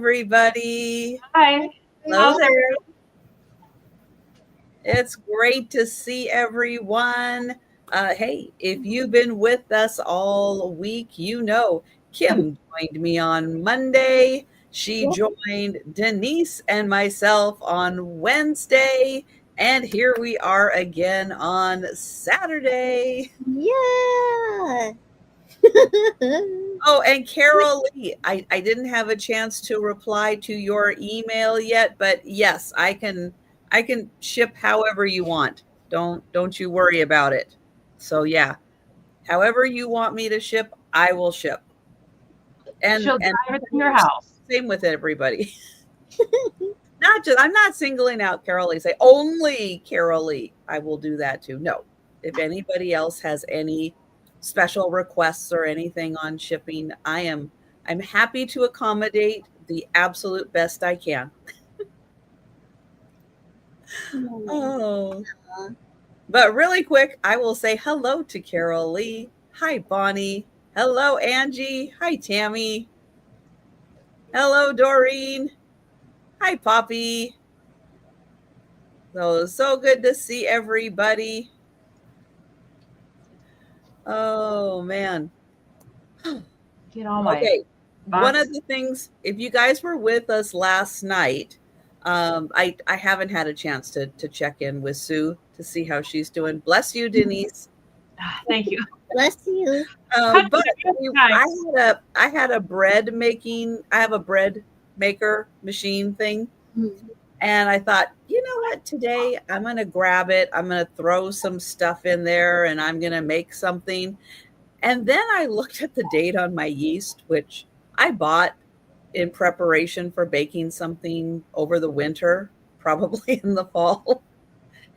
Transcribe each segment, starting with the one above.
everybody. Hi. Hello there. It's great to see everyone. Hey, if you've been with us all week, you know Kim joined me on Monday. She joined Denise and myself on Wednesday. And here we are again on Saturday. Yeah. Oh, and Carol Lee, I didn't have a chance to reply to your email yet, but yes, I can ship however you want. Don't you worry about it. So yeah, however you want me to ship, I will ship. She'll drive it to your house. Same with everybody. I'm not singling out Carol Lee. Say only Carol Lee. I will do that too. No, if anybody else has any special requests or anything on shipping, I'm happy to accommodate the absolute best I can. Oh. But really quick, I will say hello to Carol Lee. Hi, Bonnie. Hello, Angie. Hi, Tammy. Hello, Doreen. Hi, Poppy. So good to see everybody. Oh, man. Get all my Okay. One of the things, if you guys were with us last night, I haven't had a chance to check in with Sue to see how she's doing. Bless you, Denise. Thank you. Bless you. But I had a bread making. I have a bread maker machine thing, and I thought, you know what? Today I'm going to grab it. I'm going to throw some stuff in there, and I'm going to make something. And then I looked at the date on my yeast, which I bought in preparation for baking something over the winter, probably in the fall.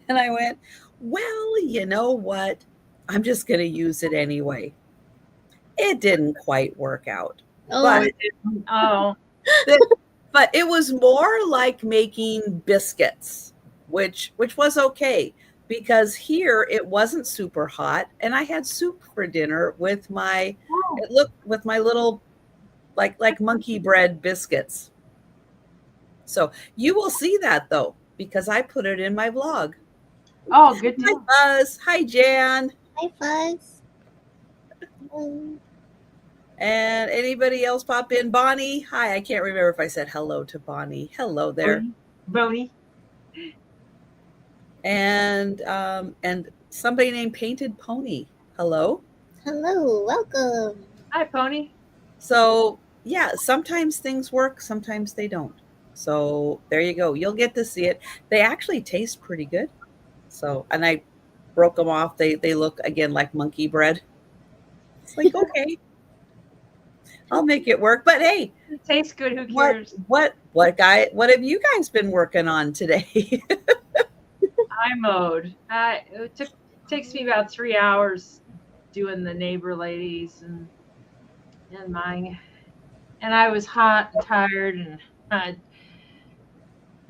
And I went, well, you know what? I'm just going to use it anyway. It didn't quite work out. But it was more like making biscuits, which was okay. Because here it wasn't super hot, and I had soup for dinner with my little like monkey bread biscuits. So you will see that though, because I put it in my vlog. Oh, good. Hi, Buzz. Hi, Jan. Hi, Buzz. And anybody else pop in? Bonnie. Hi. I can't remember if I said hello to Bonnie. Hello there. Bonnie. And somebody named Painted Pony. Hello. Hello. Welcome. Hi, Pony. So yeah, sometimes things work, sometimes they don't. So there you go. You'll get to see it. They actually taste pretty good. So, and I broke them off. They look again like monkey bread. It's like, okay, I'll make it work. But hey, it tastes good. Who cares? What have you guys been working on today? I mowed. It takes me about 3 hours doing the neighbor ladies and mine. And I was hot and tired, and I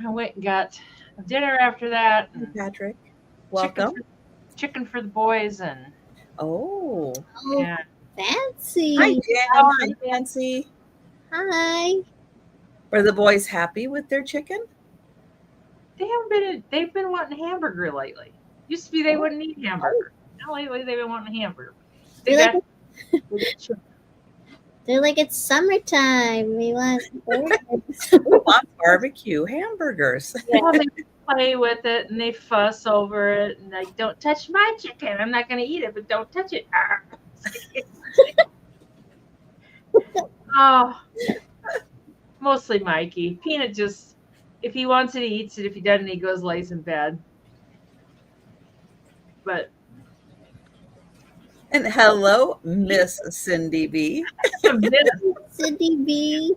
went and got dinner after that. And Patrick, welcome. Chicken for the boys, and yeah. Fancy. Hi, Jan. Hi, Fancy. Hi. Were the boys happy with their chicken? They've been wanting hamburger lately. Used to be they wouldn't eat hamburger. Now lately they've been wanting hamburger. They're like, it's summertime. We want barbecue hamburgers. Yeah, they play with it and they fuss over it and like, don't touch my chicken. I'm not going to eat it, but don't touch it. Oh, mostly Mikey. Peanut just, if he wants it, he eats it. If he doesn't, he goes lays in bed. And hello, Miss Cindy B. Cindy B.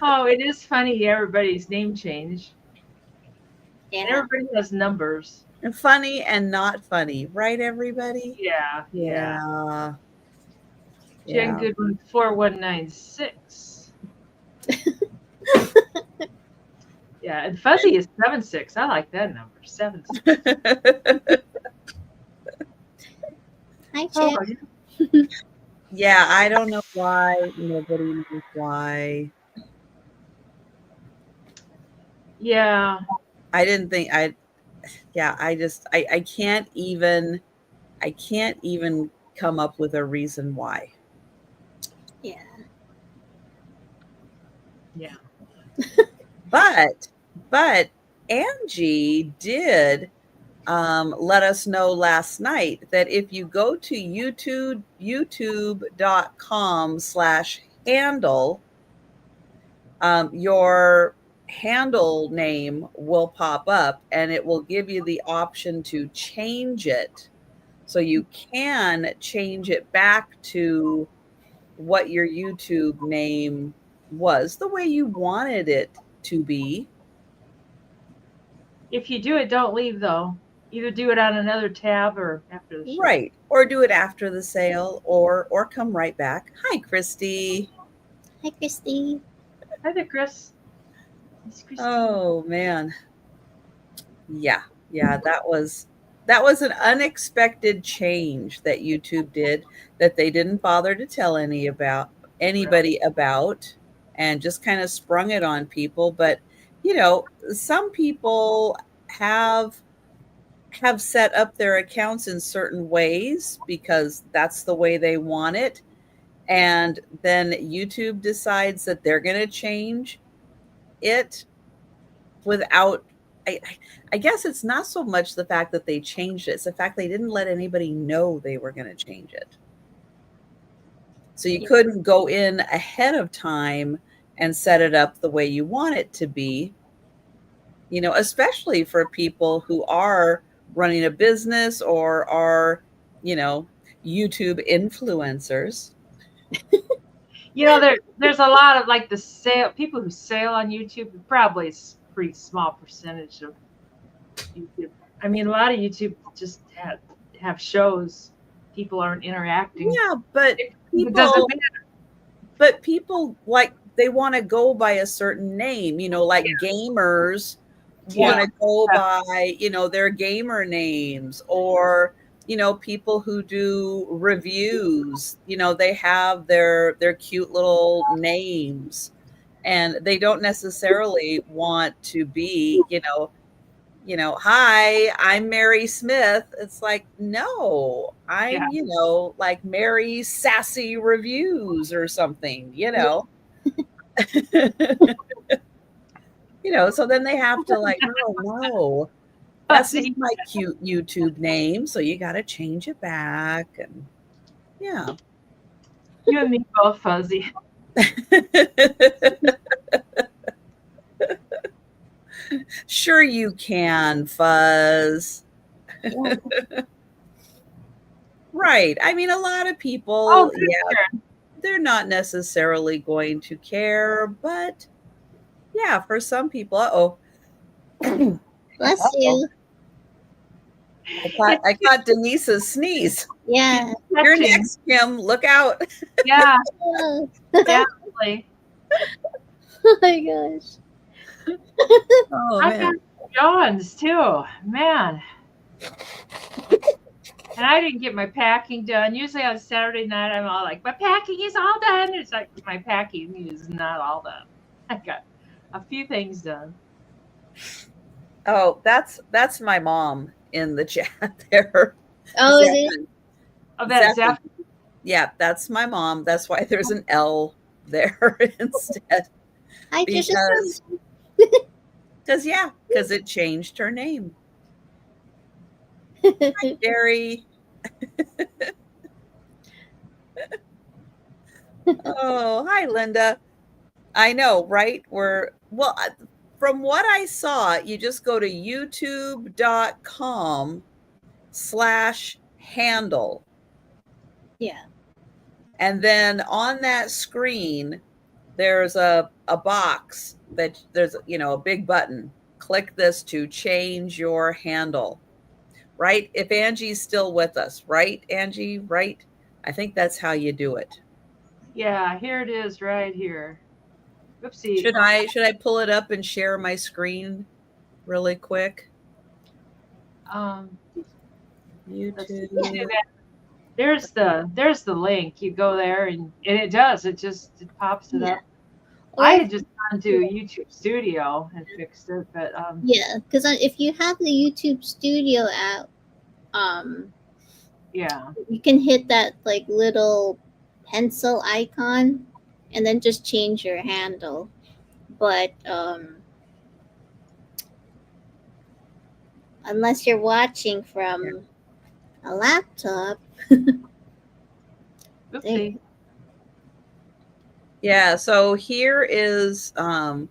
Oh, it is funny. Everybody's name change. And everybody has numbers. And funny and not funny, right, everybody? Yeah. Jen Goodwin 4196. Yeah, and Fuzzy is 76. I like that number. 76. Hi, Jen. Yeah, I don't know why. Nobody knows why. Yeah. I didn't think I can't even come up with a reason why. Yeah. Yeah. But Angie did let us know last night that if you go to youtube.com/handle, your handle name will pop up and it will give you the option to change it. So you can change it back to what your YouTube name was, the way you wanted it to be. If you do it, don't leave though. Either do it on another tab or after the show. Right. Or do it after the sale or come right back. Hi, Christy. Hi, Christy. Hi there, Chris. It's Christine. Oh man. Yeah. Yeah, that was an unexpected change that YouTube did that they didn't bother to tell anybody about, and just kind of sprung it on people. But some people have set up their accounts in certain ways because that's the way they want it. And then YouTube decides that they're going to change it without, I guess it's not so much the fact that they changed it. It's the fact they didn't let anybody know they were going to change it. So you couldn't go in ahead of time and set it up the way you want it to be, especially for people who are running a business or are, YouTube influencers. There's a lot of like people who sell on YouTube. Probably it's a pretty small percentage of YouTube. I mean, a lot of YouTube just have shows. People aren't interacting. Yeah, but it doesn't matter. But people, like, they want to go by a certain name, like gamers want to go by, their gamer names, or people who do reviews, they have their cute little names, and they don't necessarily want to be, hi, I'm Mary Smith. It's like, no, I'm, like Mary Sassy Reviews or something, so then they have to like, no, that's not my cute YouTube name. So you got to change it back. And yeah. You and me both, Fuzzy. Sure you can, Fuzz. Right. I mean, a lot of people, they're not necessarily going to care, but yeah, for some people, Bless you. I caught Denise's sneeze. Yeah. You're next, Kim. Look out. Yeah. Definitely. Oh my gosh. Oh, I got yawns too, man. And I didn't get my packing done. Usually on Saturday night, I'm all like, my packing is all done. It's like my packing is not all done. I got a few things done. Oh, that's my mom in the chat there. Oh, it is? Oh, that's Zeph? Yeah, that's my mom. That's why there's an L there instead. Because it changed her name. Hi, Jerry. Oh, hi, Linda. I know, right? From what I saw, you just go to youtube.com/handle. Yeah. And then on that screen, there's a box that there's, a big button. Click this to change your handle. Right? If Angie's still with us, right, Angie? Right? I think that's how you do it. Yeah, here it is right here. Oopsie. Should I pull it up and share my screen really quick? YouTube. There's the link. You go there and it does. It pops it Yeah. up. Or I had just gone to YouTube Studio and fixed it, but yeah, because if you have the YouTube Studio app, yeah. you can hit that like little pencil icon, and then just change your handle. But unless you're watching from a laptop, Oopsie. Yeah, so here's the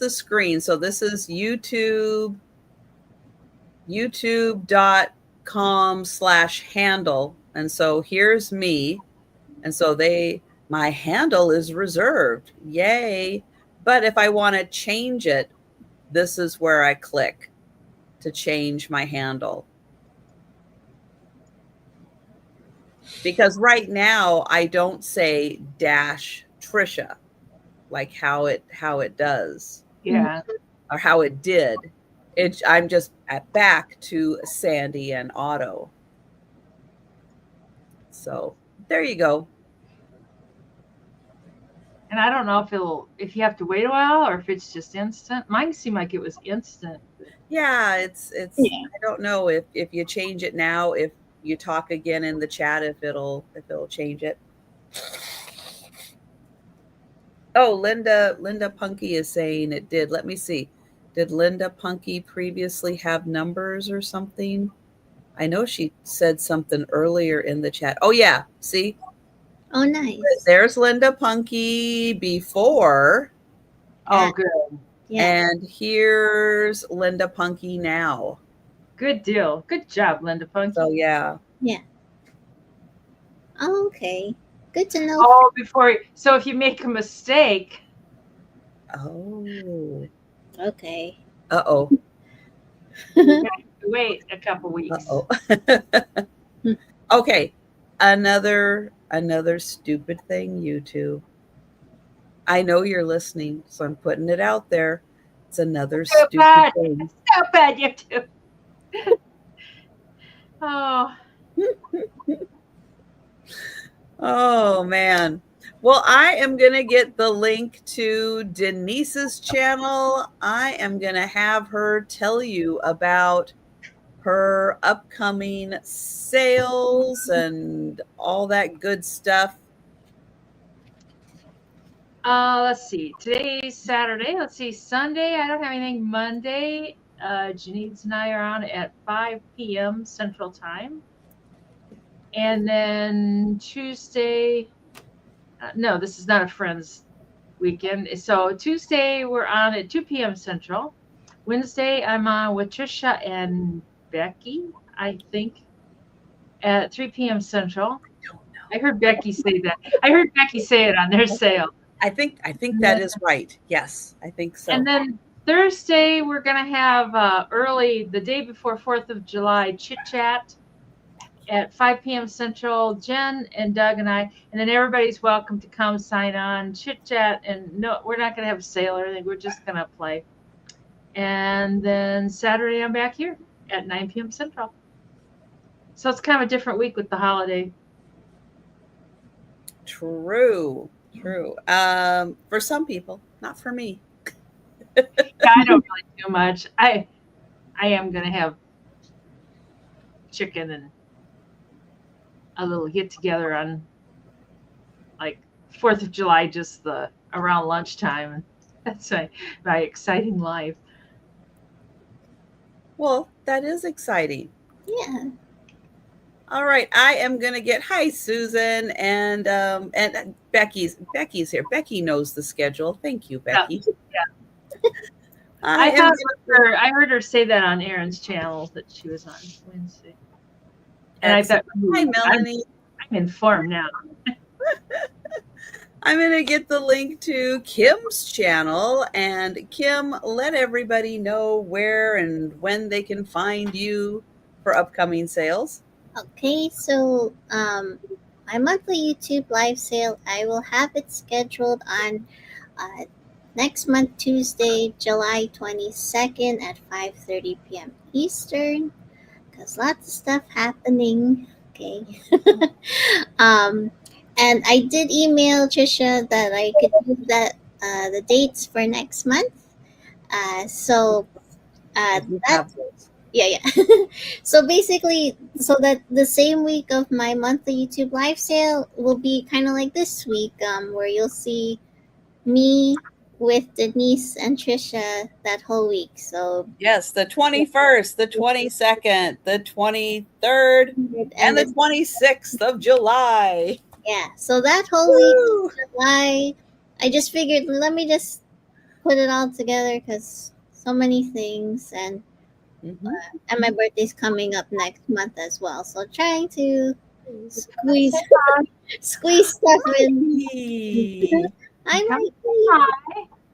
screen. So this is youtube.com/handle. And so here's me. And so my handle is reserved. Yay. But if I want to change it, this is where I click to change my handle. Because right now I don't say -Trisha like how it does. Yeah. Or how it did. I'm just back to Sandy and Otto. So there you go. And I don't know if you have to wait a while or if it's just instant. Mine seemed like it was instant. Yeah, it's Yeah. I don't know if you change it now, if you talk again in the chat, if it'll change it. Oh, Linda Punky is saying it did. Let me see. Did Linda Punky previously have numbers or something? I know she said something earlier in the chat. Oh yeah, see? oh nice. There's Linda Punky before. Oh, good. Yeah. And here's Linda Punky now. Good deal. Good job, Linda Punky. So yeah. Oh, okay. Good to know. Oh, so if you make a mistake. Oh. Okay. Uh-oh. Wait a couple weeks. Uh-oh. Okay. Another stupid thing, YouTube. I know you're listening, so I'm putting it out there. It's another stupid thing. So bad, YouTube. Oh. Oh man. Well, I am going to get the link to Denise's channel. I am going to have her tell you about her upcoming sales and all that good stuff. Let's see. Today's Saturday. Let's see. Sunday, I don't have anything. Monday, Janice and I are on at 5 p.m. Central Time. And then Tuesday, no, this is not a Friends weekend. So Tuesday, we're on at 2 p.m. Central. Wednesday, I'm on with Trisha and Becky, I think, at 3 p.m. Central. I heard Becky say that. I heard Becky say it on their sale. I think that is right. Yes, I think so. And then Thursday, we're going to have early, the day before 4th of July, chit chat at 5 p.m. Central. Jen and Doug and I, and then everybody's welcome to come sign on, chit chat. And no, we're not going to have a sale or anything. We're just going to play. And then Saturday, I'm back here at 9 p.m. Central. So it's kind of a different week with the holiday. True. For some people, not for me. Yeah, I don't really do much. I am going to have chicken and a little get together on like 4th of July, just around lunchtime. That's my exciting life. Well, that is exciting. Yeah. All right, I am gonna get hi Susan and Becky's here. Becky knows the schedule. Thank you, Becky. Yeah. I heard her say that on Erin's channel that she was on Wednesday. And I thought, hi Melanie. I'm informed now. I'm gonna get the link to Kim's channel, and Kim, let everybody know where and when they can find you for upcoming sales. Okay, so my monthly YouTube live sale, I will have it scheduled on next month, Tuesday, July 22nd at 5:30 p.m. Eastern, because lots of stuff happening. okay. And I did email Trisha that I could use that the dates for next month. So I do that have those. yeah. So basically, so that the same week of my monthly YouTube live sale will be kind of like this week, where you'll see me with Denise and Trisha that whole week. So Yes, the 21st, the 22nd, the 23rd, and the 26th of July. yeah, so that whole week of July, I just figured let me just put it all together because so many things, and my birthday's coming up next month as well. So trying to squeeze stuff in. Hi, Mikey.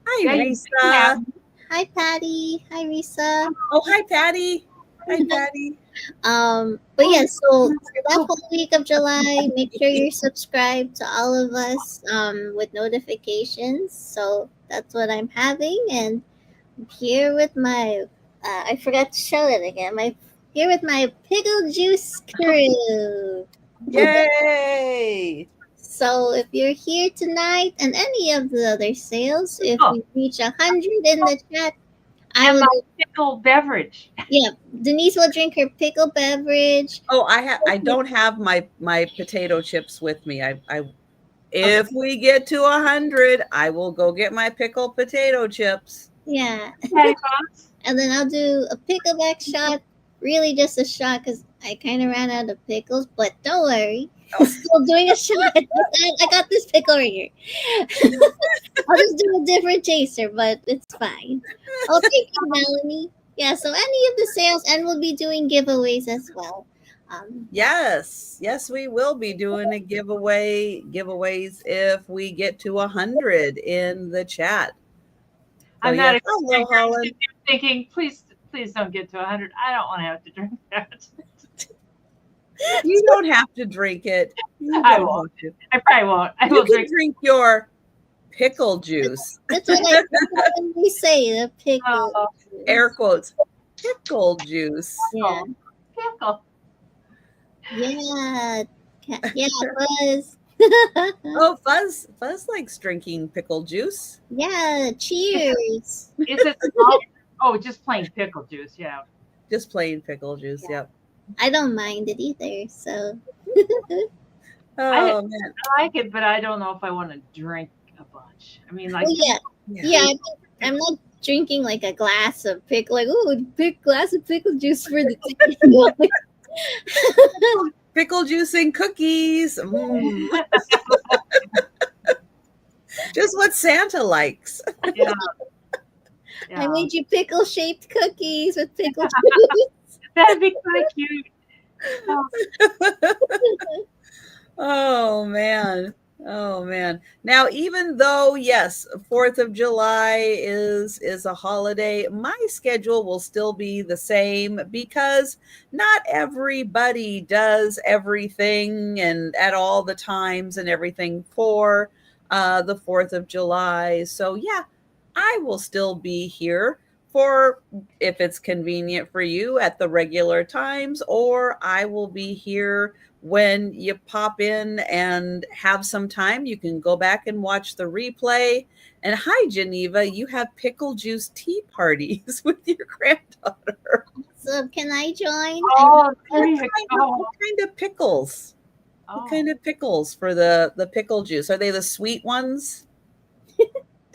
Hi, Risa. Hi, Patty. Hi, Risa. Oh, hi, Patty. Hi, Patty. But yeah, so for that whole week of July, make sure you're subscribed to all of us with notifications. So that's what I'm having, and I'm here with my I forgot to show it again. Here with my pickle juice crew. Yay! So if you're here tonight and any of the other sales, if we reach 100 in the chat, I will pickle beverage. Yeah, Denise will drink her pickle beverage. Oh, I don't have my potato chips with me. If we get to 100, I will go get my pickled potato chips. Yeah. And then I'll do a pickleback shot. Really just a shot because I kind of ran out of pickles, but don't worry. I'm still doing a shot. I got this pickle right here. I'll just do a different chaser, but it's fine. Oh, thank you, Melanie. Yeah, so any of the sales, and we'll be doing giveaways as well. Yes, we will be doing a giveaways if we get to 100 in the chat. So I'm not thinking, please don't get to 100. I don't want to have to drink that. You don't have to drink it. I won't. I probably won't. I will drink your pickle juice. That's what we say, the pickle. Air quotes. Pickle juice. Yeah. Pickle. Yeah. Yeah, Fuzz. Oh, Fuzz likes drinking pickle juice. Yeah, cheers. Is it small? Oh, just plain pickle juice, yeah. Just plain pickle juice, yep. I don't mind it either, so. I like it, but I don't know if I want to drink a bunch. I mean, like. I'm not drinking like a glass of pickle, like, glass of pickle juice for the pickle juice and cookies. Just what Santa likes. Yeah. I made you pickle-shaped cookies with pickle juice. That'd be kind of cute. Oh man. Now, even though, yes, 4th of July is a holiday, my schedule will still be the same because not everybody does everything and at all the times and everything for the 4th of July. So yeah, I will still be here for, if it's convenient for you, at the regular times, or I will be here when you pop in and have some time. You can go back and watch the replay. And hi, Geneva, you have pickle juice tea parties with your granddaughter. So can I join? Oh, what kind of pickles? Oh. What kind of pickles for the pickle juice? Are they the sweet ones?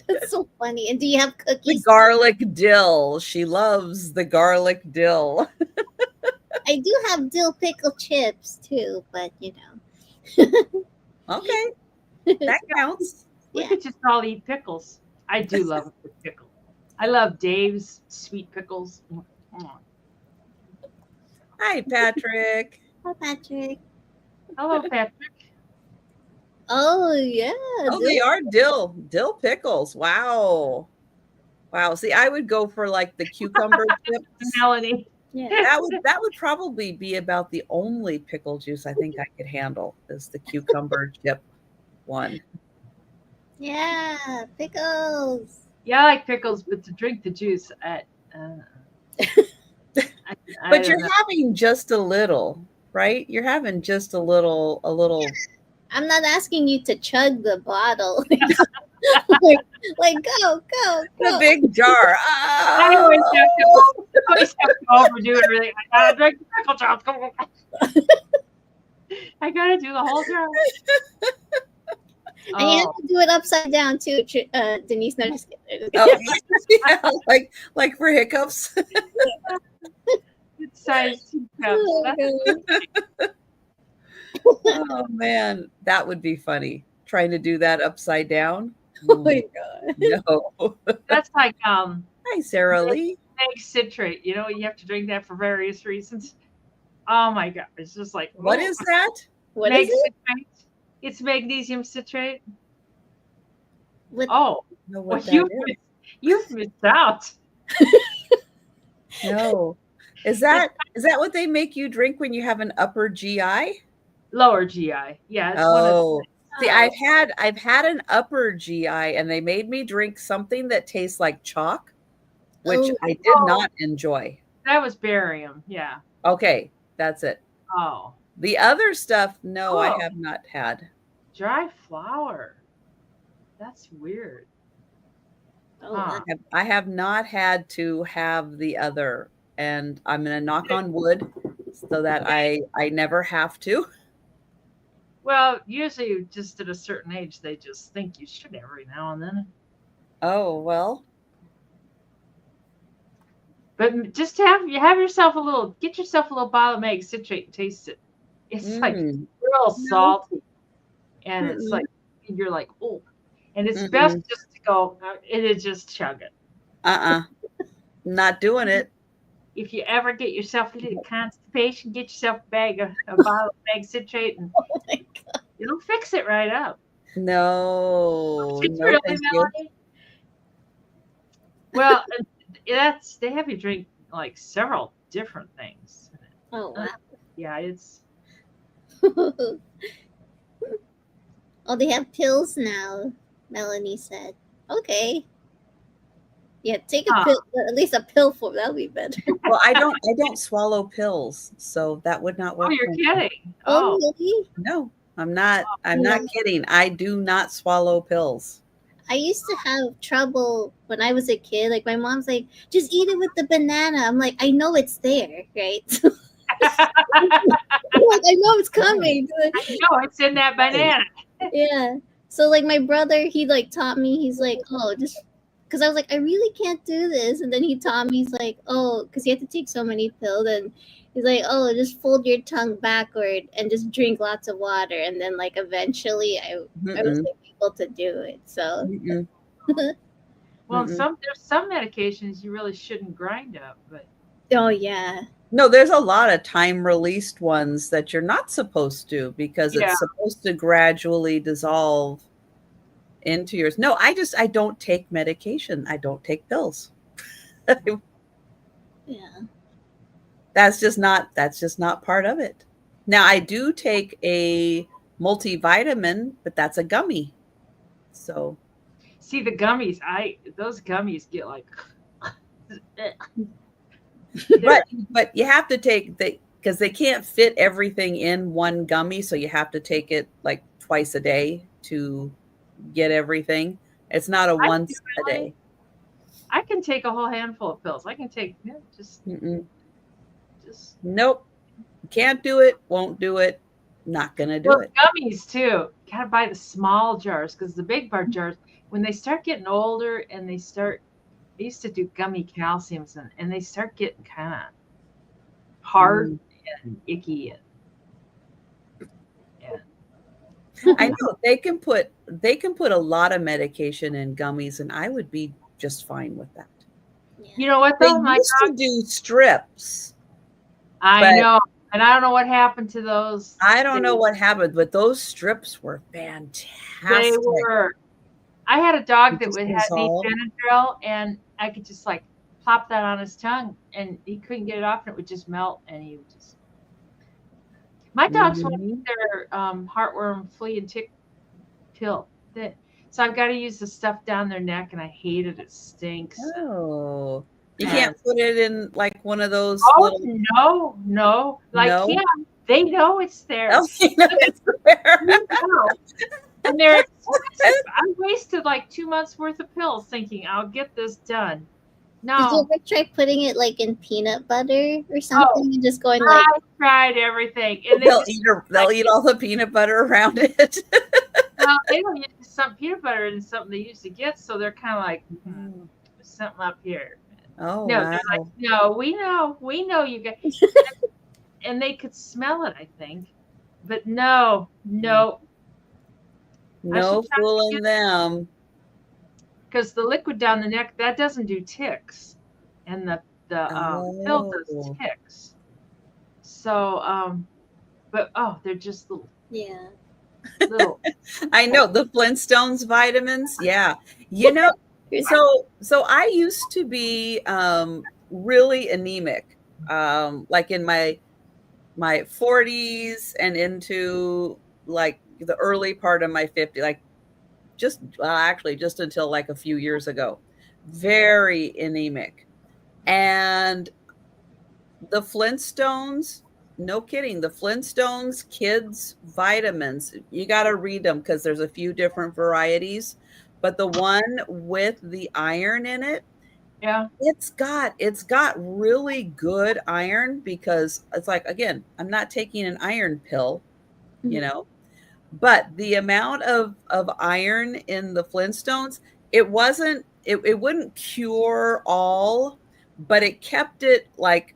That's so funny. And do you have cookies? The garlic dill. She loves the garlic dill. I do have dill pickle chips too, but you know. Okay. That counts. We could just all eat pickles. I do love a good pickle. I love Dave's sweet pickles. Hi, Patrick. Hi, Patrick. Hello, Patrick. Oh, yeah. Oh, they are dill pickles. Wow. See, I would go for like the cucumber chips. Melanie. Yeah. That would probably be about the only pickle juice I think I could handle is the cucumber chip one. Yeah, pickles. Yeah, I like pickles, but to drink the juice, but you're having just a little. right? You're having just a little. I'm not asking you to chug the bottle. like go. The big jar. I always have to overdo it. Really, I gotta drink the pickle jar. I gotta do the whole jar. And you have to do it upside down too, Denise. No, just kidding. Oh, yeah, like for hiccups. It's size 2 cups. Oh man, that would be funny. Trying to do that upside down. Oh my god. No. That's like Hi, Sarah Lee. egg citrate. You know, you have to drink that for various reasons. Oh my god, it's just like What is that? What is it? Citrate. It's magnesium citrate. What? Oh, Know well, what that is. you've missed out. No. Is that what they make you drink when you have an upper GI? Lower GI. Yeah. It's Oh. See, I've had an upper GI and they made me drink something that tastes like chalk, which I did not enjoy. That was barium. Yeah. Okay, that's it. Oh. The other stuff, no, I have not had. Dry flower. That's weird. I have not had to have the other, and I'm going to knock on wood so that I never have to. Well, usually just at a certain age, they just think you should every now and then. Oh, well. But just get yourself a little bottle of egg citrate and taste it. It's like real salty. And it's like, you're like, oh. And it's best just to go, it is just chug it. Not doing it. If you ever get yourself a little constipation, get yourself a bottle of egg citrate, and it'll fix it right up. No, no, thank you. Well, they have you drink like several different things. Oh wow. Yeah, it's. Oh, they have pills now. Melanie said, "Okay, yeah, take a pill, at least a pill for that'll be better." Well, I don't swallow pills, so that would not work. Oh, you're kidding? Oh, really? No, I'm not. I'm not kidding. I do not swallow pills. I used to have trouble when I was a kid. Like my mom's like, "Just eat it with the banana." I'm like, I know it's there, right? Like, I know it's coming. I know it's in that banana. Yeah. So like my brother, he like taught me. He's like, "Oh, just," because I was like, I really can't do this. And then he taught me. He's like, "Oh, because you have to take so many pills." And he's like, "Oh, just fold your tongue backward and just drink lots of water." And then like eventually, I was like, able to do it. So. Well, there's some medications you really shouldn't grind up, but. Oh yeah. No, there's a lot of time-released ones that you're not supposed to because it's supposed to gradually dissolve into yours. No, I don't take medication. I don't take pills. Yeah. That's just not part of it. Now, I do take a multivitamin, but that's a gummy. So. See, the gummies, those gummies get like. But you have to take because they can't fit everything in one gummy, so you have to take it like twice a day to get everything. It's not a once a day. I can take a whole handful of pills. I can take just nope. Can't do it, won't do it, not gonna do it. Gummies too. Gotta buy the small jars because the big bar jars, when they start getting older and I used to do gummy calciums and they start getting kind of hard and icky. I know they can put a lot of medication in gummies, and I would be just fine with that. You know what? They used to do strips. I know, and I don't know what happened to those. I don't know what happened, but those strips were fantastic. They were. I had a dog that would have Benadryl, and I could just like plop that on his tongue, and he couldn't get it off, and it would just melt, and he would just. My dogs want their heartworm, flea, and tick pill. So I've got to use the stuff down their neck, and I hate it. It stinks. Oh, you can't put it in like one of those. Oh no! Like They know it's there. Oh, you know it's there. And they're expensive. I wasted like 2 months worth of pills thinking I'll get this done. No. Did you ever try putting it like in peanut butter or something and just going like? I tried everything, and they'll eat all the peanut butter around it. Well, they don't use some peanut butter in something they usually get, so they're kind of like there's something up here. Oh, no, wow. they're like, no, we know you guys, and they could smell it, I think, but no fooling them. Because the liquid down the neck, that doesn't do ticks, and the pill does ticks. So, but they're just little. Yeah. Little. I know the Flintstones vitamins. Yeah, so I used to be really anemic, like in my 40s and into like the early part of my 50s, like actually just until like a few years ago, very anemic. And the Flintstones, no kidding, the Flintstones kids vitamins, you got to read them because there's a few different varieties, but the one with the iron in it, yeah, it's got really good iron, because it's like, again, I'm not taking an iron pill, but the amount of iron in the Flintstones, it wouldn't cure all, but it kept it like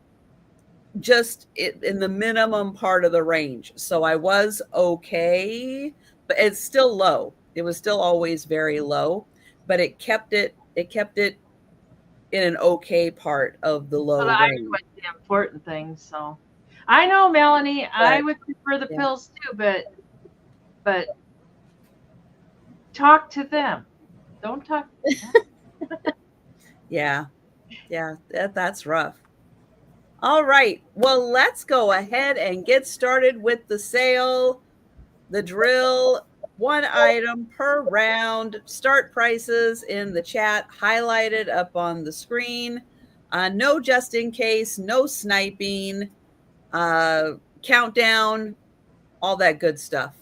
just in the minimum part of the range. So I was okay, but it's still low. It was still always very low, but it kept it in an okay part of the low range. That's the important thing. So I know, Melanie, I would prefer the pills too, but talk to them. Don't talk to them. Yeah, that's rough. All right, well, let's go ahead and get started with the sale. The drill, 1 item per round. Start prices in the chat, highlighted up on the screen. No just in case, no sniping, countdown, all that good stuff.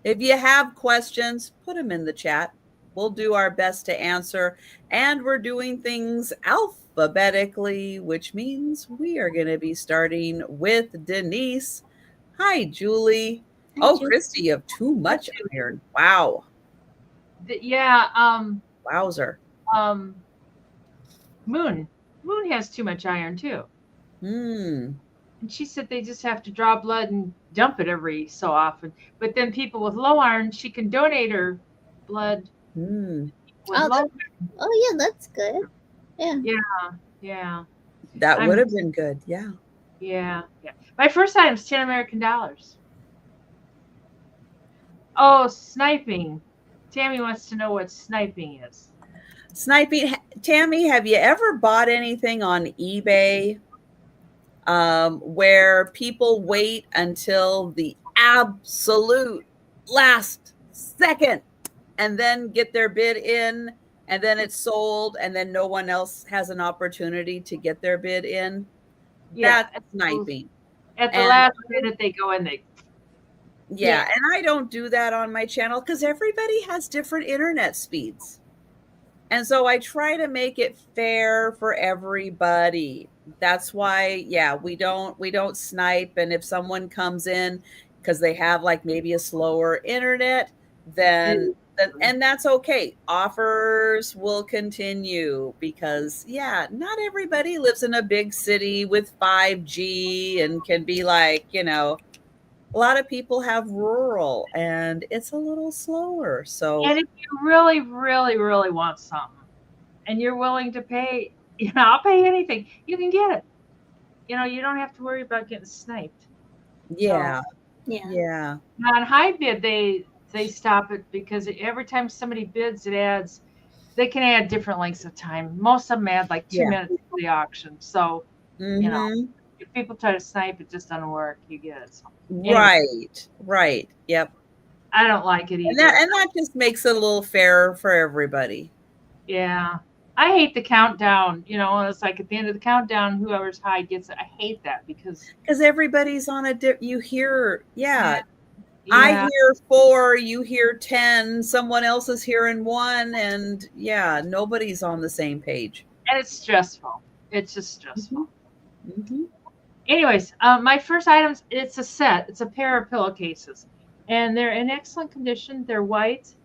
If you have questions, put them in the chat. We'll do our best to answer. And we're doing things alphabetically, which means we are going to be starting with Denise. Hi, Julie. Julie. Christy, you have too much iron. Wow. Yeah. Wowzer. Moon has too much iron too. And she said they just have to draw blood and dump it every so often. But then people with low iron, she can donate her blood. Oh, yeah, that's good. Yeah. That would have been good. Yeah. My first item is $10 American. Oh, sniping. Tammy wants to know what sniping is. Sniping. Tammy, have you ever bought anything on eBay where people wait until the absolute last second and then get their bid in, and then it's sold, and then no one else has an opportunity to get their bid in? Yeah, that's sniping. At the last minute, they go in. Yeah, and I don't do that on my channel because everybody has different internet speeds. And so I try to make it fair for everybody. That's why, we don't snipe. And if someone comes in because they have like maybe a slower internet, then and that's okay. Offers will continue because not everybody lives in a big city with 5G and can be like, a lot of people have rural and it's a little slower. So, and if you really, really, really want something and you're willing to pay, I'll pay anything, you can get it. You don't have to worry about getting sniped. Yeah. Now on high bid, they stop it because every time somebody bids, it adds. They can add different lengths of time. Most of them add like 2 minutes to the auction. So, if people try to snipe, it just doesn't work. You get it. So, anyway. Right. Yep. I don't like it either. And that just makes it a little fairer for everybody. Yeah. I hate the countdown. It's like at the end of the countdown, whoever's high gets it. I hate that because everybody's on you hear, yeah. I hear 4, you hear 10, someone else is hearing 1, and nobody's on the same page. And it's stressful. It's just stressful. Mm-hmm. Anyways, my first items, it's a set. It's a pair of pillowcases. And they're in excellent condition. They're white.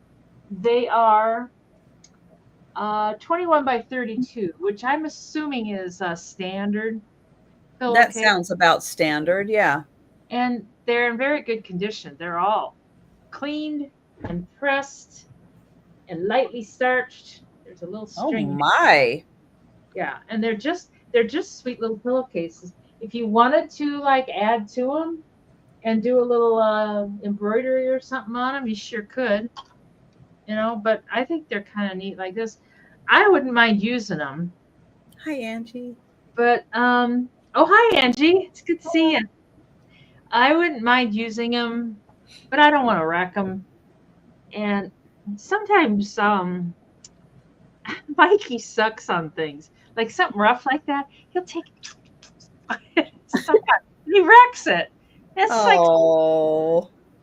They are 21 by 32, which I'm assuming is a standard pillowcase. That sounds about standard, yeah. And they're in very good condition. They're all cleaned and pressed and lightly starched. There's a little string. Oh my. Yeah, and they're just sweet little pillowcases. If you wanted to like add to them and do a little embroidery or something on them, you sure could. But I think they're kind of neat like this. I wouldn't mind using them. Hi, Angie. But oh, hi, Angie. It's good to see you. I wouldn't mind using them, but I don't want to wreck them. And sometimes Mikey sucks on things. Like something rough like that, he'll take it. Sometimes he wrecks it. It's like,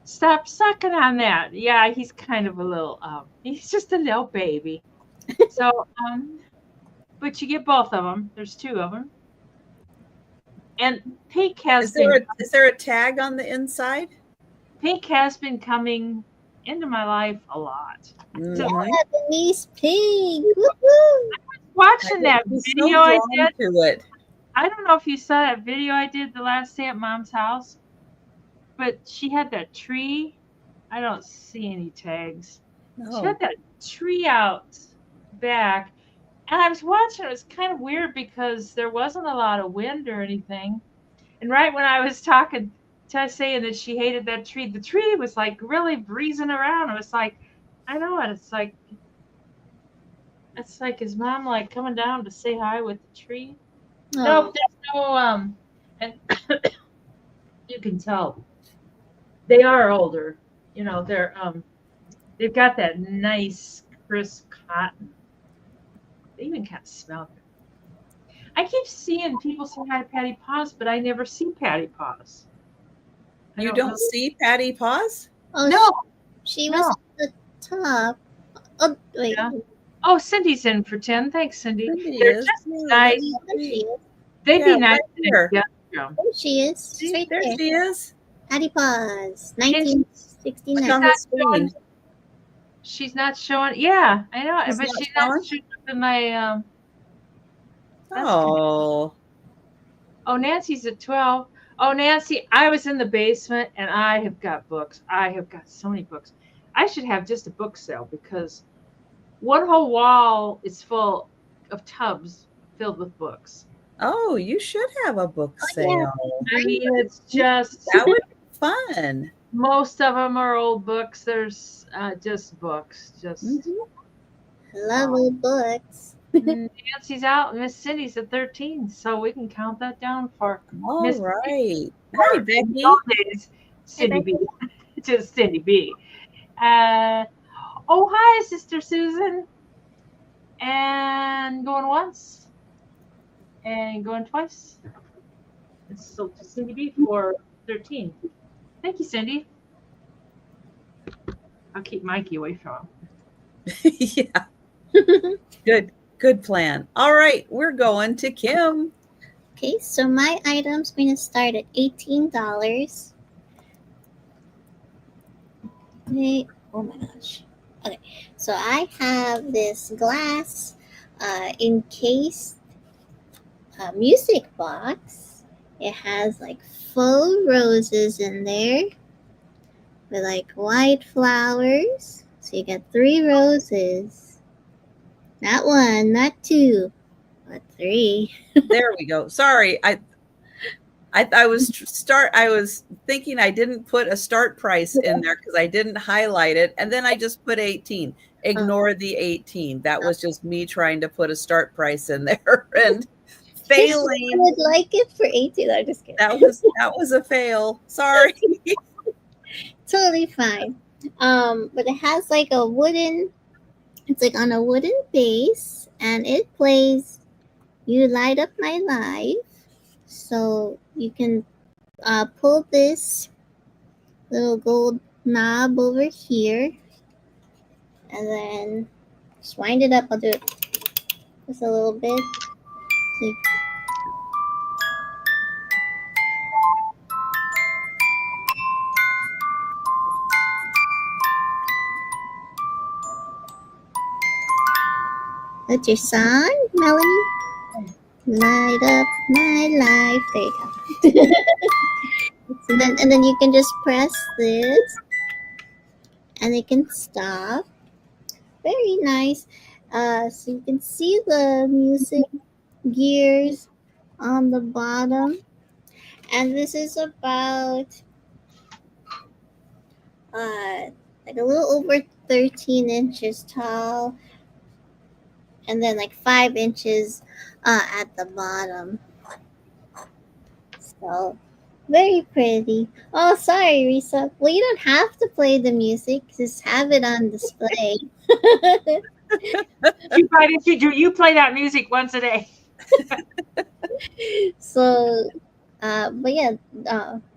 stop sucking on that. Yeah, he's kind of a little, he's just a little baby. So, but you get both of them. There's 2 of them. And Pink has is there a tag on the inside? Pink has been coming into my life a lot. Mm-hmm. So, Denise Pink. Woo-hoo. Watching that video I did. To it. I don't know if you saw that video I did the last day at Mom's house, but she had that tree. I don't see any tags. No. She had that tree out back, and I was watching. It was kind of weird because there wasn't a lot of wind or anything. And right when I was saying that she hated that tree, the tree was like really breezing around. It was like, I know it. It's like, is Mom like coming down to say hi with the tree? Oh. No, there's no and you can tell they are older. They're they've got that nice crisp cotton. They even kind of smell good. I keep seeing people say hi to Patty Paws, but I never see Patty Paws. You don't see Patty Paws? Oh no, she was at the top. Oh wait. Yeah. Oh, Cindy's in for 10. Thanks, Cindy. They're just nice. They'd be nice. There she is. See, right there she is. Patty Paws, 1969. She's not showing. Yeah, I know, but she's not showing up in my. Oh, Nancy's at 12. Oh, Nancy, I was in the basement and I have got books. I have got so many books. I should have just a book sale because one whole wall is full of tubs filled with books. Oh, you should have a book sale. Yeah. I mean, it's just that would be fun. Most of them are old books. There's just books. Just love old books. Nancy's out and Miss Cindy's at 13, so we can count that down for Miss right. Hi, Becky. Cindy B. Just Cindy B. Oh, hi, Sister Susan. And going once. And going twice. It's so to Cindy B for 13. Thank you, Cindy. I'll keep Mikey away from him. Yeah. Good plan. All right, we're going to Kim. Okay, so my item's going to start at $18. Okay. Oh my gosh. Okay, so I have this glass encased music box. It has like faux roses in there with like white flowers. So you got 3 roses. Not 1, not 2, but 3. There we go. Sorry, I was thinking I didn't put a start price in there because I didn't highlight it, and then I just put 18. Ignore the 18. That was just me trying to put a start price in there and failing. I would like it for 18. I'm just kidding. That was a fail. Sorry. Totally fine. But it has like a wooden. It's like on a wooden base, and it plays "You Light Up My Life." So you can pull this little gold knob over here, and then just wind it up. I'll do it just a little bit. So that's your song, Melanie. Light up my life. There you go. And then you can just press this, and it can stop. Very nice. So you can see the music gears on the bottom, and this is about like a little over 13 inches tall, and then like 5 inches at the bottom. So very pretty. Oh, sorry, Risa. Well, you don't have to play the music. Just have it on display. Why did you play that music once a day? So, but yeah,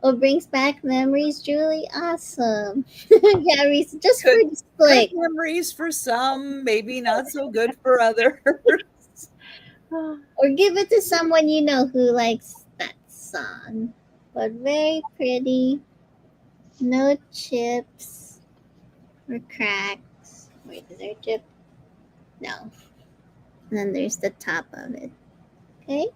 it brings back memories, Julie. Awesome. Yeah, Risa, just for display. Good memories for some, maybe not so good for others. Or give it to someone you know who likes that song. But very pretty. No chips or cracks. Wait, is there a chip? No. And then there's the top of it. Okay.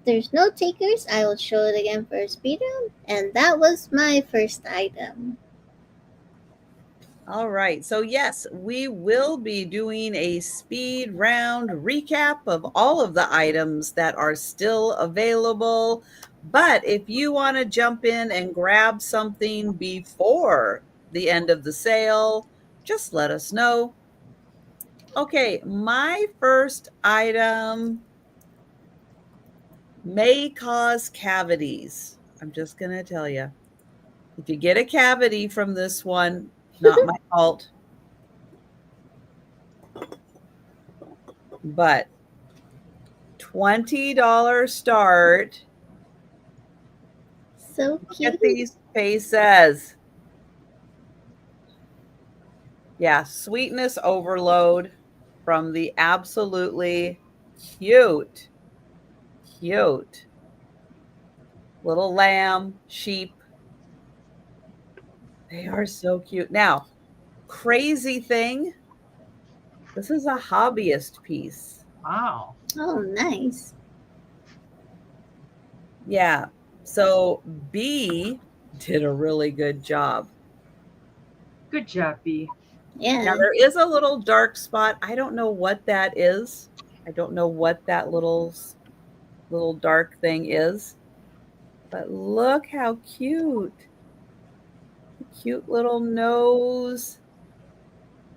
There's no takers. I will show it again for a speed round. And that was my first item. All right. So yes, we will be doing a speed round recap of all of the items that are still available. But if you want to jump in and grab something before the end of the sale, just let us know. Okay, my first item may cause cavities. I'm just going to tell you. If you get a cavity from this one, not my fault. But $20 start. So cute. Look at these faces. Yeah, sweetness overload from the absolutely cute little lamb, sheep. They are so cute. Now, crazy thing, this is a hobbyist piece. Wow. Oh, nice. Yeah, so B did a really good job. Good job, B. Yeah. Now, there is a little dark spot. I don't know what that is. I don't know what that little dark thing is. But look how cute. Cute little nose.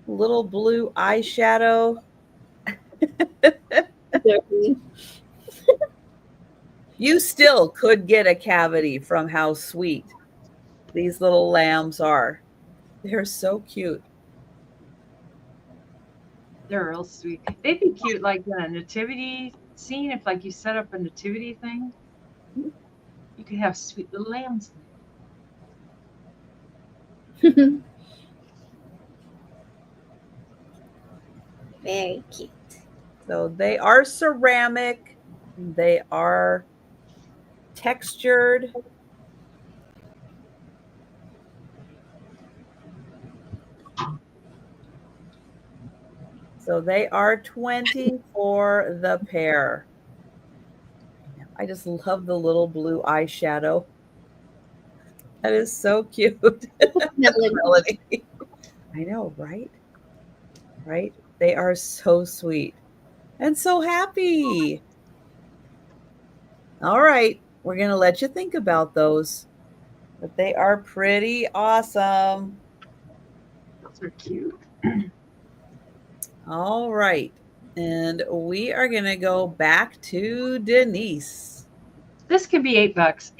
Little blue eyeshadow. You still could get a cavity from how sweet these little lambs are. They're so cute. They're real sweet. They'd be cute like in a nativity scene. If like you set up a nativity thing, you could have sweet little lambs. Very cute. So they are ceramic. They are textured. So they are $20 for the pair. I just love the little blue eyeshadow. That is so cute. Melody. I know, right? Right? They are so sweet and so happy. All right. We're going to let you think about those. But they are pretty awesome. Those are cute. All right. And we are going to go back to Denise. This can be $8.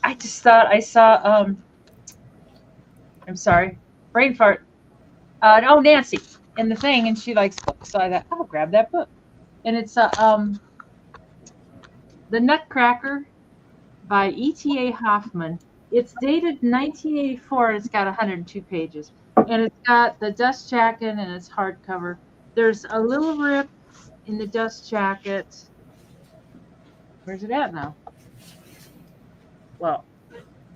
I just thought I saw I'm sorry, brain fart. No, Nancy. in the thing, and she likes books, so I thought I'll grab that book. And it's The Nutcracker by E.T.A. Hoffman. It's dated 1984. It's got 102 pages, and it's got the dust jacket, and it's hardcover. There's a little rip in the dust jacket. Where's it at now? Well,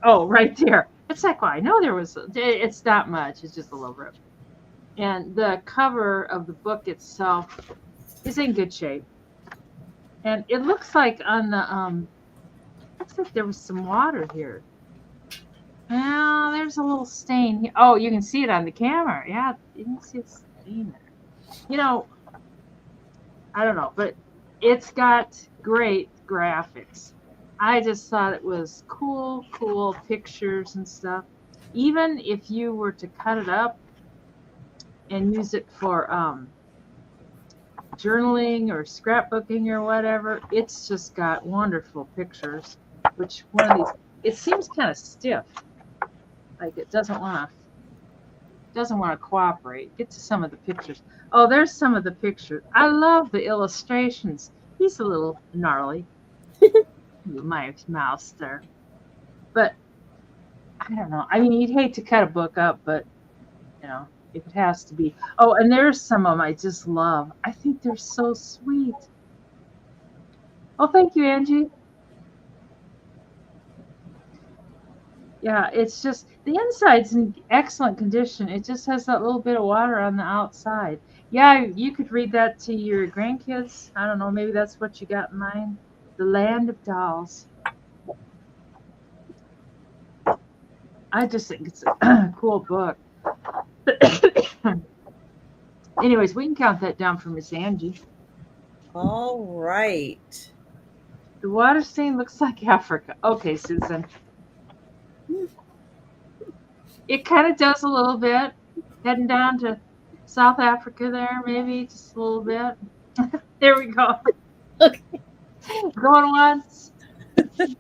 oh, right there. It's like, well, I know there was. It's not much. It's just a little rip. And the cover of the book itself is in good shape. And it looks like on the looks like there was some water here. Well, there's a little stain here. Oh, you can see it on the camera. Yeah, you can see a stain there. You know, I don't know, but it's got great graphics. I just thought it was cool pictures and stuff. Even if you were to cut it up and use it for journaling or scrapbooking or whatever, it's just got wonderful pictures. Which one of these? It seems kind of stiff, like it doesn't want to cooperate. Get to some of the pictures. Oh, there's some of the pictures. I love the illustrations. He's a little gnarly, my mouse there, but I don't know. I mean, you'd hate to cut a book up, but you know, if it has to be. Oh, and there's some of them I just love. I think they're so sweet. Oh, thank you, Angie. Yeah, it's just the inside's in excellent condition. It just has that little bit of water on the outside. Yeah, you could read that to your grandkids. I don't know, maybe that's what you got in mind. The Land of Dolls. I just think it's a cool book. Anyways, we can count that down for Miss Angie. All right. The water stain looks like Africa. Okay, Susan. It kind of does a little bit. Heading down to South Africa there, maybe just a little bit. There we go. Okay. Going once,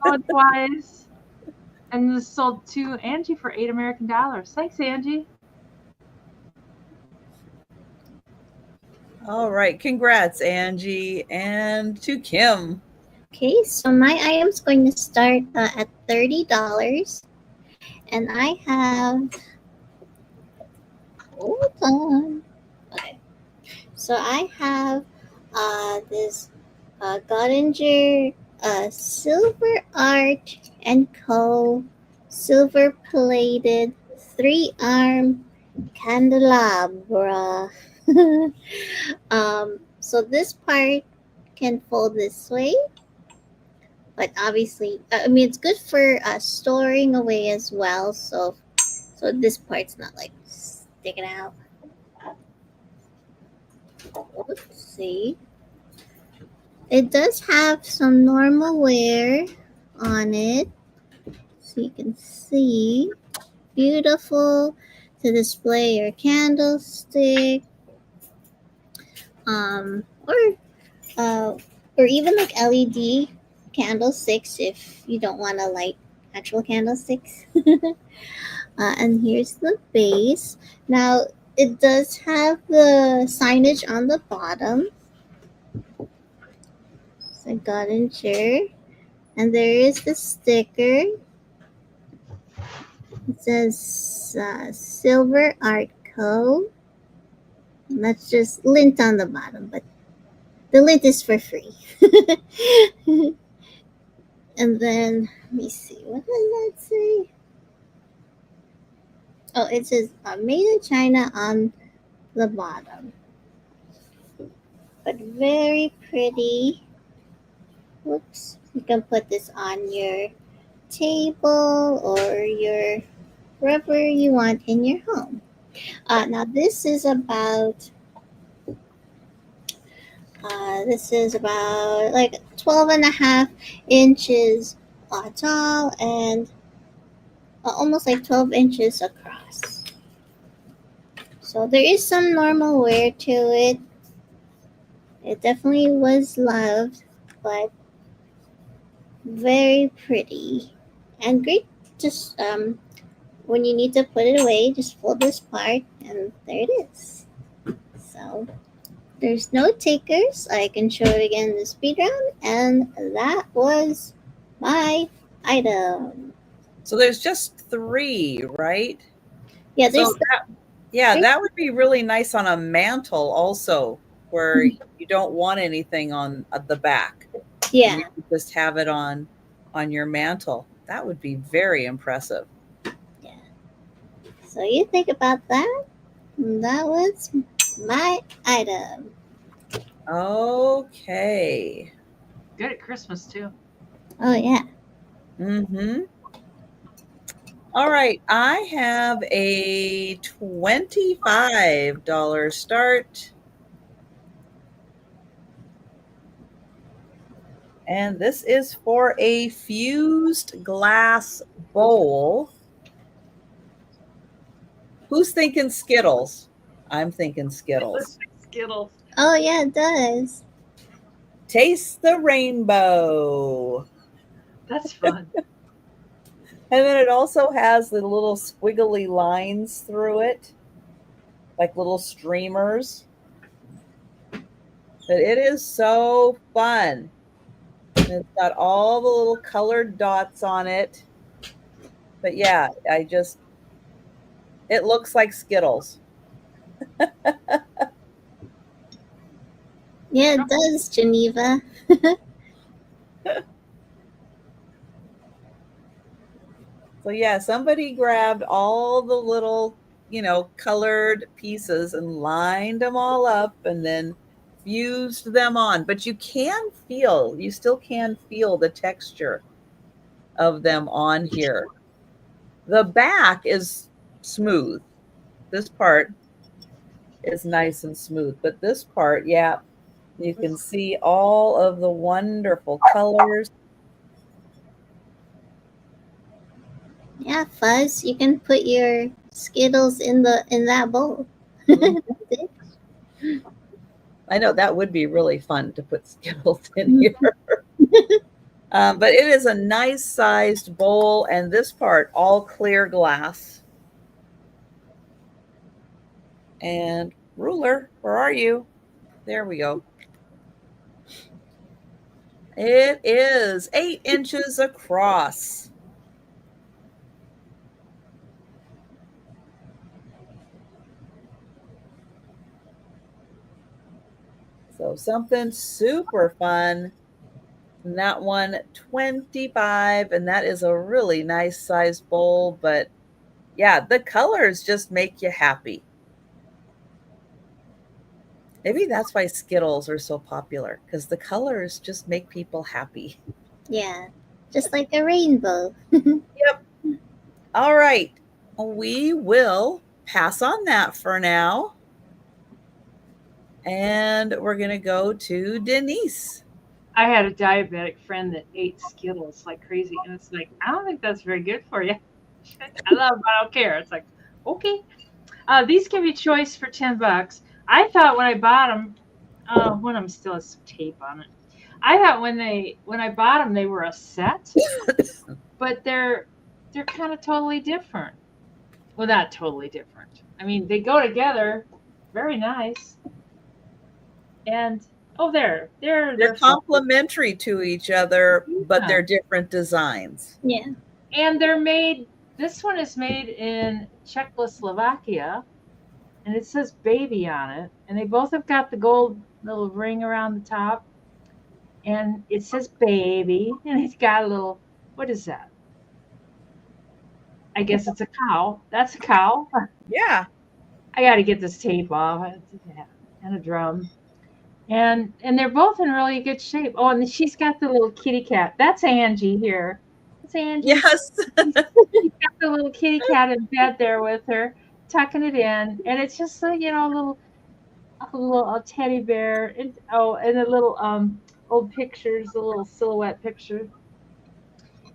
going twice. And this sold to Angie for $8 American. Thanks, Angie. All right. Congrats, Angie. And to Kim. Okay, so my item's going to start at $30. And I have, hold on. Okay. So I have this Godinger Silver Art and Co. silver plated 3-arm candelabra. So this part can fold this way. But obviously, I mean, it's good for storing away as well. So this part's not like sticking out. Let's see. It does have some normal wear on it. So you can see. Beautiful to display your candlestick. Or even like LED candlesticks if you don't want to light actual candlesticks. And here's the base. Now it does have the signage on the bottom. So I got in here, and there is the sticker. It says Silver Art Co. And that's just lint on the bottom, but the lint is for free. And then, let me see, what does that say? Oh, it says made in China on the bottom. But very pretty. Whoops. You can put this on your table or your wherever you want in your home. Now this is about like 12.5 inches tall and almost like 12 inches across. So there is some normal wear to it. It definitely was loved, but very pretty and great. Just when you need to put it away, just fold this part and there it is. So there's no takers. I can show it again in the speed round, and that was my item. So there's just 3, right? Yeah, there's so that would be really nice on a mantle also, where you don't want anything on the back. Yeah. You can just have it on your mantle. That would be very impressive. Yeah. So you think about that. That was my item. Okay. Good at Christmas too. Oh yeah. Mm-hmm. All right. I have a $25 start. And this is for a fused glass bowl. Who's thinking Skittles? I'm thinking Skittles. Skittles. Oh yeah, it does. Taste the rainbow. That's fun. And then it also has the little squiggly lines through it, like little streamers. But it is so fun. And it's got all the little colored dots on it. But yeah, it looks like Skittles. Yeah, it does, Geneva. So yeah, somebody grabbed all the little, colored pieces and lined them all up and then fused them on. But you still can feel the texture of them on here. The back is smooth. This part is nice and smooth, but this part, yeah, you can see all of the wonderful colors. Yeah, Fuzz, you can put your Skittles in that bowl. I know that would be really fun to put Skittles in here. But it is a nice sized bowl, and this part all clear glass. And ruler, where are you? There we go. It is 8 inches across. So something super fun. And that one, 25, and that is a really nice sized bowl. But yeah, the colors just make you happy. Maybe that's why Skittles are so popular, because the colors just make people happy. Yeah, just like a rainbow. Yep. All right. We will pass on that for now. And we're going to go to Denise. I had a diabetic friend that ate Skittles like crazy. And it's like, I don't think that's very good for you. I love them, I don't care. It's like, okay. These give you choice for $10. I thought when I bought them, one of them still has some tape on it. I thought when I bought them, they were a set, but they're kind of totally different. Well, not totally different. I mean, they go together, very nice. And they're complementary to each other, but they're different designs. Yeah. And this one is made in Czechoslovakia, and it says baby on it. And they both have got the gold little ring around the top. And it says baby, and it's got a little, what is that? I guess it's a cow. That's a cow. Yeah. I got to get this tape off. And a drum. And they're both in really good shape. Oh, and she's got the little kitty cat. That's Angie here. That's Angie. Yes. She's got the little kitty cat in bed there with her, tucking it in. And it's just a little teddy bear. And a little old pictures, a little silhouette picture.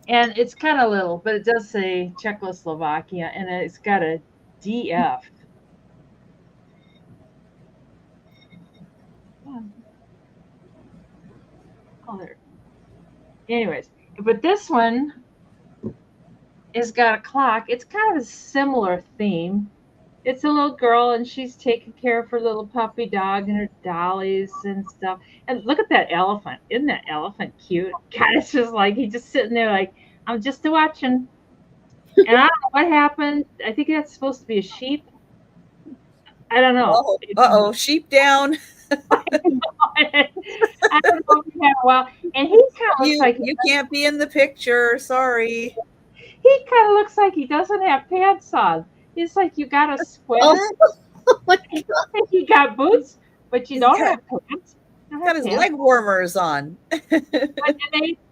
And it's kind of little, but it does say Czechoslovakia, and it's got a DF. Oh, there. Anyways, but this one has got a clock. It's kind of a similar theme. It's a little girl, and she's taking care of her little puppy dog and her dollies and stuff. And look at that elephant. Isn't that elephant cute? God, it's just like he's just sitting there like, I'm just watching. And I don't know what happened. I think that's supposed to be a sheep. I don't know. Oh, uh-oh, sheep down. I don't know if he had a while. And he kind of looks like you can't be in the picture. Sorry. he kind of looks like he doesn't have pants on. He's like, you got a sweater, Oh my God. you got boots, but you don't have pants. He's got his leg warmers on.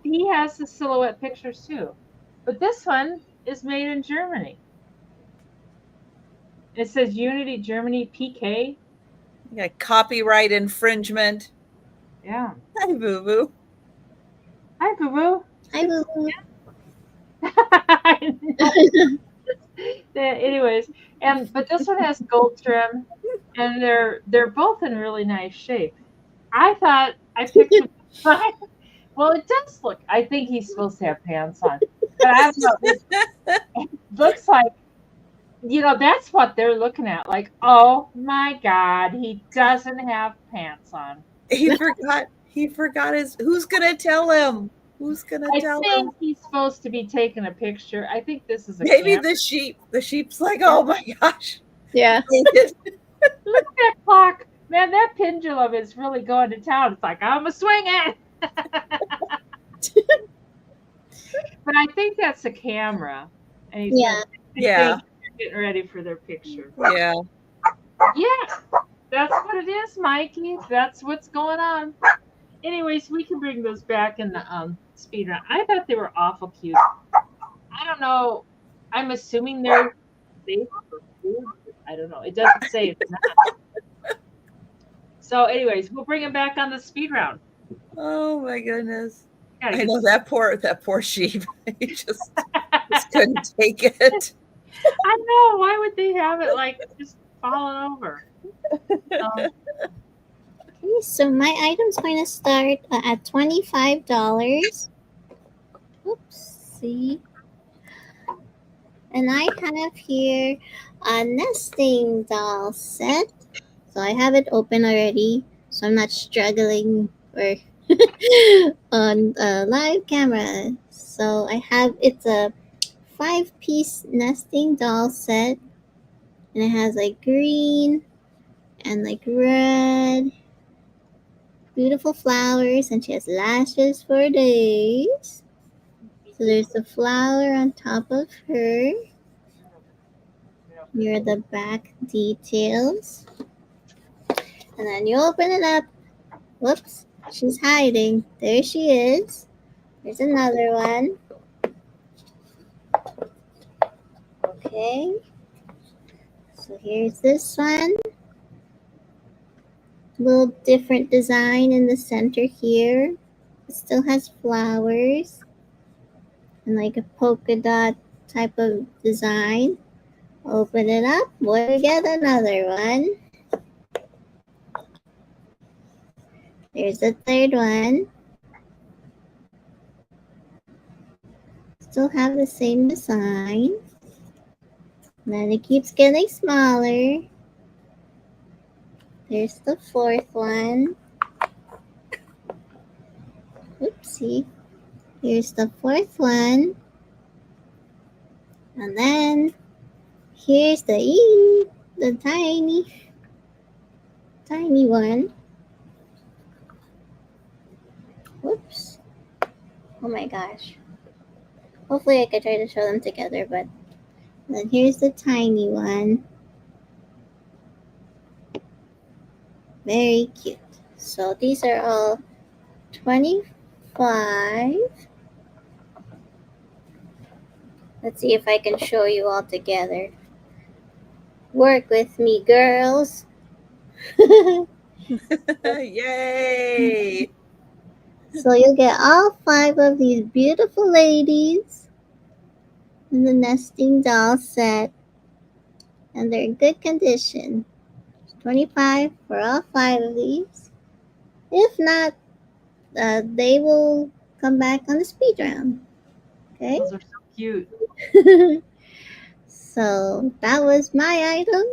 He has the silhouette pictures too. But this one is made in Germany. It says Unity Germany PK. Yeah, copyright infringement. Yeah. Hi, Boo Boo. Hi, Boo Boo. Hi, Boo. Anyways, but this one has gold trim, and they're both in really nice shape. I thought I picked him. Well, it does look. I think he's supposed to have pants on, but I don't know. It looks like, that's what they're looking at. Like, oh my God, he doesn't have pants on. He forgot his. Who's gonna tell him? Who's gonna tell him? I think he's supposed to be taking a picture. I think this is maybe the sheep. The sheep's like, oh my gosh. Yeah. Look at that clock. Man, that pendulum is really going to town. It's like, I'm a swing it. But I think that's a camera. And he's getting ready for their picture. Yeah. Yeah. That's what it is, Mikey. That's what's going on. Anyways, we can bring those back in the speed round. I thought they were awful cute. I don't know. I'm assuming they're safe for food. I don't know. It doesn't say it's not. So, anyways, we'll bring them back on the speed round. Oh my goodness! I know that poor sheep. He just couldn't take it. I know. Why would they have it like just falling over? Okay, so my item's going to start at $25. Oopsie. And I have here a nesting doll set. So I have it open already, so I'm not struggling or on live camera. So it's a 5-piece nesting doll set, and it has like green and like red, beautiful flowers, and she has lashes for days. So there's the flower on top of her. Here are the back details. And then you open it up. Whoops, she's hiding. There she is. There's another one. Okay. So here's this one. A little different design in the center here. It still has flowers and like a polka dot type of design. Open it up. We'll get another one. There's the third one. Still have the same design. And then it keeps getting smaller. There's the fourth one. Oopsie. Here's the fourth one. And then here's the tiny one. Whoops. Oh my gosh. Hopefully I could try to show them together, but then here's the tiny one. Very cute. So these are all 25. Let's see if I can show you all together. Work with me, girls. Yay! So you'll get all 5 of these beautiful ladies in the nesting doll set. And they're in good condition. 25 for all 5 of these. If not, they will come back on the speed round. Okay? Those are so cute. So that was my item.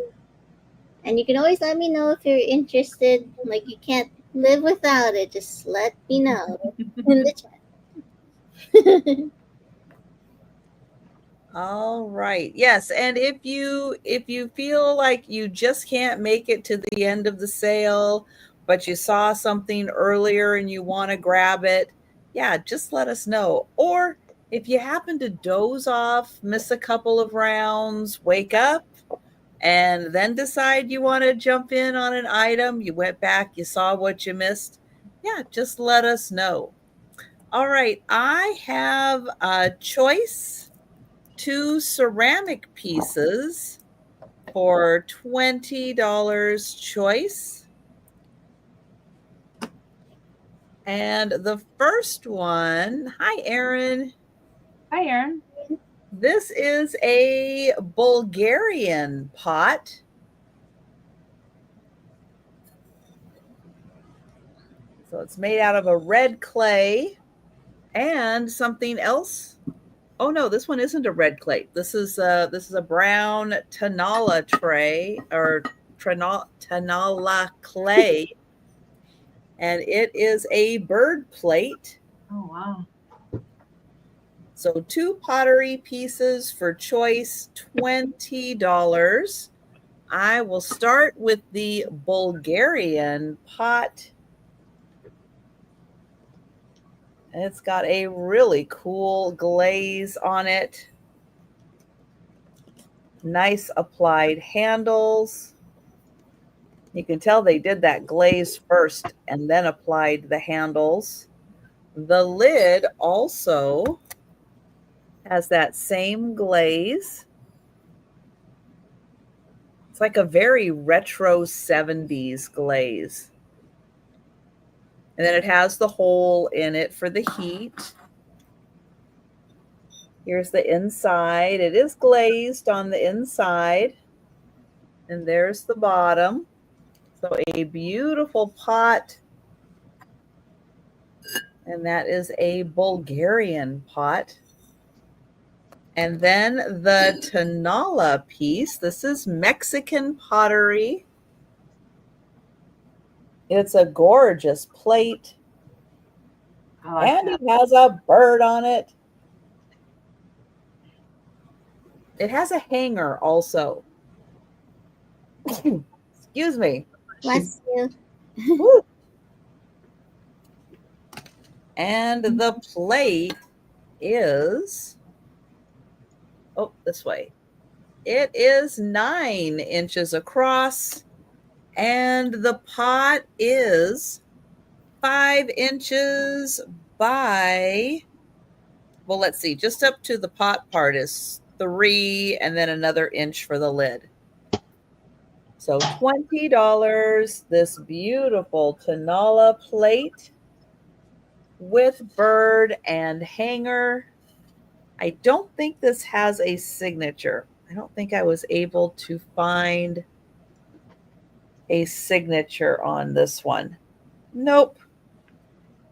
And you can always let me know if you're interested. Like, you can't live without it. Just let me know in the chat. All right. Yes, and if you feel like you just can't make it to the end of the sale, but you saw something earlier and you want to grab it, yeah, just let us know. Or if you happen to doze off, miss a couple of rounds, wake up, and then decide you want to jump in on an item, you went back, you saw what you missed, yeah, just let us know. All right, I have a choice. 2 ceramic pieces for $20 choice. And the first one, hi, Erin. Hi, Erin. This is a Bulgarian pot. So it's made out of a red clay and something else. Oh no, this one isn't a red clay. This is a brown Tanala tray or Tanala clay, and it is a bird plate. Oh wow! So 2 pottery pieces for choice, $20. I will start with the Bulgarian pot. It's got a really cool glaze on it. Nice applied handles. You can tell they did that glaze first and then applied the handles. The lid also has that same glaze. It's like a very retro 70s glaze. And then it has the hole in it for the heat. Here's the inside. It is glazed on the inside. And there's the bottom. So a beautiful pot. And that is a Bulgarian pot. And then the Tanala piece. This is Mexican pottery. It's a gorgeous plate. And it has a bird on it. It has a hanger also. Excuse me. Bless you. And the plate is, oh, this way. It is 9 inches across, and the pot is 5 inches by, well, let's see, just up to the pot part is 3, and then another inch for the lid. So $20, this beautiful Tanala plate with bird and hanger. I don't think this has a signature. I don't think I was able to find a signature on this one. Nope.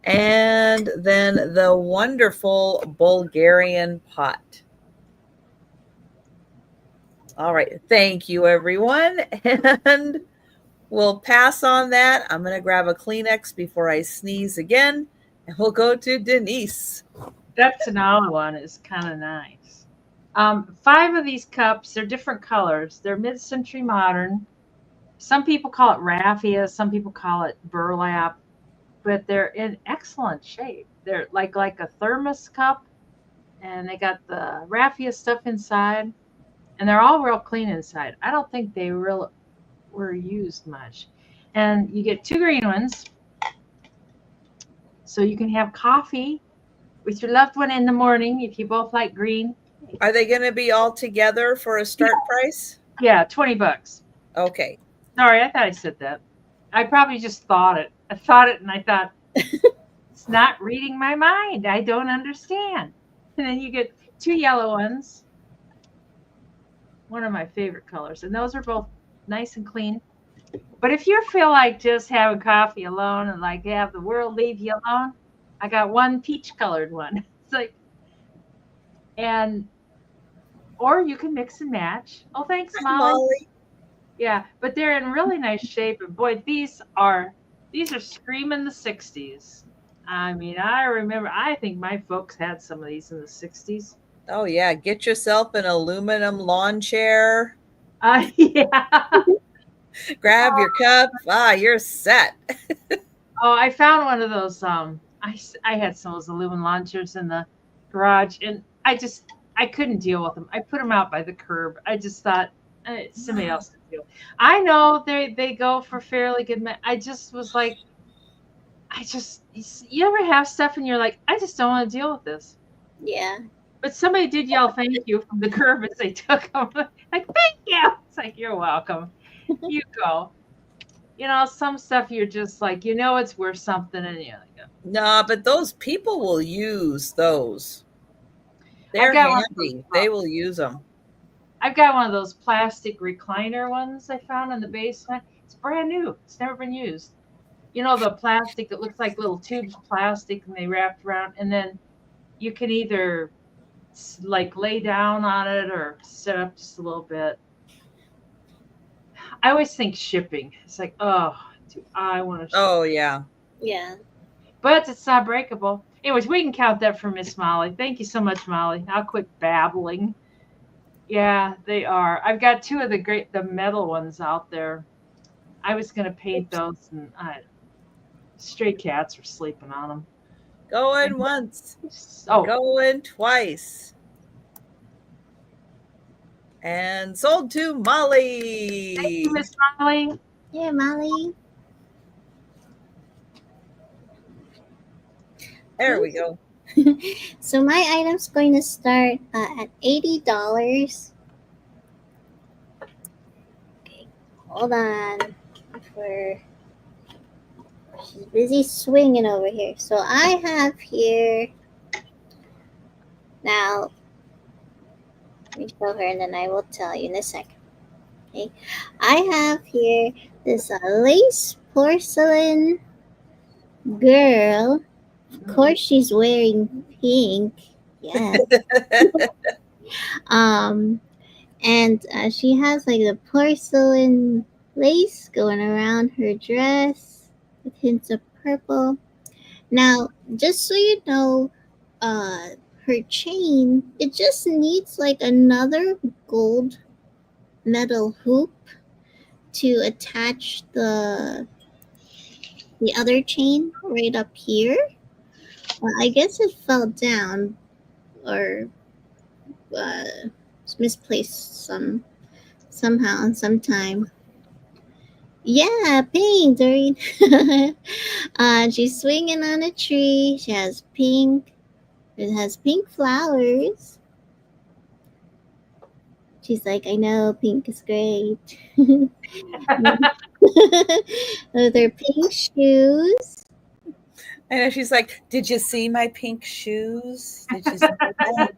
And then the wonderful Bulgarian pot. All right. Thank you, everyone. And we'll pass on that. I'm going to grab a Kleenex before I sneeze again. And we'll go to Denise. That Tanala one is kind of nice. 5 of these cups, they're different colors. They're mid-century modern. Some people call it raffia. Some people call it burlap. But they're in excellent shape. They're like a thermos cup. And they got the raffia stuff inside. And they're all real clean inside. I don't think they were used much. And you get 2 green ones. So you can have coffee with your loved one in the morning if you both like green. Are they going to be all together for a start price? Yeah, $20. Okay. Sorry, I thought I said that. I probably just thought it. I thought it and I thought, it's not reading my mind. I don't understand. And then you get 2 yellow ones. One of my favorite colors. And those are both nice and clean. But if you feel like just having coffee alone and like have the world leave you alone, I got one peach colored one. It's like, or you can mix and match. Oh, thanks, Molly. Yeah, but they're in really nice shape. And boy, these are screaming the 60s. I mean, I remember. I think my folks had some of these in the 60s. Oh yeah, get yourself an aluminum lawn chair. Yeah. Grab your cup. Ah, you're set. Oh, I found one of those. I had some of those aluminum launchers in the garage, and I couldn't deal with them. I put them out by the curb. I just thought somebody else could deal. I know they go for fairly good. I just was like, you ever have stuff and you're like, I just don't want to deal with this. Yeah. But somebody did yell thank you from the curb as they took them. Like, thank you. It's like, you're welcome. You go. Some stuff you're just like, it's worth something, and you're like, Nah, but those people will use those. I've They're got one handy. They will use them. I've got one of those plastic recliner ones I found in the basement. It's brand new. It's never been used. The plastic that looks like little tubes of plastic, and they wrapped around, and then you can either like lay down on it or sit up just a little bit. I always think shipping. It's like, oh, do I want to ship? Oh yeah. Yeah. But it's not breakable. Anyways, we can count that for Miss Molly. Thank you so much, Molly. I'll quit babbling. Yeah, they are. I've got two of the metal ones out there. I was gonna paint those, and stray cats are sleeping on them. Going once. Oh, going twice. And sold to Molly. Thank you, Miss Molly. Yeah, Molly. There we go. So my item's going to start at $80. Okay, hold on. She's busy swinging over here. So I have here now. Let me show her, and then I will tell you in a second. Okay, I have here this lace porcelain girl. Of course, she's wearing pink. Yeah. And she has like the porcelain lace going around her dress with hints of purple. Now, just so you know, her chain, it just needs like another gold metal hoop to attach the other chain right up here. I guess it fell down or misplaced somehow sometime. Yeah, pink, Doreen. She's swinging on a tree. She has pink. It has pink flowers. She's like, I know, pink is great. With her pink shoes. And she's like, did you see my pink shoes? Did you see that?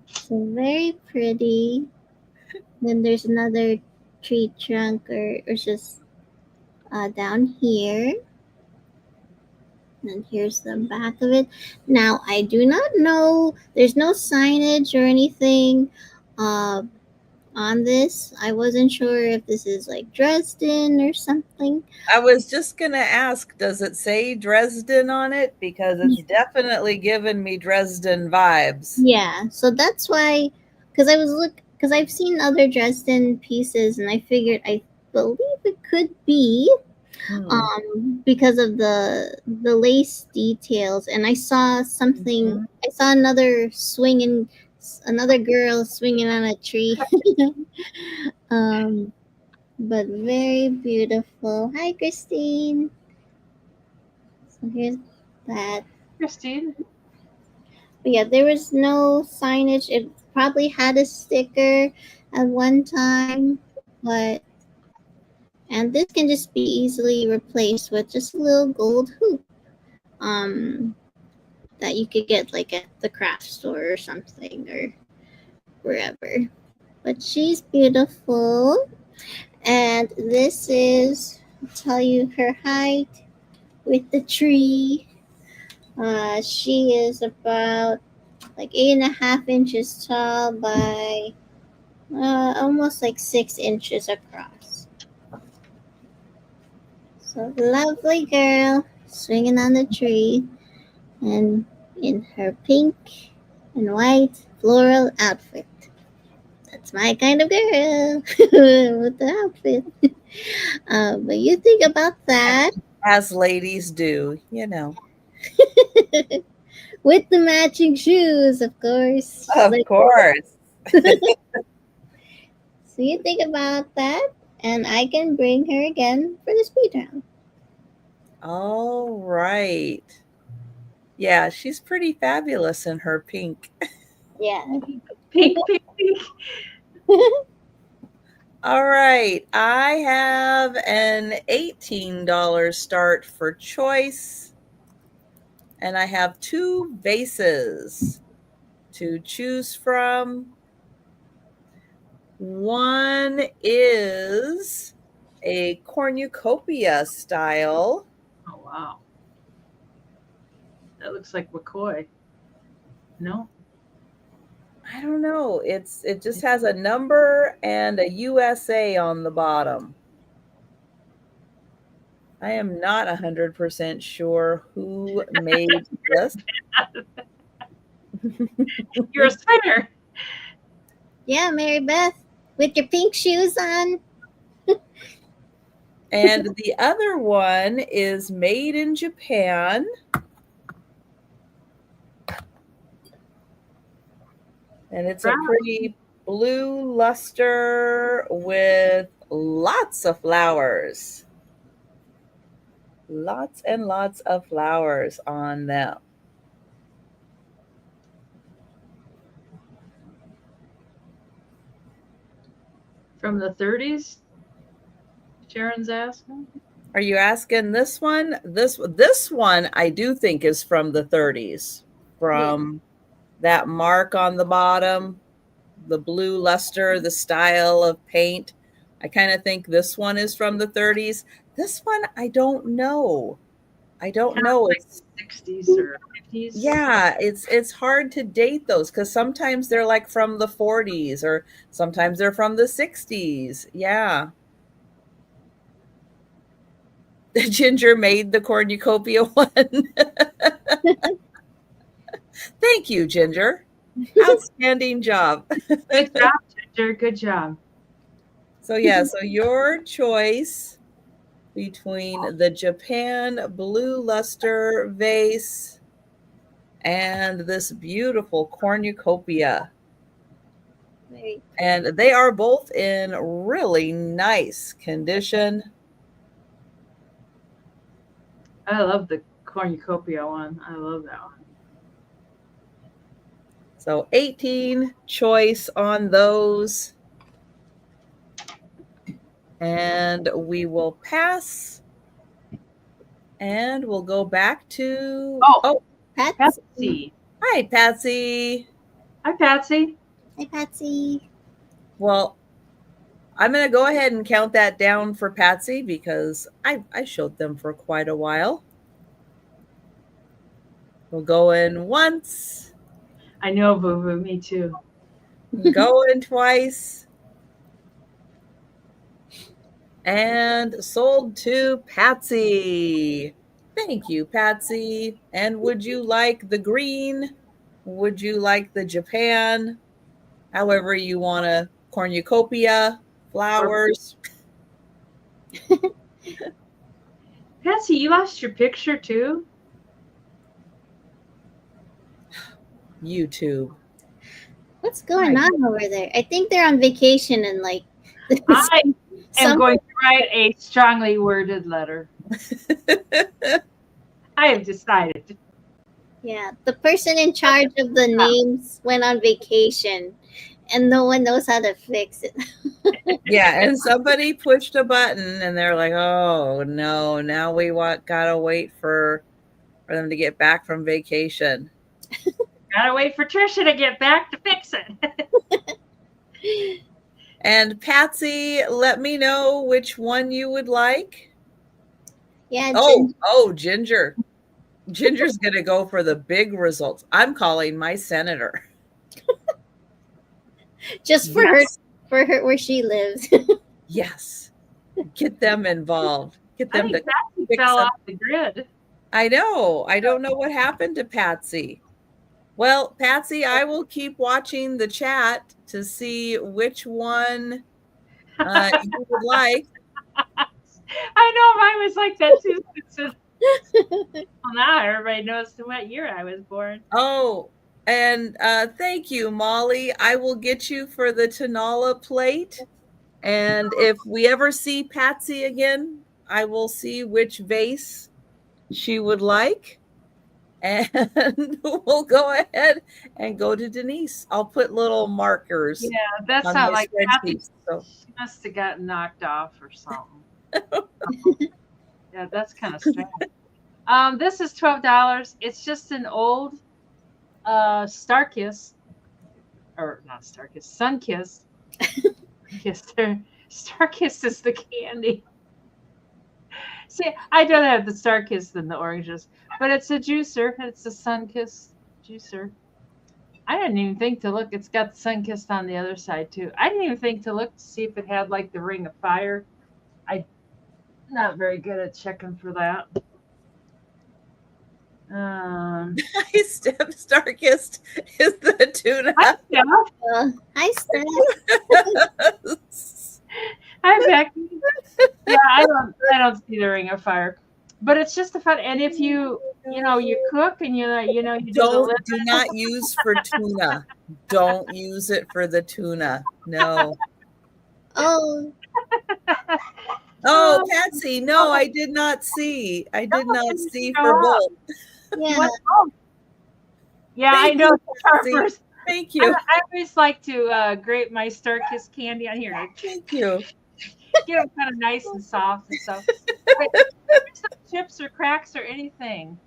So very pretty. Then there's another tree trunk or just down here. And here's the back of it. Now, I do not know. There's no signage or anything on this. I wasn't sure if this is like Dresden or something. I was just going to ask, does it say Dresden on it? Because it's definitely giving me Dresden vibes. Yeah, so that's why, because I've seen other Dresden pieces, and I figured, I believe it could be because of the lace details. And I saw something. I saw another girl swinging on a tree. But very beautiful. Hi, Christine. So here's that. Christine. But yeah, there was no signage. It probably had a sticker at one time, and this can just be easily replaced with just a little gold hoop that you could get like at the craft store or something or wherever. But she's beautiful. And this is, I'll tell you her height with the tree. She is about like 8.5 inches tall by almost like 6 inches across. So lovely girl swinging on the tree and in her pink and white floral outfit. That's my kind of girl with the outfit. But you think about that. As ladies do, you know. With the matching shoes, of course. Of course. So you think about that, and I can bring her again for the speed round. All right. Yeah, she's pretty fabulous in her pink. Yeah. Pink, pink, pink. All right. I have an $18 start for choice. And I have 2 vases to choose from. One is a cornucopia style. Oh, wow. That looks like McCoy. No? I don't know. It just has a number and a USA on the bottom. I am not 100% sure who made this. You're a spinner. Yeah, Mary Beth, with your pink shoes on. And the other one is made in Japan. And it's a pretty blue luster with lots of flowers. Lots and lots of flowers on them. From the 30s? Sharon's asking. Are you asking this one? This one I do think is from the 30s. From that mark on the bottom, the blue luster, the style of paint. I kind of think this one is from the 30s. This one, I don't know. I don't know. Like It's 60s or 50s. Yeah, it's hard to date those because sometimes they're like from the 40s or sometimes they're from the 60s. Yeah. Ginger made the cornucopia one. Thank you, Ginger. Outstanding job. Good job, Ginger. Good job. So your choice between the Japan blue luster vase and this beautiful cornucopia. And they are both in really nice condition. I love the cornucopia one. I love that one. So 18 choice on those. And we will pass. And we'll go back to Patsy. Hi, Patsy. Hi, Patsy. Hi, Patsy. Well, I'm going to go ahead and count that down for Patsy because I showed them for quite a while. We'll go in once. I know, Boo Boo. Me too. Go in twice. And sold to Patsy. Thank you, Patsy. And would you like the green? Would you like the Japan? However you want to cornucopia, flowers. Patsy, you lost your picture too? YouTube. What's going on over there? I think they're on vacation and like I am going to write a strongly worded letter. I have decided. Yeah, the person in charge of the names went on vacation and no one knows how to fix it. Yeah, and somebody pushed a button and they're like, oh no, now we gotta wait for them to get back from vacation. Gotta wait for Trisha to get back to fix it. And Patsy, let me know which one you would like. Yeah. Ginger. Ginger's gonna go for the big results. I'm calling my senator. Just for her, where she lives. Yes. Get them involved. Get I them think to Patsy fix fell them. off the grid. I know. I don't know what happened to Patsy. Well, Patsy, I will keep watching the chat to see which one you would like. I know mine was like that too. Well, now everybody knows what year I was born. Oh, and thank you, Molly. I will get you for the Tanala plate. And if we ever see Patsy again, I will see which vase she would like. And we'll go ahead and go to Denise. I'll put little markers Yeah, that's on not my like Patsy. spreadsheet. So. She must have gotten knocked off or something. Yeah, that's kind of strange. This is $12. It's just an old Starkiss, or not Starkiss, Sunkiss. Starkiss is the candy. See, I'd rather have the Starkiss than the oranges, but it's a juicer. It's a Sunkiss juicer. I didn't even think to look. It's got the Sunkissed on the other side too. I didn't even think to look to see if it had like the Ring of Fire. I'm not very good at checking for that. Hi, Steph. Starkist is the tuna. Hi, Steph. Hi, Steph. Hi, Becky. Yeah, I don't see the Ring of Fire, but it's just a fun. And if you cook and you do not use for tuna. Don't use it for the tuna. No. Oh. Oh, Patsy, no, I did not see. I did not see for both. Yeah. Yeah, I know. Thank you. I always like to grate my Starkiss candy on here. Thank you. Get them kind of nice and soft and stuff. Chips or cracks or anything.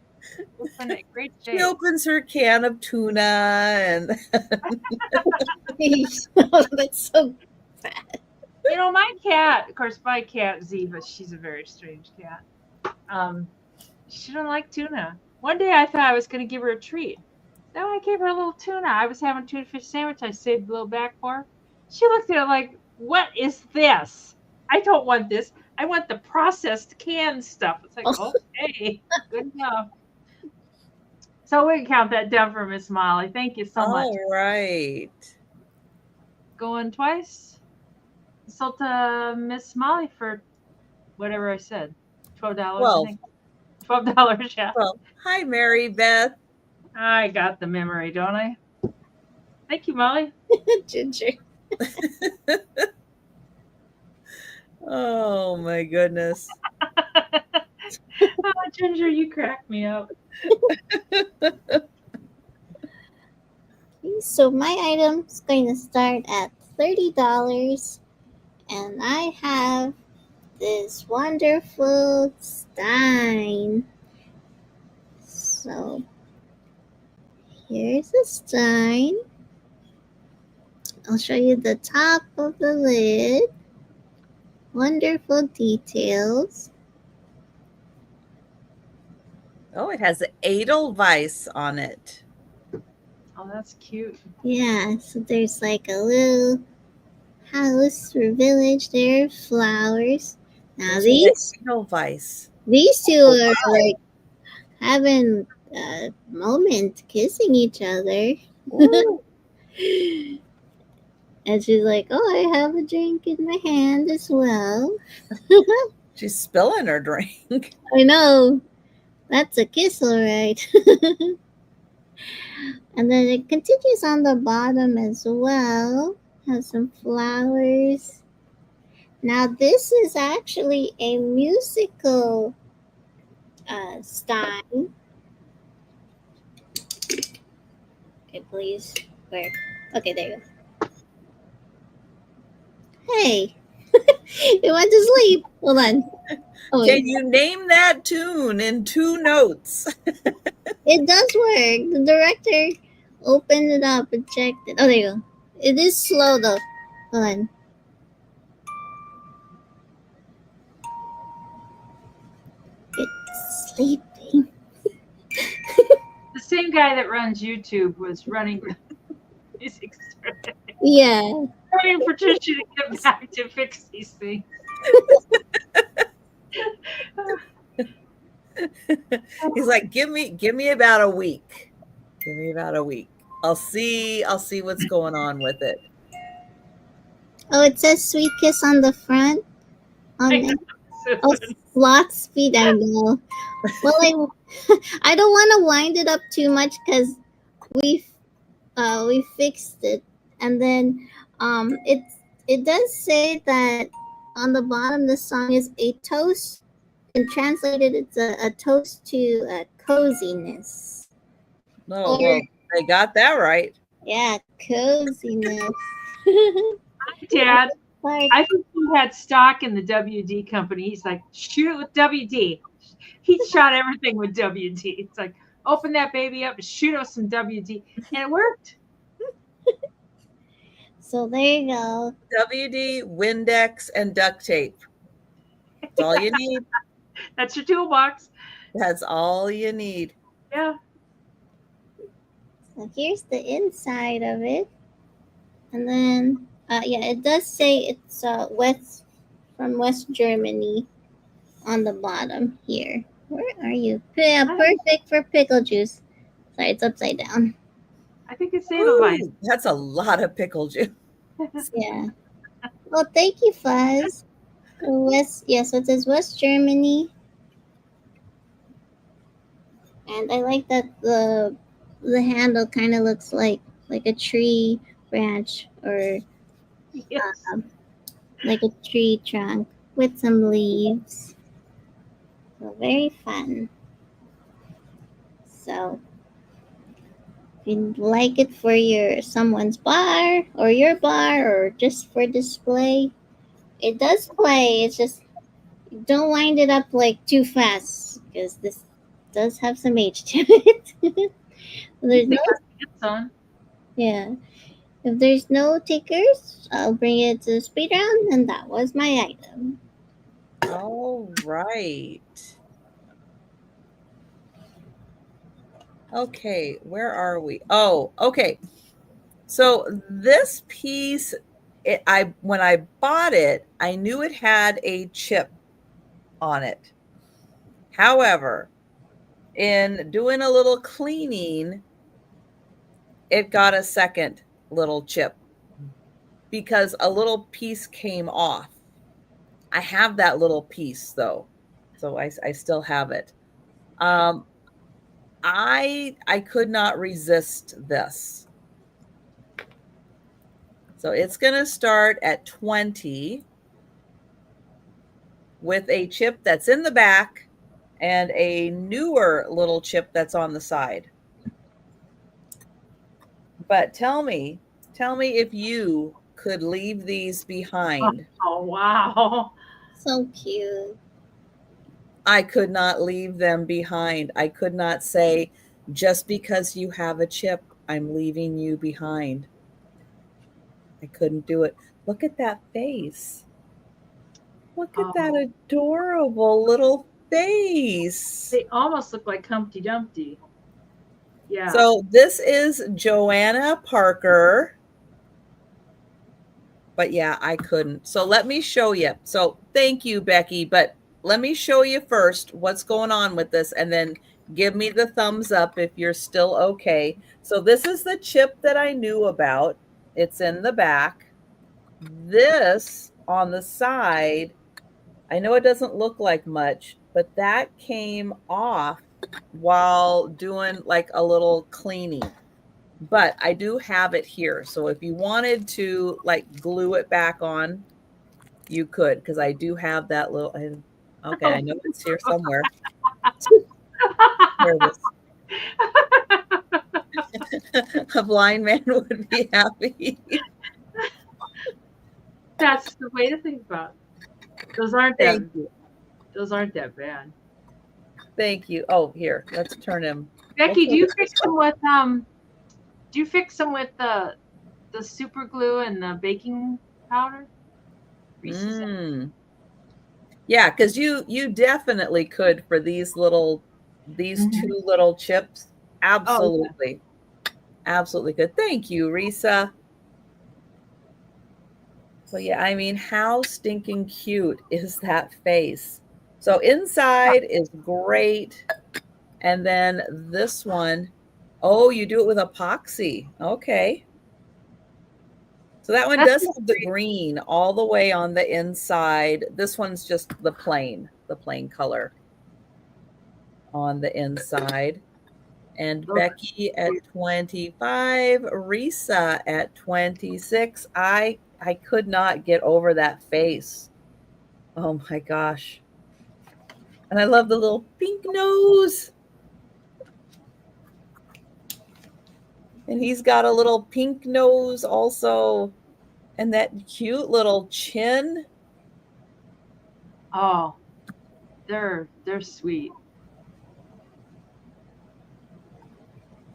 It's in a great shape. She opens her can of tuna and That's so bad. My cat, of course, my cat Ziva, she's a very strange cat. She don't like tuna. One day I thought I was going to give her a treat. So I gave her a little tuna. I was having a tuna fish sandwich. I saved a little back for her. She looked at it like, "What is this? I don't want this. I want the processed canned stuff." It's like, okay, good enough. So we can count that down for Miss Molly. Thank you so much. All right. Going twice. Sold to Miss Molly for whatever I said. $12. $12. I think. $12, yeah. Well, hi, Mary Beth. I got the memory, don't I? Thank you, Molly. Ginger. Oh my goodness. Oh, Ginger, you cracked me up. So my item is going to start at $30, and I have this wonderful stein. So here's the stein. I'll show you the top of the lid. Wonderful details. Oh, it has Edelweiss on it. Oh, that's cute. Yeah, so there's like a little house or village. There are flowers. Now these Edelweiss. These two are like having a moment kissing each other. And she's like, "Oh, I have a drink in my hand as well." She's spilling her drink. I know. That's a kiss, all right. And then it continues on the bottom as well. Has some flowers. Now, this is actually a musical stein. Okay, please. Where? Okay, there you go. Hey, it went to sleep. Hold on. Oh, can you name that tune in 2 notes? It does work. The director opened it up and checked it. Oh, there you go. It is slow though. Hold on. It's sleeping. The same guy that runs YouTube was running music. Yeah. Waiting for Trisha to get back to fix these things. He's like, give me about a week. Give me about a week. I'll see what's going on with it. Oh, it says sweet kiss on the front. Oh, slot speed. I know. Well, I don't want to wind it up too much because we fixed it, and then it does say that on the bottom the song is a toast, and translated it's a toast to coziness. No, well, they got that right. Yeah, coziness. Dad, I think he had stock in the WD company. He's like, shoot it with WD. He shot everything with WD. It's like, open that baby up and shoot us some WD. And it worked. So there you go. WD, Windex, and duct tape. That's all you need. That's your toolbox. That's all you need. Yeah. So here's the inside of it. And then, yeah, it does say it's from West Germany on the bottom here. Where are you? Yeah, perfect for pickle juice. Sorry, it's upside down. I think it's Edelweiss. That's a lot of pickle juice. Yeah. Well, thank you, Fuzz. So it says West Germany. And I like that the handle kind of looks like a tree branch or Yes. like a tree trunk with some leaves. So very fun. So if you like it for someone's bar or your bar or just for display, it does play. It's just don't wind it up like too fast because this does have some age to it. There's no, yeah. If there's no takers, I'll bring it to the speed round, and that was my item. All right. Okay, where are we? Oh, okay. So this piece, when I bought it, I knew it had a chip on it. However, in doing a little cleaning, it got a second little chip because a little piece came off. I have that little piece though, so I still have it. I could not resist this. So it's going to start at 20 with a chip that's in the back and a newer little chip that's on the side. But tell me if you could leave these behind. Oh, wow. So cute. I could not leave them behind. I could not say, just because you have a chip, I'm leaving you behind. I couldn't do it. Look at that face. Look at that adorable little face. They almost look like Humpty Dumpty. Yeah. So this is Joanna Parker. But yeah, I couldn't. So let me show you. So thank you, Becky. But let me show you first what's going on with this, and then give me the thumbs up if you're still okay. So this is the chip that I knew about. It's in the back. This on the side, I know it doesn't look like much, but that came off while doing like a little cleaning. But I do have it here. So if you wanted to like glue it back on, you could, because I do have that little, okay, I know it's here somewhere. There it is. A blind man would be happy. That's the way to think about it. Those aren't that bad. Thank you. Oh, here, let's turn him. Becky, do you fix them with the super glue and the baking powder? Yeah, because you definitely could for these two little chips. Absolutely. Absolutely good. Thank you, Risa. So yeah, I mean, how stinking cute is that face? So inside is great. And then this one, oh, you do it with epoxy. Okay. So that one does have the green all the way on the inside. This one's just the plain color on the inside. And Becky at 25, Risa at 26. I could not get over that face. Oh my gosh. And I love the little pink nose. And he's got a little pink nose also. And that cute little chin. Oh, they're sweet.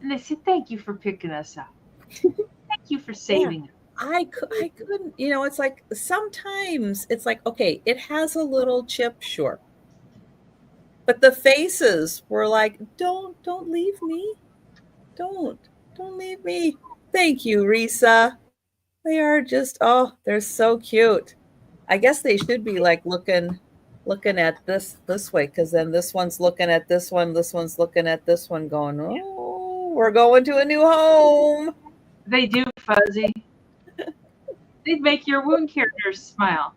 And they said, thank you for picking us up. Thank you for saving us. I couldn't, it's like sometimes it's like, okay, it has a little chip, sure. But the faces were like, don't leave me. Don't leave me. Thank you, Risa. They are just, they're so cute. I guess they should be like looking at this way, because then this one's looking at this one's looking at this one going, oh, we're going to a new home. They do, Fuzzy. They'd make your wound characters smile.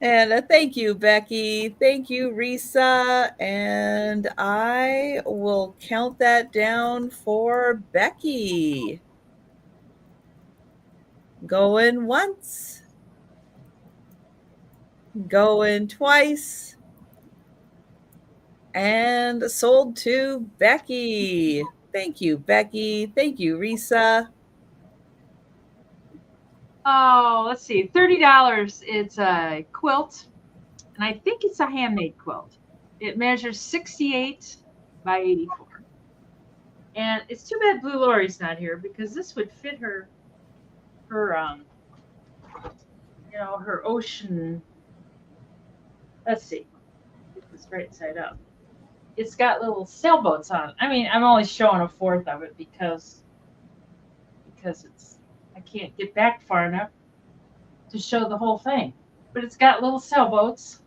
And thank you, Becky. Thank you, Risa. And I will count that down for Becky. Going once. Going twice. And sold to Becky. Thank you, Becky. Thank you, Risa. Oh, let's see. $30. It's a quilt, and I think it's a handmade quilt. It measures 68 by 84. And it's too bad Blue Lori's not here, because this would fit her ocean. Let's see. Get this right side up. It's got little sailboats on it. I mean, I'm only showing a fourth of it because I can't get back far enough to show the whole thing. But it's got little sailboats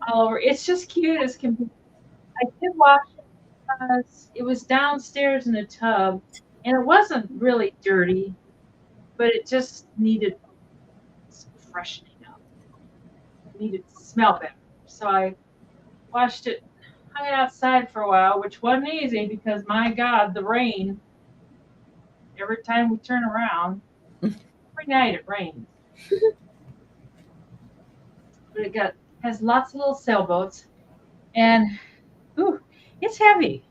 all over. It's just cute as can be. I did wash it because it was downstairs in a tub, and it wasn't really dirty, but it just needed some freshening up. It needed to smell better. So I washed it, hung it outside for a while, which wasn't easy because, my God, the rain. Every time we turn around, every night it rains. But it has lots of little sailboats, and it's heavy.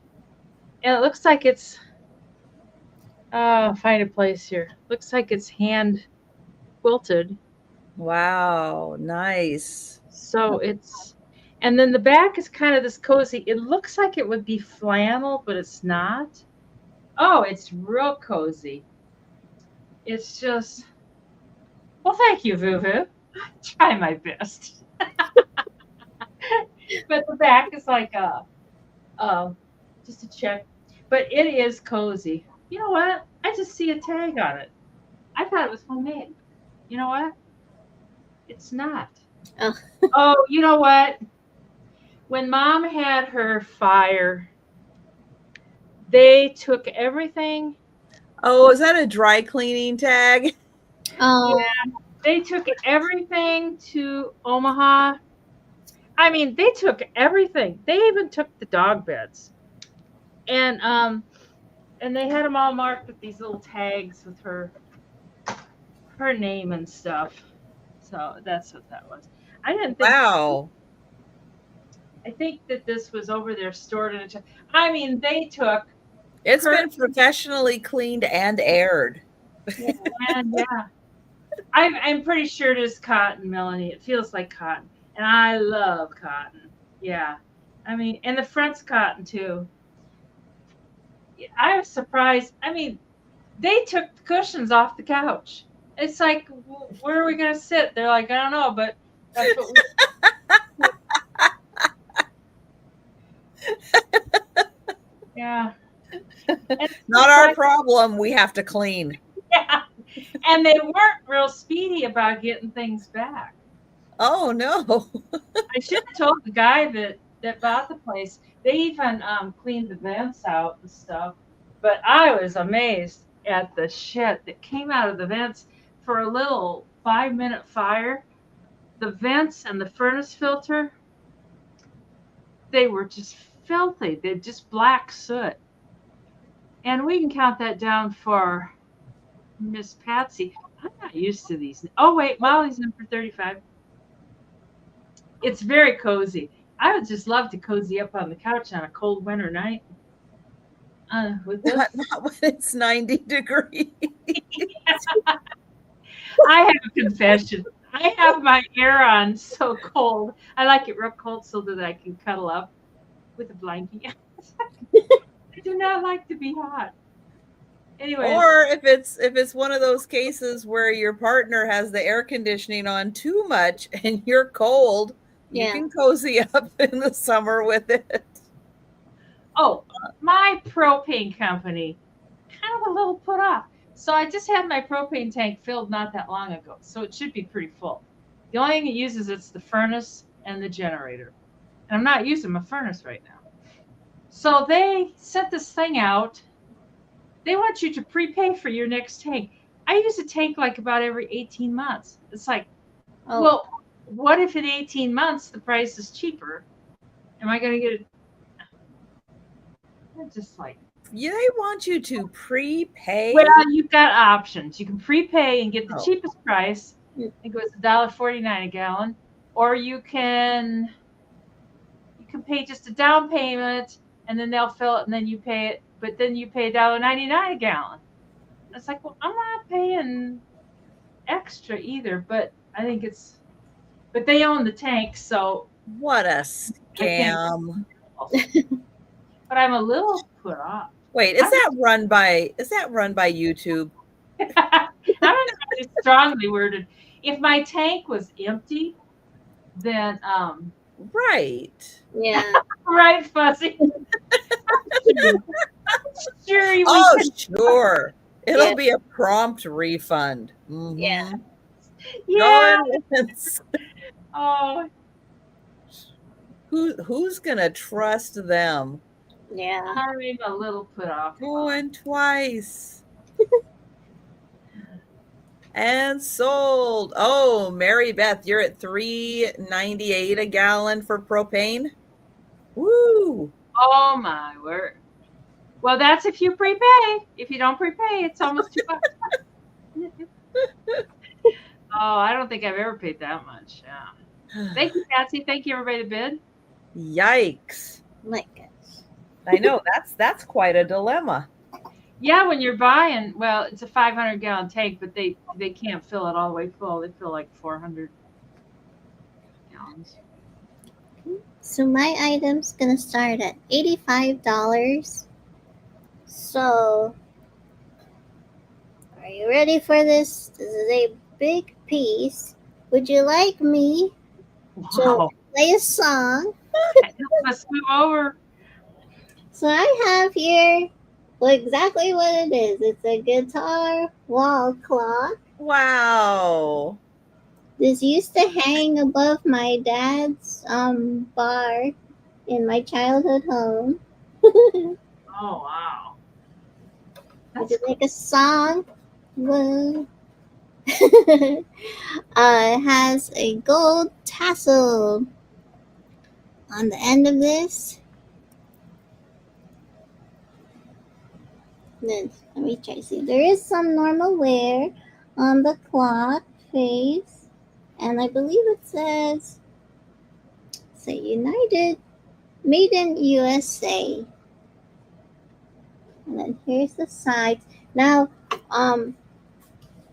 And it looks like it's find a place here. Looks like it's hand quilted. Wow, nice. So and then the back is kind of this cozy. It looks like it would be flannel, but it's not. Oh, it's real cozy. It's just, well, thank you, Vuvu. I try my best. But the back is like just a check. But it is cozy. You know what? I just see a tag on it. I thought it was homemade. You know what? It's not. Oh, you know what? When Mom had her fire, they took everything. Oh, is that a dry cleaning tag? Oh. Yeah, they took everything to Omaha. I mean, they took everything. They even took the dog beds. And they had them all marked with these little tags with her name and stuff. So that's what that was. I didn't think. Wow. I think that this was over there stored in a. I mean, they took. It's been professionally cleaned and aired. And yeah, I'm pretty sure it is cotton, Melanie. It feels like cotton, and I love cotton. Yeah, I mean, and the front's cotton too. I was surprised. I mean, they took the cushions off the couch. It's like, where are we gonna sit? They're like, I don't know, but that's what we. Yeah. Not our problem. We have to clean. Yeah. And they weren't real speedy about getting things back. Oh no. I should have told the guy that bought the place. They even cleaned the vents out and stuff. But I was amazed at the shit that came out of the vents for a little 5-minute fire. The vents and the furnace filter, they were just filthy. They're just black soot. And we can count that down for Miss Patsy. I'm not used to these. Oh, wait, Molly's number 35. It's very cozy. I would just love to cozy up on the couch on a cold winter night. With this. Not when it's 90 degrees. I have a confession. I have my air on so cold. I like it real cold so that I can cuddle up with a blanket. I do not like to be hot. Anyway. Or if it's one of those cases where your partner has the air conditioning on too much and you're cold, you can cozy up in the summer with it. Oh, my propane company, kind of a little put off. So I just had my propane tank filled not that long ago, so it should be pretty full. The only thing it uses is the furnace and the generator. And I'm not using my furnace right now. So they sent this thing out. They want you to prepay for your next tank. I use a tank like about every 18 months. It's like, well, what if in 18 months the price is cheaper? Am I going to get it? They're just like, they want you to prepay. Well, you've got options. You can prepay and get the cheapest price. I think it was $1.49 a gallon, or you can pay just a down payment, and then they'll fill it, and then you pay it. But then you pay $1.99 a gallon. It's like, well, I'm not paying extra either, but I think it's. But they own the tank, so. What a scam! But I'm a little put off. Wait, is that run by YouTube? I don't know. It's strongly worded. If my tank was empty, then right. Yeah. Right, Fuzzy. Sure. It'll be a prompt refund. Mm-hmm. Yeah. Yeah. Oh. Who's gonna trust them? Yeah. I'm a little put off. Going twice. And sold. Oh, Mary Beth, you're at $3.98 a gallon for propane. Woo! Oh my word. Well, that's if you prepay. If you don't prepay, it's almost $2. Oh, I don't think I've ever paid that much. Yeah. Thank you, Patsy. Thank you, everybody, to bid. Yikes! My gosh. I know that's quite a dilemma. Yeah, when you're buying, well, it's a 500-gallon tank, but they can't fill it all the way full. They fill like 400 gallons. So my item's gonna start at $85. So, are you ready for this? This is a big piece. Would you like me to play a song? Let's move over. So I have here exactly what it is. It's a guitar wall clock. Wow. This used to hang above my dad's bar in my childhood home. Oh, wow. Would you like a song? Well, it has a gold tassel on the end of this. Then let me try to see. There is some normal wear on the clock face, and I believe it says United, made in USA. And then here's the sides. Now,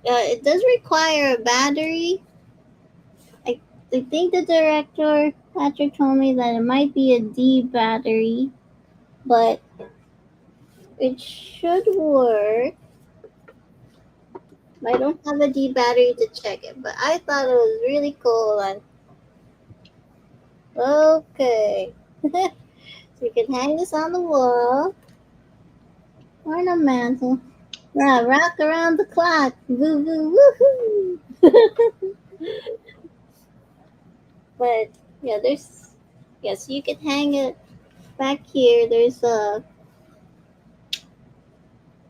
it does require a battery. I think the director, Patrick, told me that it might be a D battery, but it should work. I don't have a D battery to check it, but I thought it was really cool. And okay. So you can hang this on the wall or on a mantle. Yeah, rock around the clock. Woo woo woohoo. But yeah, yes, you can hang it back here. There's a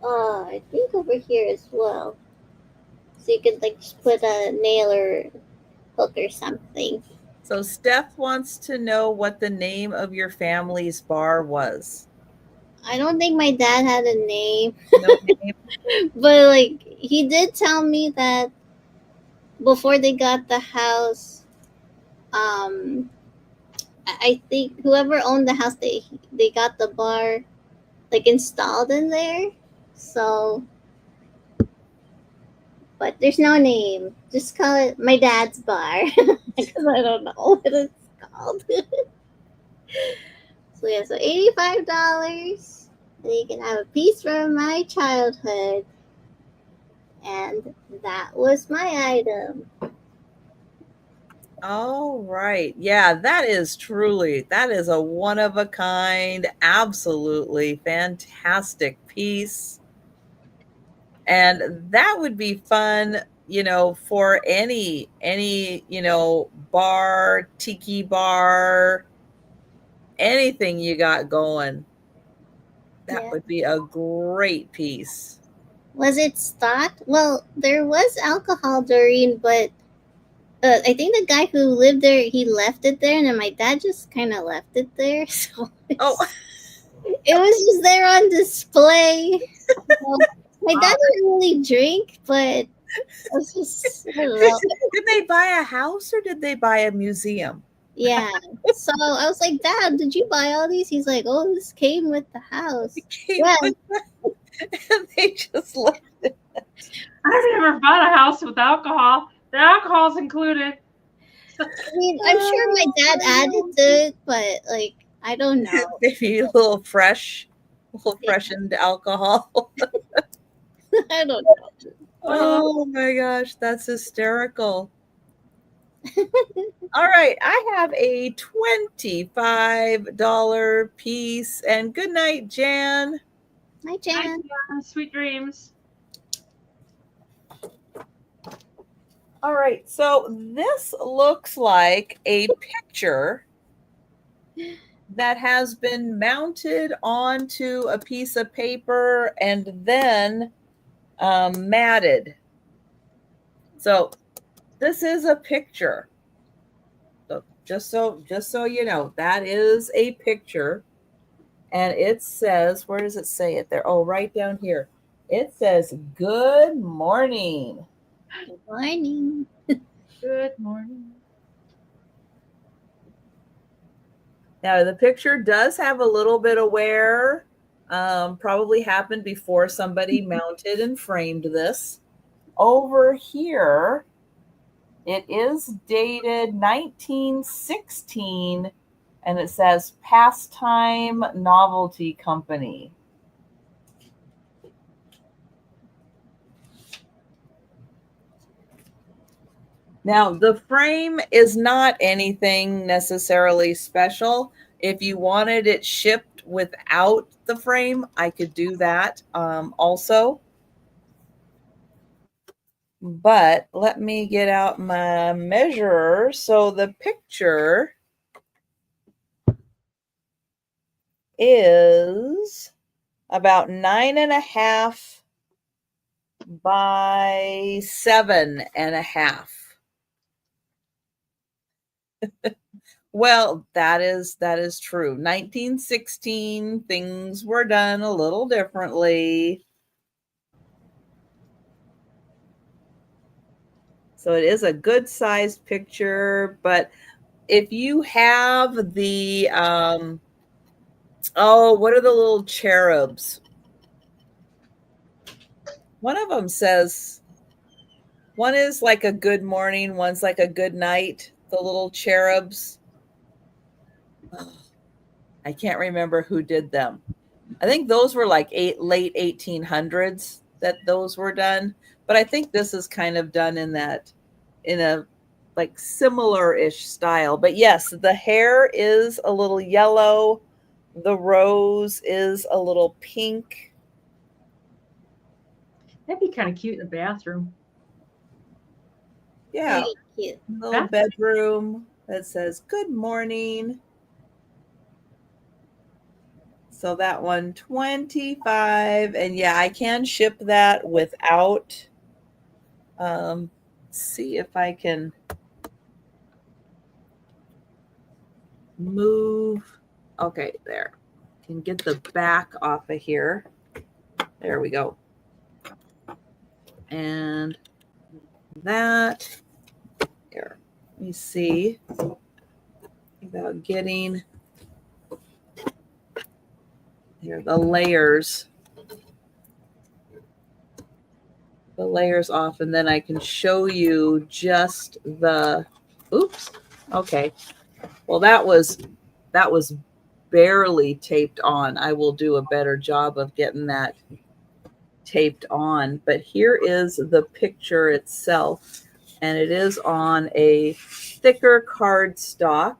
I think over here as well. So you could like just put a nail or hook or something. So Steph wants to know what the name of your family's bar was. I don't think my dad had a name, No name. but like he did tell me that before they got the house, um, I think whoever owned the house, they got the bar like installed in there. So, but there's no name. Just call it my dad's bar because I don't know what it's called. So yeah, so $85, and you can have a piece from my childhood, and that was my item. All right. Yeah, that is a one of a kind, absolutely fantastic piece. And that would be fun, for any, bar, tiki bar, anything you got going. That Yeah. would be a great piece. Was it stocked? Well, there was alcohol during, but I think the guy who lived there, he left it there, and then my dad just kind of left it there. So Oh, it was just there on display. Well, my dad didn't really drink, but it was just, I don't know. did they buy a house or did they buy a museum? Yeah. So I was like, Dad, did you buy all these? He's like, oh, this came with the house. Yeah. And they just left it. I've never bought a house with alcohol. The alcohol's included. I mean, I'm sure my dad added to it, but like, I don't know. Maybe a little freshened alcohol. I don't know. Oh my gosh, that's hysterical. All right, I have a $25 piece. And good night, Jan. Hi, Jan. Sweet dreams. All right, so this looks like a picture that has been mounted onto a piece of paper and then matted. So this is a picture. So just so you know, that is a picture. And it says, where does it say it there? Oh, right down here. It says, good morning. Good morning. Good morning. Now, the picture does have a little bit of wear. Probably happened before somebody mounted and framed this. Over here, it is dated 1916, and it says Pastime Novelty Company. Now, the frame is not anything necessarily special. If you wanted it shipped without the frame, I could do that also. But let me get out my measurer. So the picture is about 9.5 by 7.5. Well, that is true. 1916, things were done a little differently. So it is a good sized picture, but if you have the what are the little cherubs? One of them says, one is like a good morning, one's like a good night, the little cherubs. I can't remember who did them. I think those were like late 1800s that those were done. But I think this is kind of done in a like similar-ish style. But yes, the hair is a little yellow. The rose is a little pink. That'd be kind of cute in the bathroom. Yeah. Very cute. Little bedroom that says good morning. So that one, 25. And yeah, I can ship that without, see if I can move. Okay, there. Can get the back off of here. There we go. And that here. Let me see about getting here the layers off, and then I can show you just the oops. Okay. Well, that was barely taped on. I will do a better job of getting that taped on. But here is the picture itself, and it is on a thicker cardstock.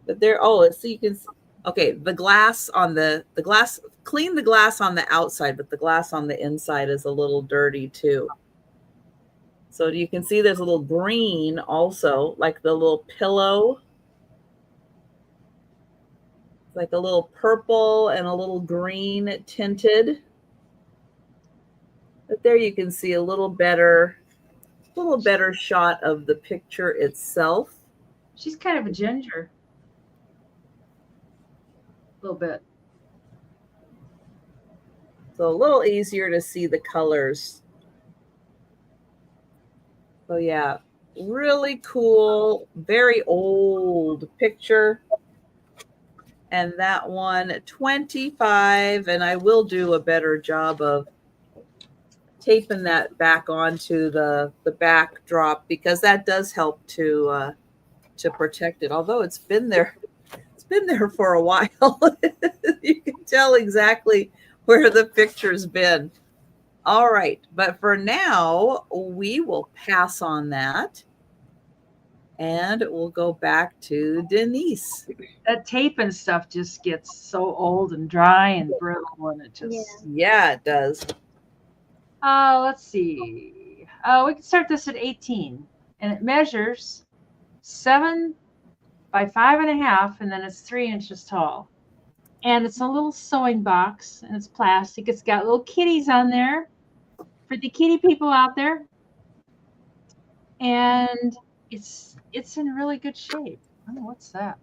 But there, so you can, okay, the glass on the glass, clean the glass on the outside, but the glass on the inside is a little dirty too. So you can see there's a little green also, like the little pillow. Like a little purple and a little green tinted. But there you can see a little better shot of the picture itself. She's kind of a ginger. A little bit. So a little easier to see the colors. So yeah, really cool, very old picture. And that one, 25. And I will do a better job of taping that back onto the backdrop, because that does help to protect it. Although it's been there for a while. You can tell exactly where the picture's been. All right, but for now, we will pass on that. And we'll go back to Denise. That tape and stuff just gets so old and dry and brittle, and it just yeah, it does. Let's see. We can start this at 18, and it measures 7 by 5.5, and then it's 3 inches tall. And it's a little sewing box, and it's plastic. It's got little kitties on there for the kitty people out there, and it's in really good shape. Oh, what's that?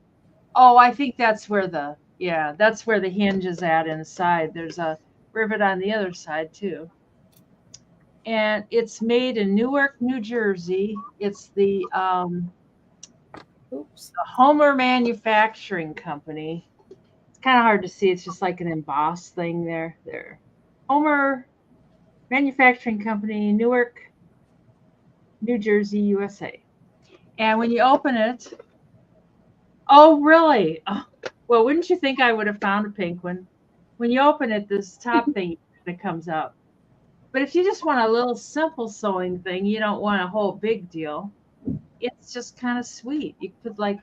Oh, I think that's where the hinge is at inside. There's a rivet on the other side too. And it's made in Newark, New Jersey. It's the Homer Manufacturing Company. It's kind of hard to see. It's just like an embossed thing there. There. Homer Manufacturing Company, Newark, New Jersey, USA. And when you open it, oh, really? Oh, well, wouldn't you think I would have found a pink one? When you open it, this top thing that comes up. But if you just want a little simple sewing thing, you don't want a whole big deal. It's just kind of sweet. You put like,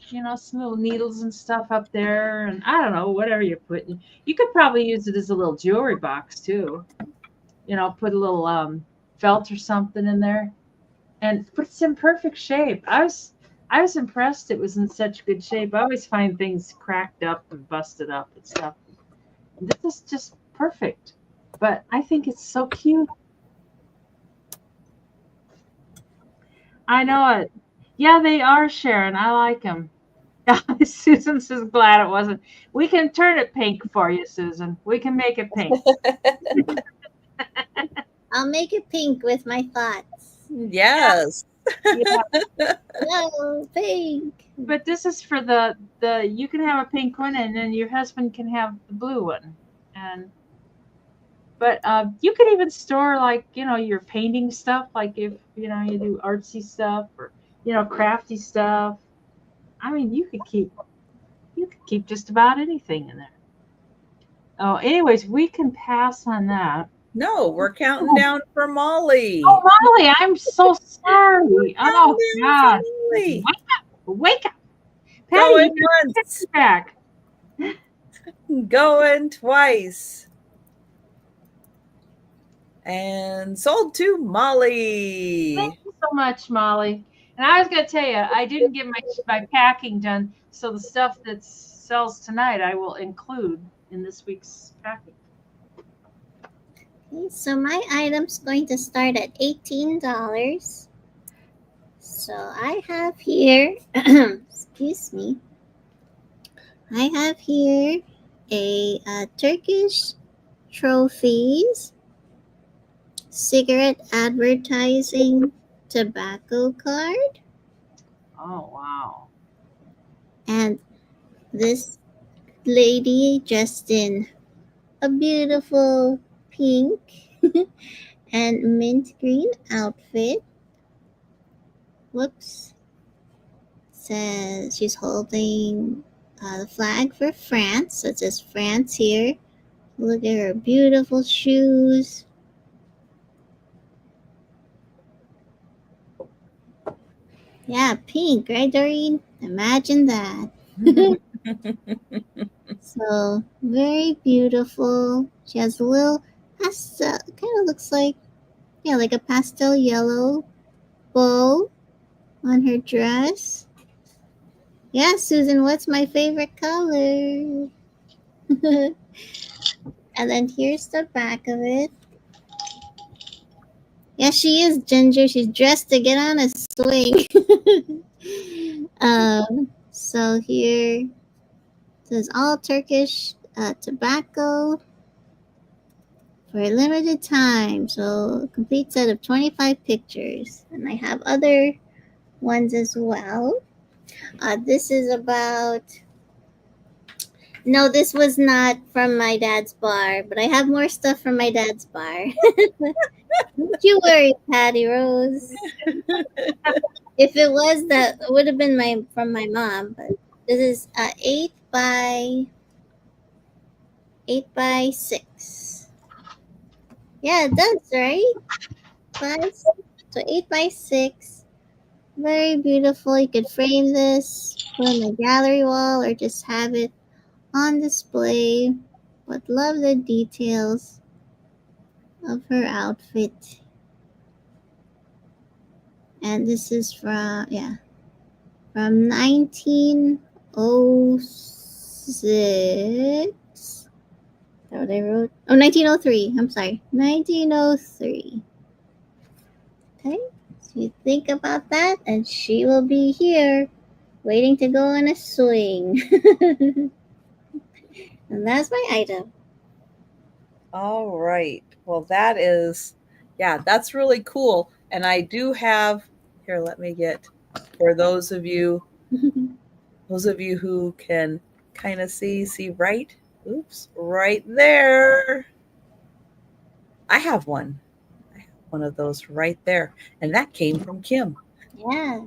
some little needles and stuff up there, and I don't know, whatever you put. You could probably use it as a little jewelry box too. Put a little felt or something in there, and it's in perfect shape. I was impressed it was in such good shape. I always find things cracked up and busted up and stuff. This is just perfect. But I think it's so cute. I know it. Yeah, they are, Sharon. I like them. Susan says glad it wasn't. We can turn it pink for you, Susan. We can make it pink. I'll make it pink with my thoughts. Yes. Yeah. No, pink. But this is for the you can have a pink one, and then your husband can have the blue one. But you could even store your painting stuff, like if you do artsy stuff or crafty stuff. I mean, you could keep just about anything in there. Oh, anyways, we can pass on that. No, we're counting down for Molly. Oh, Molly, I'm so sorry. Oh God, wake up, Patty, going once, back, going twice. And sold to Molly. Thank you so much, Molly. And I was going to tell you, I didn't get my packing done, so the stuff that sells tonight I will include in this week's packing. Okay, so my item's going to start at $18. So I have here, excuse me, I have here a Turkish trophies, cigarette advertising tobacco card, Oh, wow. and this lady dressed in a beautiful pink and mint green outfit. Whoops. Says she's holding the flag for France. So it says France here. Look at her beautiful shoes. Yeah, pink, right, Doreen? Imagine that. So very beautiful. She has a little pastel, kind of looks like, yeah, like a pastel yellow bow on her dress. Yeah, Susan, what's my favorite color? And then here's the back of it. Yeah, she is Ginger. She's dressed to get on a swing. So here it says all Turkish tobacco for a limited time. So a complete set of 25 pictures. And I have other ones as well. This is about... No, this was not from my dad's bar, but I have more stuff from my dad's bar. Don't you worry, Patty Rose. If it was, that would have been from my mom. But this is 8x6. Yeah, it does, right? 5. So 8x6. Very beautiful. You could frame this, put on the gallery wall, or just have it on display. But love the details of her outfit. And this is from 1906. Is that what I wrote? Oh, 1903. I'm sorry. 1903. Okay. So you think about that, and she will be here waiting to go on a swing. And that's my item. All right. Well, that's really cool. And I do have here, let me get, for those of you who can kind of see right there. I have one. I have one of those right there. And that came from Kim. Yeah.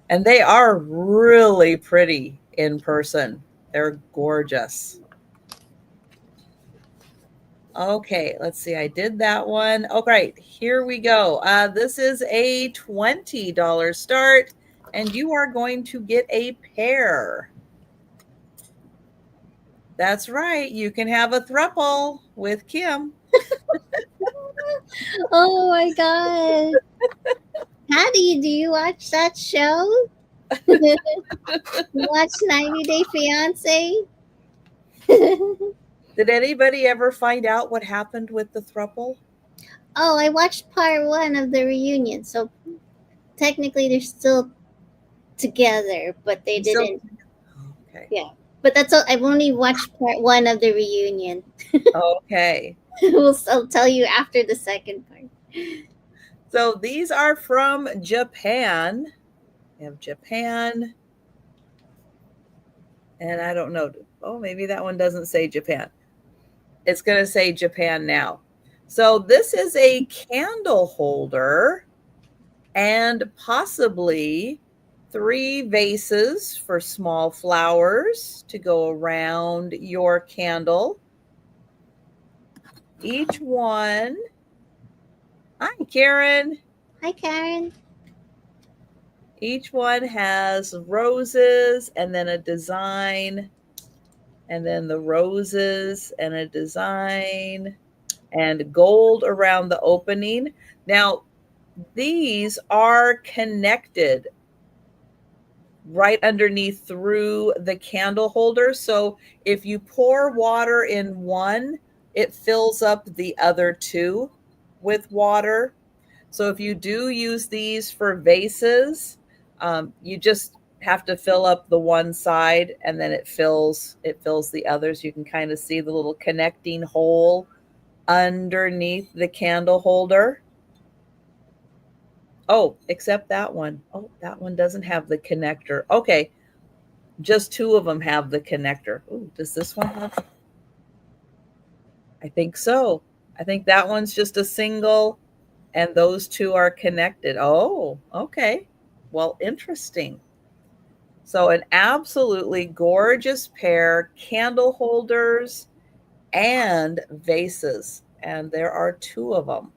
And they are really pretty in person. They're gorgeous. Okay, let's see. I did that one. Oh, great. Here we go. This is a $20 start, and you are going to get a pair. That's right. You can have a throuple with Kim. Oh my God. Patty, do you watch that show? You watch 90 Day Fiance? Did anybody ever find out what happened with the throuple? Oh, I watched part 1 of the reunion. So technically they're still together, but they didn't. Okay. Yeah. But that's all. I've only watched part 1 of the reunion. Okay. I'll tell you after the second part. So these are from Japan. We have Japan. And I don't know. Oh, maybe that one doesn't say Japan. It's going to say Japan now. So this is a candle holder and possibly 3 vases for small flowers to go around your candle. Each one. Hi, Karen. Hi, Karen. Each one has roses and then a design, and then the roses and a design, and gold around the opening. Now, these are connected right underneath through the candle holder. So if you pour water in one, it fills up the other two with water. So if you do use these for vases, you just have to fill up the one side and then it fills the others. You can kind of see the little connecting hole underneath the candle holder. Oh, except that one. Oh, that one doesn't have the connector. Okay. Just two of them have the connector. Ooh, does this one have? I think so. I think that one's just a single and those two are connected. Oh, okay. Well, interesting. So an absolutely gorgeous pair, candle holders and vases. And there are two of them.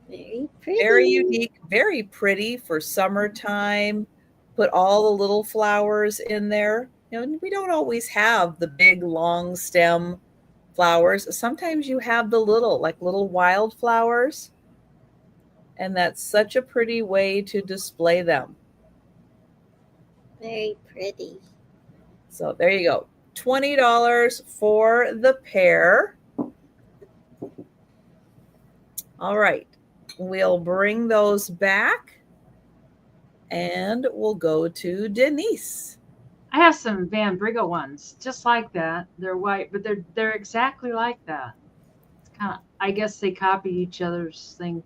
Very pretty. Very unique, very pretty for summertime. Put all the little flowers in there. You know, we don't always have the big long stem flowers. Sometimes you have the little wildflowers. And that's such a pretty way to display them. Very pretty. So there you go. $20 for the pair. All right. We'll bring those back and we'll go to Denise. I have some Van Briggle ones just like that. They're white, but they're exactly like that. It's kind of, I guess they copied each other's thing.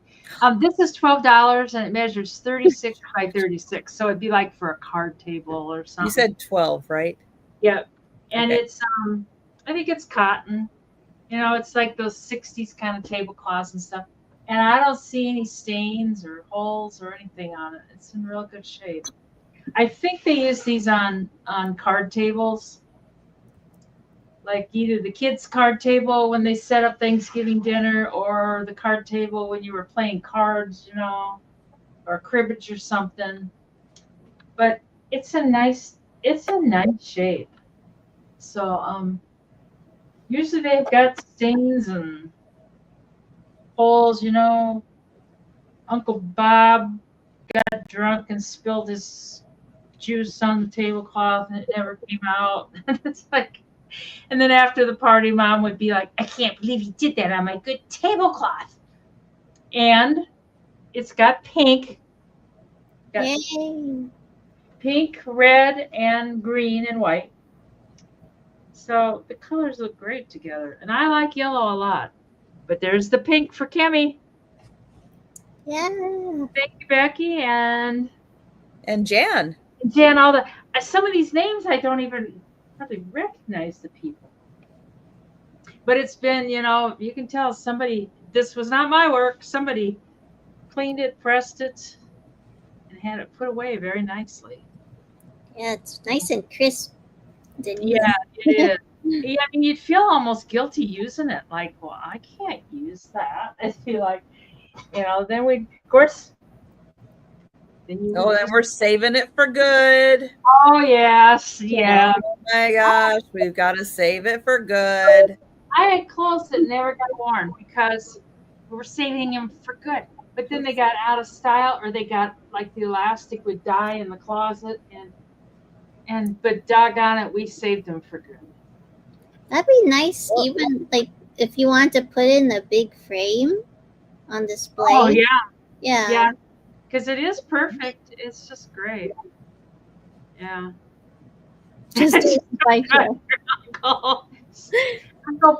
This is $12 and it measures 36 by 36. So it'd be like for a card table or something. You said 12, right? Yep. And Okay. it's I think it's cotton. You know, it's like those 60s kind of tablecloths and stuff. And I don't see any stains or holes or anything on it. It's in real good shape. I think they use these on card tables, like either the kids' card table when they set up Thanksgiving dinner, or the card table when you were playing cards, you know, or cribbage or something. But it's a nice shape. So usually they've got stains and holes, you know. Uncle Bob got drunk and spilled his juice on the tablecloth and it never came out. It's like, and then after the party, Mom would be like, I can't believe you did that on my good tablecloth. And it's got pink. Yay. Pink, red, and green and white. So the colors look great together. And I like yellow a lot. But there's the pink for Kimmy. Yeah. Thank you, Becky. And Jan. Jan, all the some of these names I don't even probably recognize the people. But it's been, you know, you can tell somebody, this was not my work. Somebody cleaned it, pressed it, and had it put away very nicely. Yeah, it's nice and crisp. Yeah, it is. Yeah, I mean, you'd feel almost guilty using it. Like, well, I can't use that. I'd be like, you know, then we, of course. Then we're saving it for good. Oh, yes. Yeah. Oh, my gosh. We've got to save it for good. I had clothes that never got worn because we were saving them for good. But then they got out of style, or they got, like, the elastic would die in the closet. But doggone it, we saved them for good. That'd be nice, even like if you want to put in a big frame on display. Oh, yeah. Yeah. Yeah. Because it is perfect. It's just great. Yeah. Just like Uncle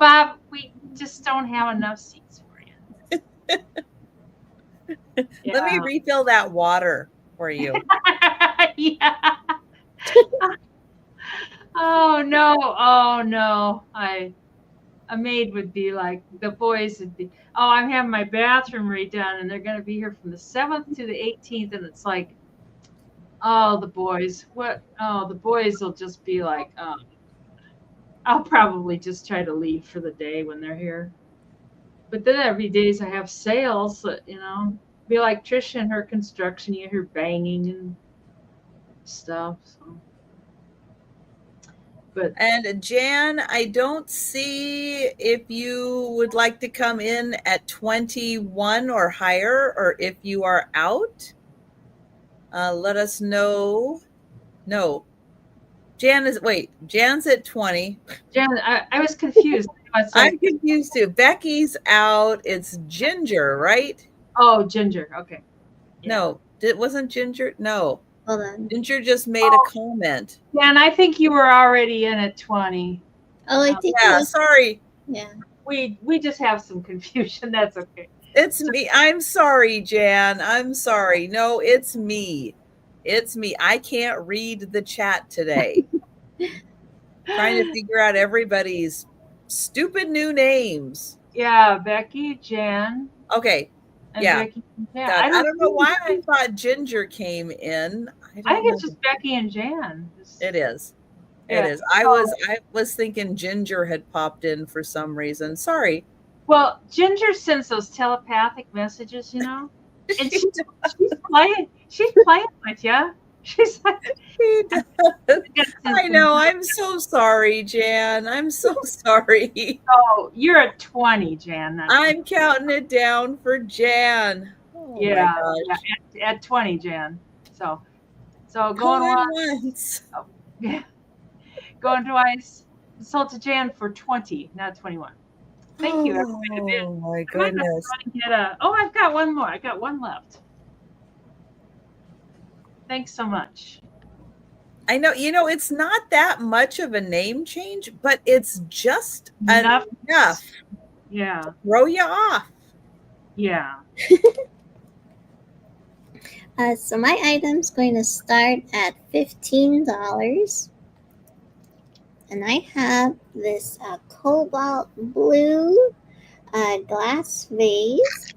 Bob, we just don't have enough seats for you. Yeah. Let me refill that water for you. Yeah. Oh no. A maid would be like, the boys would be, oh, I'm having my bathroom redone and they're going to be here from the 7th to the 18th. And it's like, oh, the boys, the boys will just be like, I'll probably just try to leave for the day when they're here. But then every days I have sales that, you know, be like Trisha and her construction, you hear banging and stuff. So. And Jan, I don't see if you would like to come in at 21 or higher, or if you are out. Let us know. No, Jan's at 20. Jan, I was confused. I'm confused too. Becky's out. It's Ginger, right? Oh, Ginger. Okay. Yeah. No, it wasn't Ginger. No. Hold on. Ginger just made a comment. Jan, I think you were already in at 20. Oh, I think. Yeah, sorry. Yeah. We just have some confusion. That's okay. It's me. I'm sorry, Jan. I'm sorry. No, it's me. It's me. I can't read the chat today. Trying to figure out everybody's stupid new names. Yeah, Becky, Jan. Okay. Yeah. Becky, Jan. I don't know why I thought Ginger came in. I think it's just Becky and Jan. It is. Yeah. It is. I was thinking Ginger had popped in for some reason. Sorry. Well, Ginger sends those telepathic messages, you know, and she's playing with you. She's like, I know. I'm so sorry, Jan. I'm so sorry. Oh, you're at 20, Jan. I'm counting it down for Jan. Oh, yeah, at 20, Jan. So going once. Oh, yeah, going twice. Sold to Jan for 20, not 21. Thank you, everybody. Oh my goodness. I've got one more. I got one left. Thanks so much. I know, it's not that much of a name change, but it's just enough. Yeah. To throw you off. Yeah. So my item's going to start at $15. And I have this cobalt blue glass vase.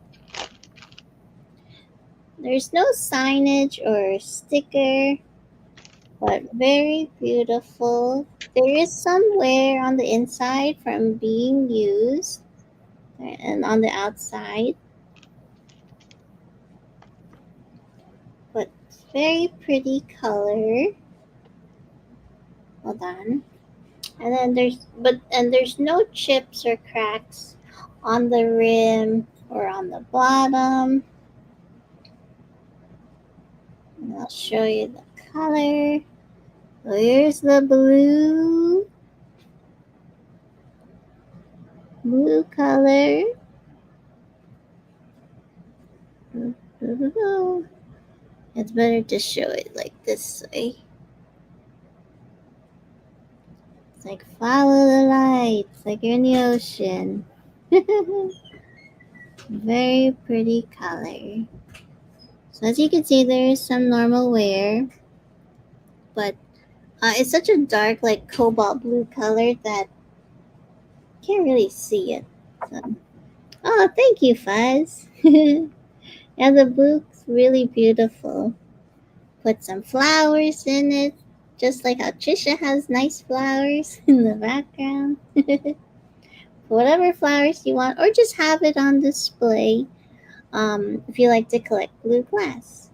There's no signage or sticker, but very beautiful. There is some wear on the inside from being used and on the outside. But very pretty color. Hold on. And then there's no chips or cracks on the rim or on the bottom. And I'll show you the color. So here's the blue color. It's better to show it like this way. It's like follow the lights, like you're in the ocean. Very pretty color. So as you can see, there is some normal wear, but it's such a dark, like cobalt blue color that you can't really see it. So. Oh, thank you, Fuzz. Yeah, the blue's really beautiful. Put some flowers in it, just like how Trisha has nice flowers in the background. Whatever flowers you want, or just have it on display if you like to collect blue glass.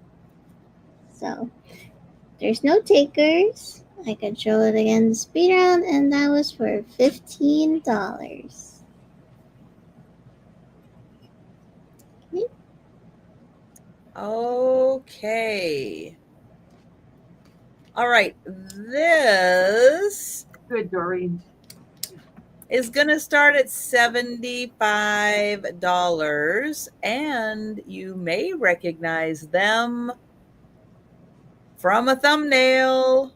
So there's no takers. I can show it again the speed round, and that was for $15. Okay. All right. This good, Doreen, is going to start at $75, and you may recognize them from a thumbnail,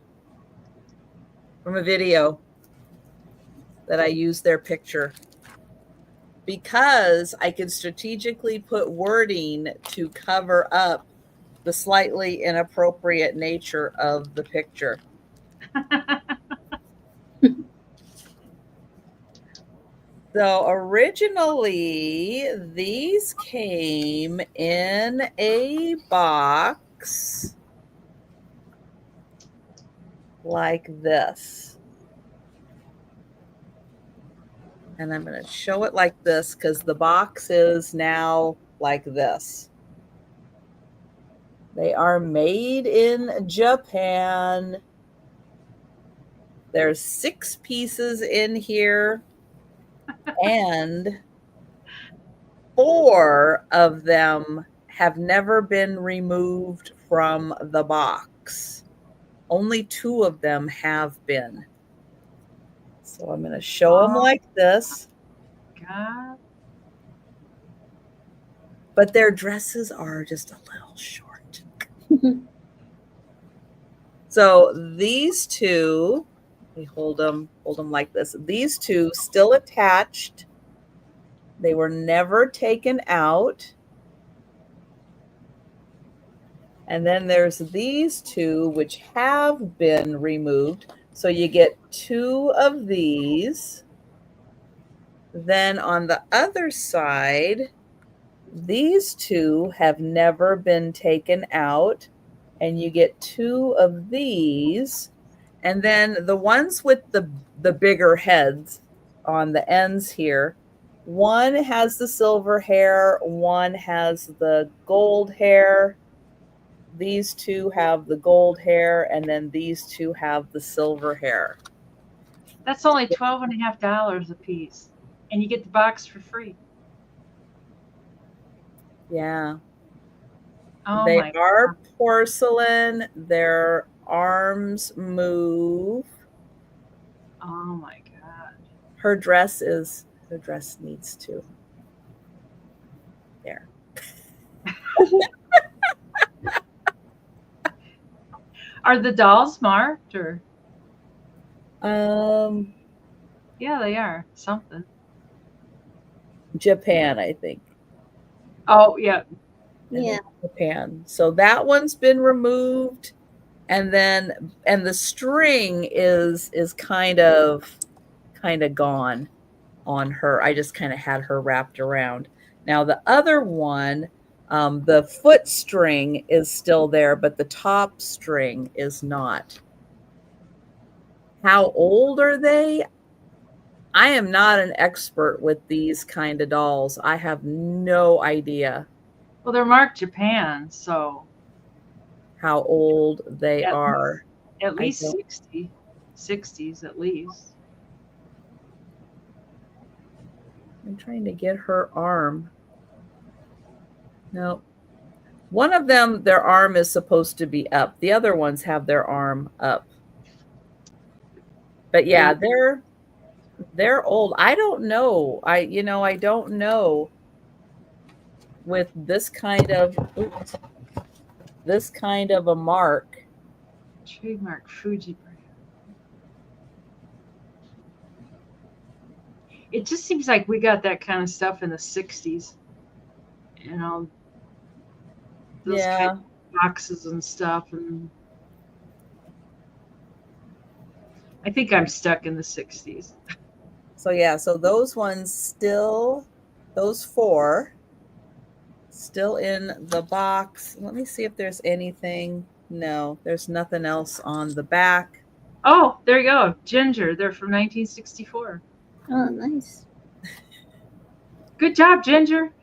from a video that I used their picture, because I could strategically put wording to cover up the slightly inappropriate nature of the picture. So originally, these came in a box like this. And I'm going to show it like this because the box is now like this. They are made in Japan. There's 6 pieces in here, and 4 of them have never been removed from the box. Only 2 of them have been. So I'm going to show them like this. God. But their dresses are just a little short. So these 2, we hold them like this. These 2 still attached. They were never taken out. And then there's these 2 which have been removed. So you get 2 of these. Then on the other side, these 2 have never been taken out. And you get 2 of these. And then the ones with the bigger heads on the ends here, one has the silver hair, one has the gold hair. These 2 have the gold hair, and then these 2 have the silver hair. That's only $12.50 a piece, and you get the box for free. Yeah. Oh, they my are God. porcelain. Their arms move. Oh my God. Her dress needs to. There. Are the dolls marked or? Yeah, they are. Something. Japan, I think. Oh, yeah. Yeah. Japan. So that one's been removed, and the string is kind of gone on her. I just kind of had her wrapped around. Now the other one, the foot string is still there, but the top string is not. How old are they? I am not an expert with these kind of dolls. I have no idea. Well, they're marked Japan, so how old they are. At least 60s at least. I'm trying to get her arm. No. One of them, their arm is supposed to be up. The other ones have their arm up. But yeah, they're old. I don't know. I don't know with this kind of a mark. Trademark Fuji brand. It just seems like we got that kind of stuff in the 60s. Those kind of boxes and stuff, and I think I'm stuck in the 60s. So yeah, so those ones still, those 4 still in the box. Let me see if there's anything. No, there's nothing else on the back. Oh, there you go. Ginger. They're from 1964. Oh, nice. Good job, Ginger.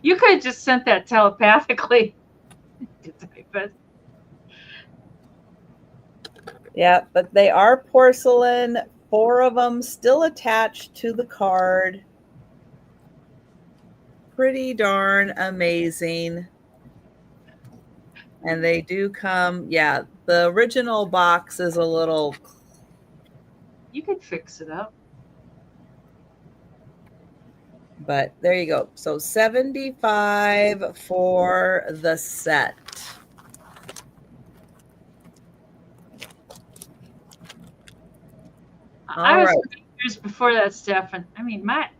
You could have just sent that telepathically. Yeah, but they are porcelain. 4 of them still attached to the card. Pretty darn amazing. And they do come, yeah, the original box is a little... You could fix it up. But there you go. So $75 for the set. I was years before that, Steph, I mean, my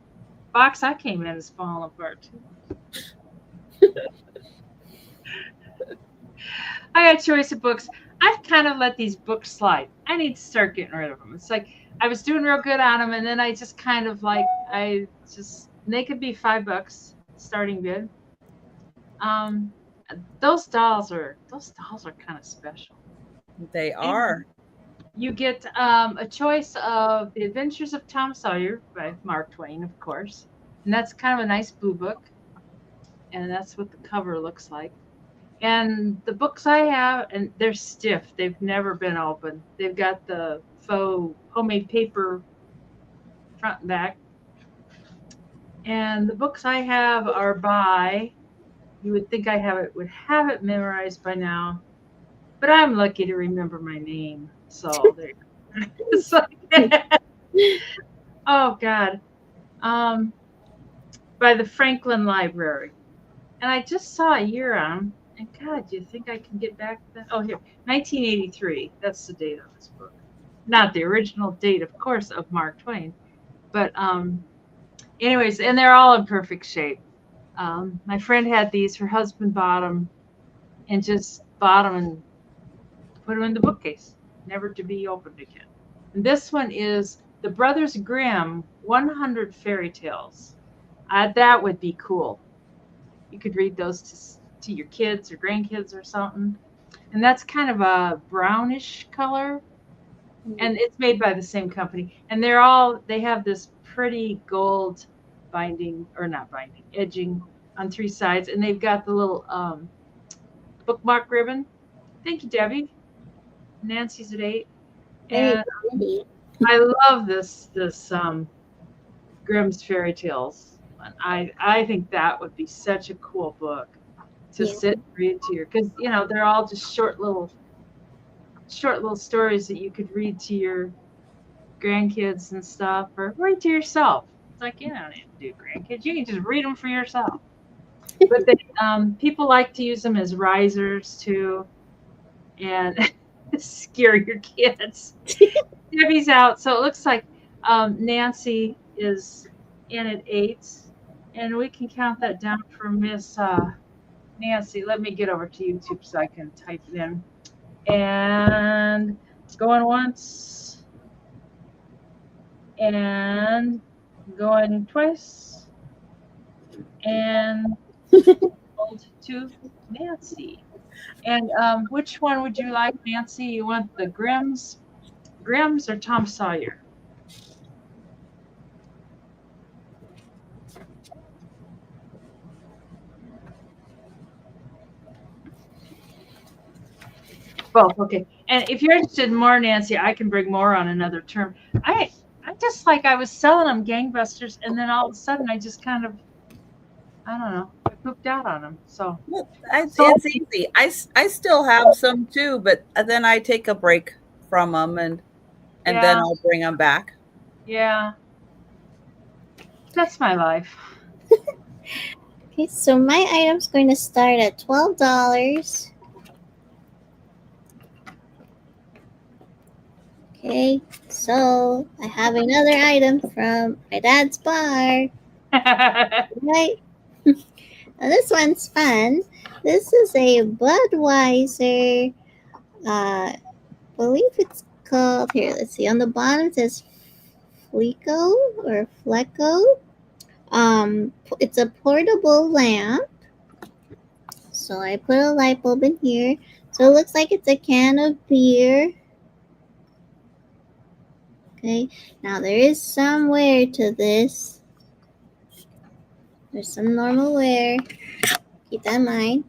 box I came in is falling apart too. I got choice of books. I've kind of let these books slide. I need to start getting rid of them. It's like I was doing real good on them, and then I just kind of like they could be $5 starting bid. Those dolls are kind of special. They are. You get a choice of The Adventures of Tom Sawyer by Mark Twain, of course. And that's kind of a nice blue book. And that's what the cover looks like. And the books I have, and they're stiff. They've never been opened. They've got the faux homemade paper front and back. And the books I have are by, you would think would have it memorized by now, but I'm lucky to remember my name. So there. It's like, oh God, by the Franklin Library, and I just saw a year on them. And God, do you think I can get back to that? Oh, here, 1983. That's the date on this book. Not the original date, of course, of Mark Twain, but anyways, and they're all in perfect shape. My friend had these. Her husband bought them, and just bought them and put them in the bookcase, never to be opened again. And this one is the Brothers Grimm 100 Fairy Tales. That would be cool. You could read those to your kids or grandkids or something. And that's kind of a brownish color. And it's made by the same company. And they have this pretty gold binding, or not binding, edging on 3 sides. And they've got the little bookmark ribbon. Thank you, Debbie. Nancy's at 8. And I love this Grimm's Fairy Tales. I think that would be such a cool book to sit and read to because they're all just short little stories that you could read to your grandkids and stuff, or read to yourself. It's like, you don't need to do grandkids, you can just read them for yourself. But people like to use them as risers too, and scare your kids. Debbie's out, so it looks like Nancy is in at 8, and we can count that down for Miss Nancy. Let me get over to YouTube so I can type it in. And it's going once, and going twice, and hold to Nancy. And which one would you like, Nancy? You want the Grimm's or Tom Sawyer? Both, okay. And if you're interested in more, Nancy, I can bring more on another term. I just I was selling them gangbusters, and then all of a sudden I just kind of, I don't know, I pooped out on them. So it's easy. I still have some too, but then I take a break from them, and then I'll bring them back. Yeah, that's my life. Okay, so my item's going to start at $12. Okay, so I have another item from my dad's bar. Right? Now this one's fun. This is a Budweiser, I believe it's called, here, let's see, on the bottom it says Fleco or Fleco. It's a portable lamp. So I put a light bulb in here. So it looks like it's a can of beer. Okay, now there is some wear to this. There's some normal wear. Keep that in mind.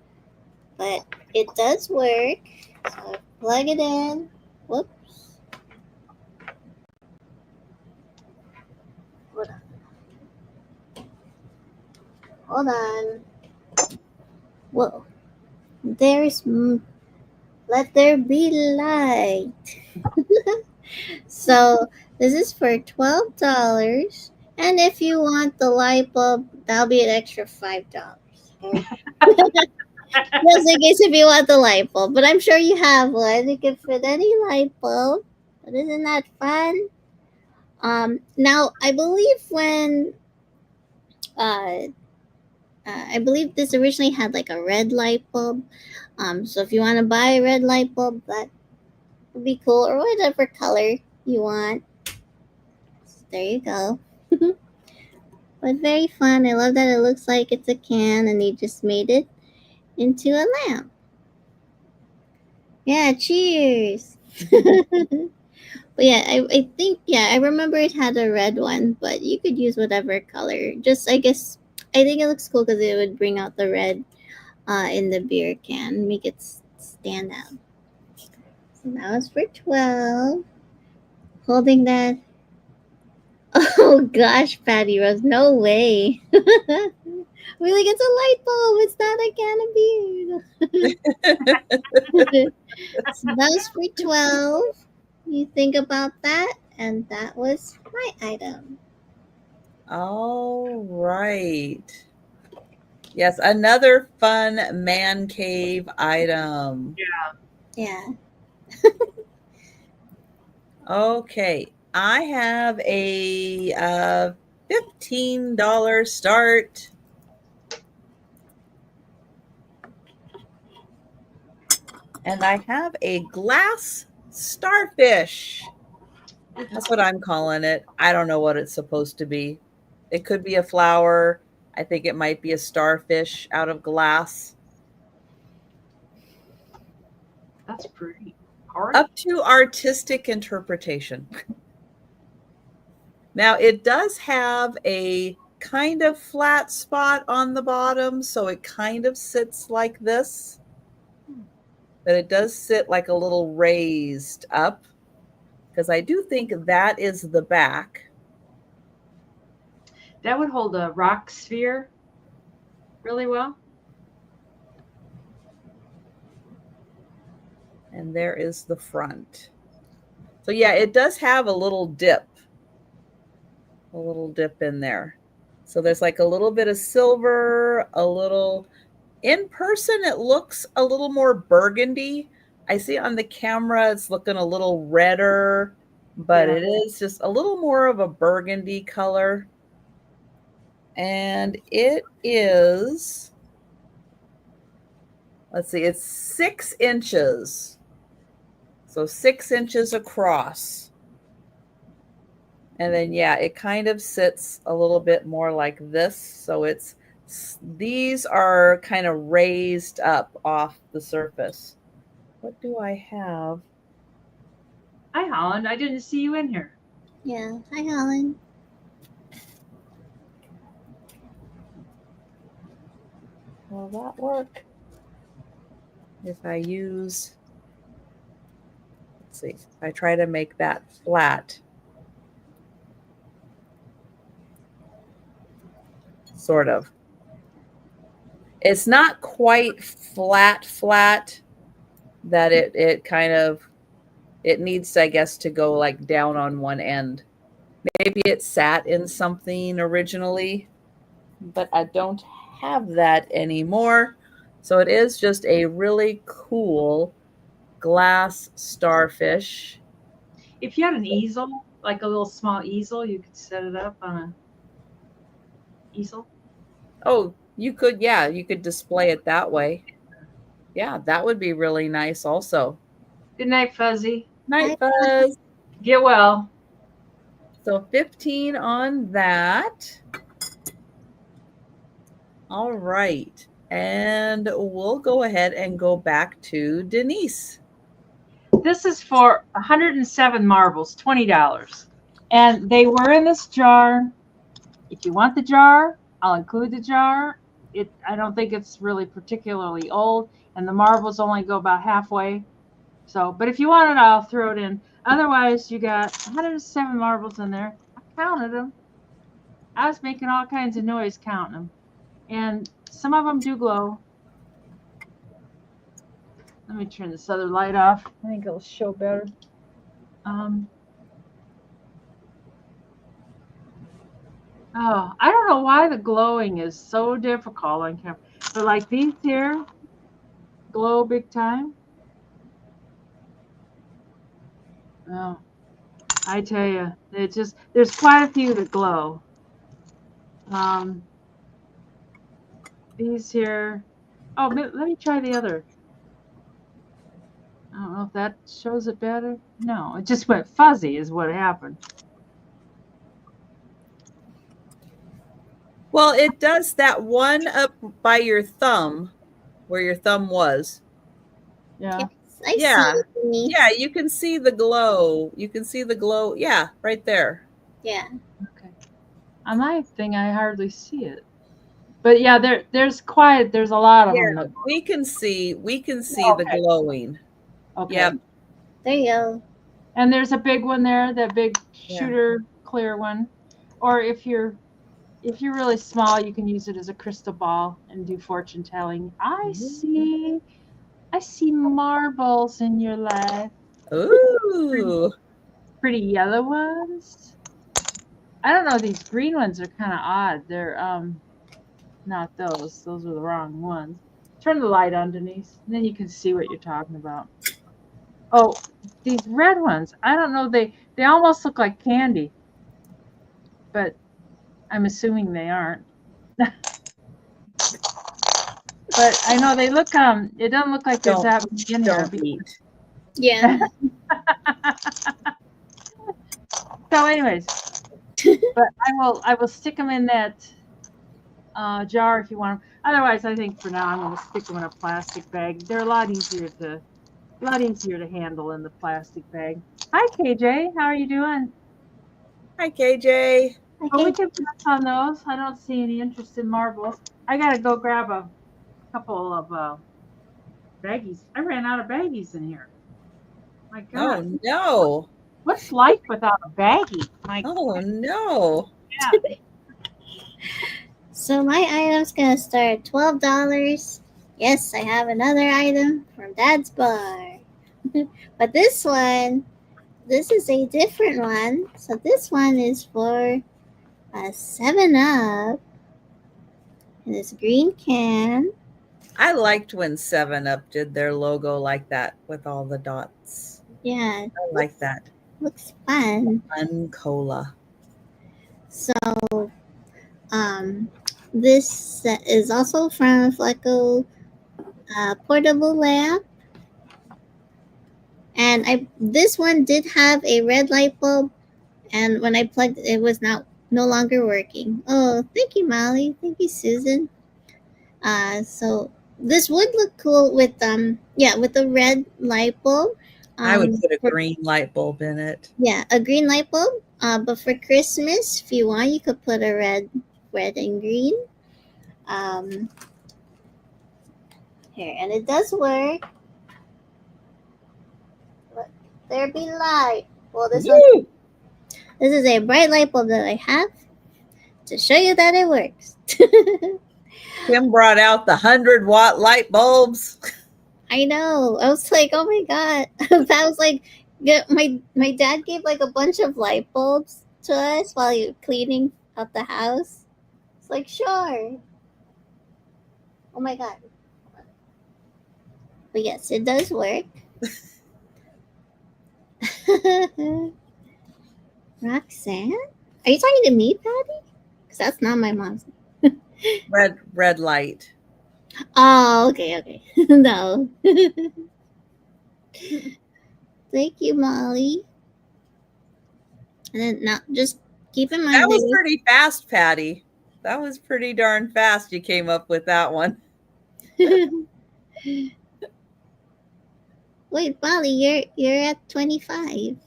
But it does work. So I plug it in. Whoops. Hold on. Whoa. Let there be light. So this is for $12. And if you want the light bulb, that'll be an extra $5. Just in case if you want the light bulb. But I'm sure you have one. You can fit any light bulb. But isn't that fun? Now I believe when I believe this originally had a red light bulb. So if you want to buy a red light bulb, that would be cool, or whatever color you want. So there you go. But very fun. I love that it looks like it's a can and they just made it into a lamp. Yeah, cheers. But yeah, I think, I remember it had a red one, but you could use whatever color. Just, I think it looks cool because it would bring out the red in the beer can, make it stand out. So that was for $12. holding that. Oh gosh, Patty Rose, no way. We're like, it's a light bulb. It's not a can of beer. So that was for 12. You think about that, and that was my item. All right. Yes, another fun man cave item. Yeah. Okay, I have a $15 start. And I have a glass starfish. That's what I'm calling it. I don't know what it's supposed to be. It could be a flower. I think it might be a starfish out of glass. That's pretty. Hard. Up to artistic interpretation. Now, it does have a kind of flat spot on the bottom, so it kind of sits like this. But it does sit like a little raised up, because I do think that is the back. That would hold a rock sphere really well. And there is the front. So yeah, it does have a little dip in there. So there's like a little bit of silver, a little, in person, it looks a little more burgundy. I see on the camera, it's looking a little redder, but it is just a little more of a burgundy color. And it is, let's see, it's 6 inches. So 6 inches across. And then, yeah, it kind of sits a little bit more like this. So these are kind of raised up off the surface. What do I have? Hi, Holland. I didn't see you in here. Yeah. Hi, Holland. Will that work? If I use, let's see, if I try to make that flat. Sort of. It's not quite flat that it kind of, it needs, I guess, to go like down on one end. Maybe it sat in something originally, but I don't have that anymore. So it is just a really cool glass starfish. If you had an easel, like a little small easel, you could set it up on a easel. Oh, you could, yeah, you could display it that way. Yeah, that would be really nice also. Good night, Fuzzy. Night, Fuzz. Get well. So 15 on that. All right. And we'll go ahead and go back to Denise. This is for 107 marbles, $20. And they were in this jar. If you want the jar, I'll include the jar. I don't think it's really particularly old, and the marbles only go about halfway. So, but if you want it, I'll throw it in. Otherwise, you got 107 marbles in there. I counted them. I was making all kinds of noise counting them. And some of them do glow. Let me turn this other light off. I think it'll show better. Oh, I don't know why the glowing is so difficult on camera. But like these here, glow big time. Oh, I tell you, there's quite a few that glow. These here, oh, let me try the other. I don't know if that shows it better. No, it just went fuzzy is what happened. Well, it does that one up by your thumb, where your thumb was. Yeah. Yeah, you can see the glow. You can see the glow. Yeah, right there. Yeah. Okay. On my thing, I hardly see it. But yeah, there's a lot of them. We can see the glowing. Okay. Yep. There you go. And there's a big one there, that big Yeah. shooter clear one. Or if you're really small, you can use it as a crystal ball and do fortune telling. I see marbles in your life. Ooh. Pretty yellow ones. I don't know, these green ones are kind of odd. They're not those. Those are the wrong ones. Turn the light on, Denise, and then you can see what you're talking about. Oh, these red ones. I don't know. They almost look like candy, but I'm assuming they aren't. But I know they look. It doesn't look like there's that much in here. Don't eat. Yeah. So, anyways, but I will stick them in that jar if you want them. Otherwise, I think for now I'm going to stick them in a plastic bag. They're a lot easier to handle in the plastic bag. Hi, KJ. How are you doing? Hi, KJ. Oh, we can pass on those. I don't see any interest in marbles. I gotta go grab a couple of baggies. I ran out of baggies in here. My God. Oh no. What's life without a baggie? Oh no. Yeah. So my item's gonna start at $12. Yes, I have another item from Dad's bar. But this is a different one. So this one is for a 7-Up. In this green can. I liked when 7-Up did their logo like that with all the dots. Yeah. I like that. Looks fun. Fun cola. So, this is also from Flecko portable lamp. And this one did have a red light bulb, and when I plugged it, it was no longer working. Oh, thank you, Molly. Thank you, Susan. So this would look cool with with a red light bulb. I would put a green light bulb in it. Yeah, a green light bulb. But for Christmas, if you want, you could put a red and green. Here, and it does work. Let there be light. Well, this is a bright light bulb that I have to show you that it works. Kim brought out the 100-watt light bulbs. I know. I was like, oh my God. I was like, my dad gave like a bunch of light bulbs to us while he was cleaning out the house. It's like, sure. Oh my God. But yes, it does work. Roxanne? Are you talking to me, Patty? Because that's not my mom's name. Red light. Oh, okay. No. Thank you, Molly. And then now just keep in mind that was pretty fast, Patty. That was pretty darn fast. You came up with that one. Wait, Molly, you're at 25.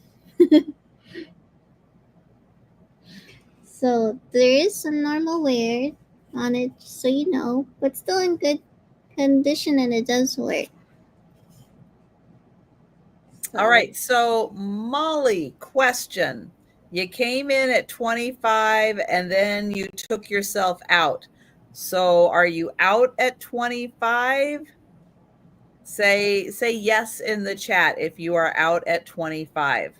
So there is some normal wear on it, so you know, but still in good condition, and it does work. All right, so Molly, question. You came in at 25 and then you took yourself out. So are you out at 25? Say yes in the chat if you are out at 25.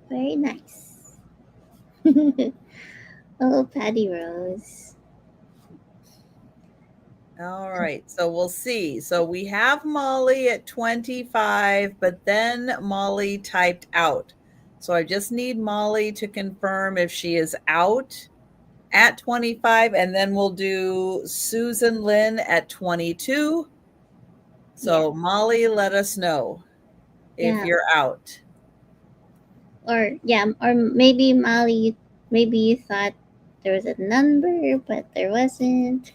Very nice. Oh, Patty Rose. All right, so we'll see. So we have Molly at 25, but then Molly typed out. So I just need Molly to confirm if she is out at 25, and then we'll do Susan Lynn at 22. So yeah. Molly, let us know if you're out. Or maybe Molly, maybe you thought there was a number, but there wasn't.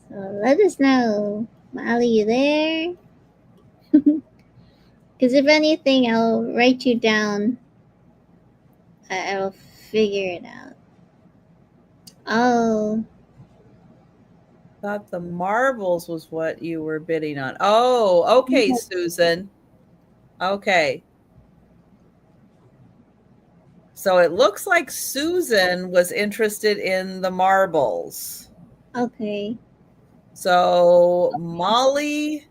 So let us know. Molly, you there? Because if anything, I'll write you down. I'll figure it out. Oh. Thought the marbles was what you were bidding on. Oh, okay, Susan. Okay. So it looks like Susan was interested in the marbles. Okay. So Molly,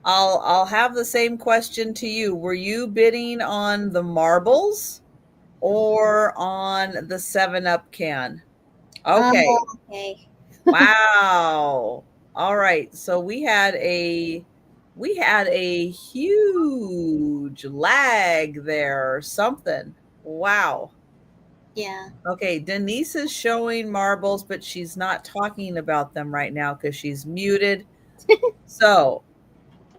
I'll have the same question to you. Were you bidding on the marbles or on the 7-Up can? Okay. Okay. Wow. All right. So we had a huge lag there or something. Wow. Yeah. Okay, Denise is showing marbles, but she's not talking about them right now because she's muted. So,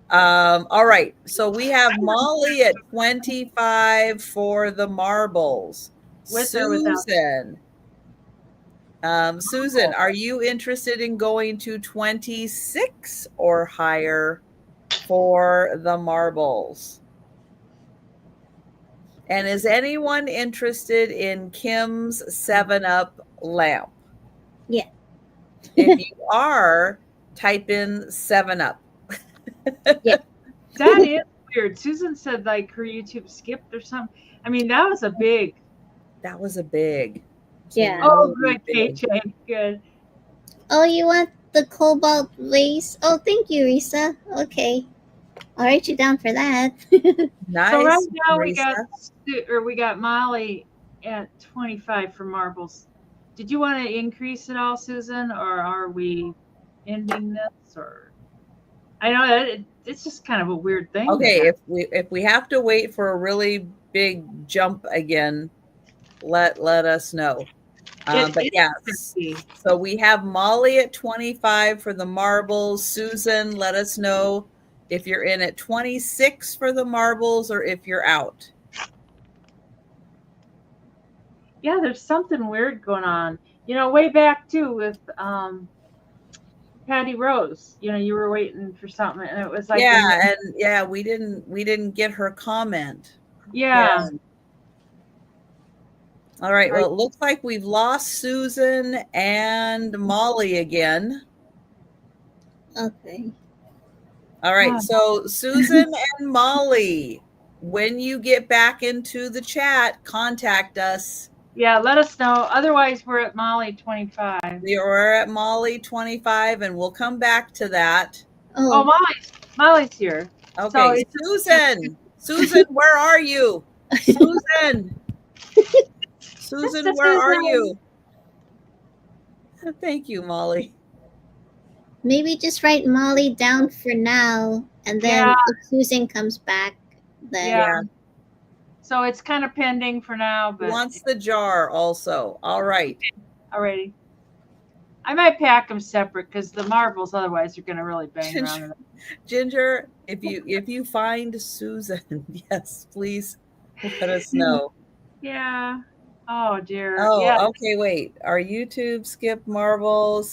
all right. So we have Molly at 25 for the marbles. With or without? Susan. Susan, are you interested in going to 26 or higher for the marbles? And is anyone interested in Kim's 7-Up lamp? Yeah. If you are, type in 7-Up. Yeah. That is weird. Susan said like her YouTube skipped or something. I mean, that was a big. That was a big. Yeah. Oh, good, KJ. Good. Oh, you want the cobalt vase? Oh, thank you, Risa. Okay. I'll write you down for that. Nice. So right now Risa. we got Molly at 25 for marbles. Did you want to increase it all, Susan, or are we ending this? Or I know that it's just kind of a weird thing. Okay, if we have to wait for a really big jump again, let us know. But yes, so we have Molly at 25 for the marbles. Susan, let us know if you're in at 26 for the marbles or if you're out. Yeah, there's something weird going on. You know, way back too with Patty Rose. You know, you were waiting for something, and it was like we didn't get her comment. Yeah. All right. Well, it looks like we've lost Susan and Molly again. Okay. All right. So Susan and Molly, when you get back into the chat, contact us. Yeah, let us know. Otherwise, we're at Molly 25. We're at Molly 25, and we'll come back to that. Oh, Molly's here. Okay, so Susan, where are you? Susan, where are you? Thank you, Molly. Maybe just write Molly down for now, and then if Susan comes back, then yeah. So it's kind of pending for now, but wants the jar also. All right. Alrighty. I might pack them separate because the marbles otherwise are going to really bang around. Ginger, if you find Susan, yes, please let us know. Yeah. Oh dear. Oh, yeah. Okay. Wait. Our YouTube skip marbles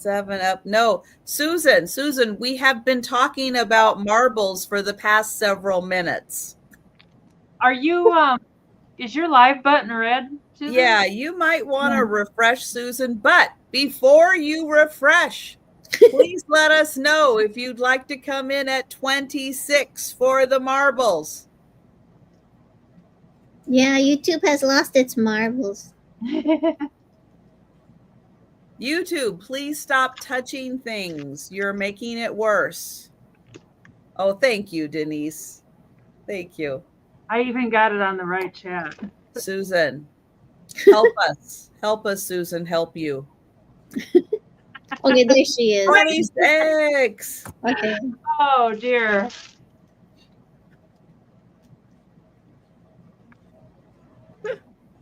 7-Up. No, Susan, we have been talking about marbles for the past several minutes. Are you is your live button red, Susan? Yeah, you might want to refresh, Susan, but before you refresh, please let us know if you'd like to come in at 26 for the marbles. Yeah, YouTube has lost its marbles. YouTube, please stop touching things. You're making it worse. Oh, thank you, Denise. Thank you. I even got it on the right chat. Susan, help us. Help us, Susan. Help you. Okay, there she is. 26. Okay. Oh, dear.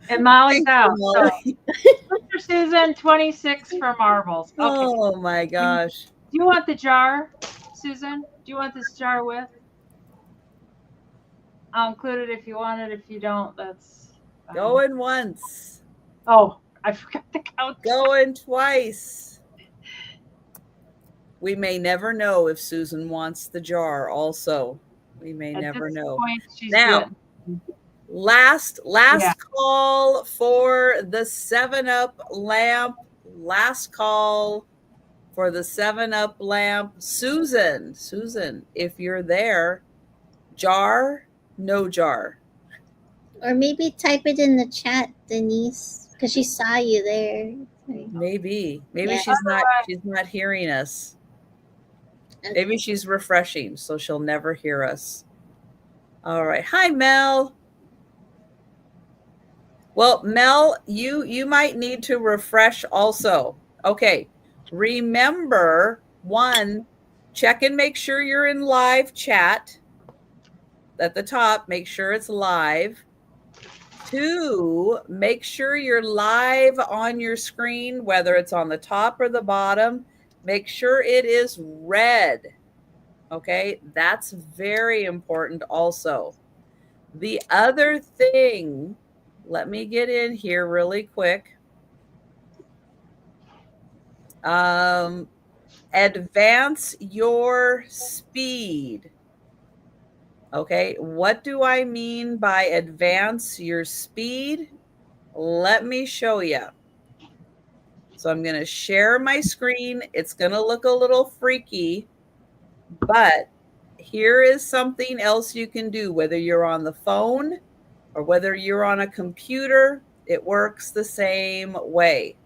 And Molly's out. So. Mr. Susan, 26 for marbles. Okay. Oh, my gosh. Do you want the jar, Susan? Do you want this jar with? I'll include it if you want it. If you don't, that's fine. Going once. Oh, I forgot the count. Going twice. We may never know if Susan wants the jar also. We may At never this know. point, she's Now, good. last call for the 7-Up lamp. Last call for the 7-Up lamp. Susan, if you're there, jar, no jar. Or maybe type it in the chat, Denise, because she saw you there. Maybe Yeah. she's not hearing us. Okay. Maybe she's refreshing, so she'll never hear us. All right. Hi, Mel. Well, Mel, you might need to refresh also. Okay. Remember, 1, check and make sure you're in live chat. At the top, make sure it's live. 2, make sure you're live on your screen, whether it's on the top or the bottom. Make sure it is red. Okay, that's very important also. The other thing, let me get in here really quick. Advance your speed. Okay, what do I mean by advance your speed? Let me show you. So I'm going to share my screen. It's going to look a little freaky, but here is something else you can do, whether you're on the phone or whether you're on a computer, it works the same way.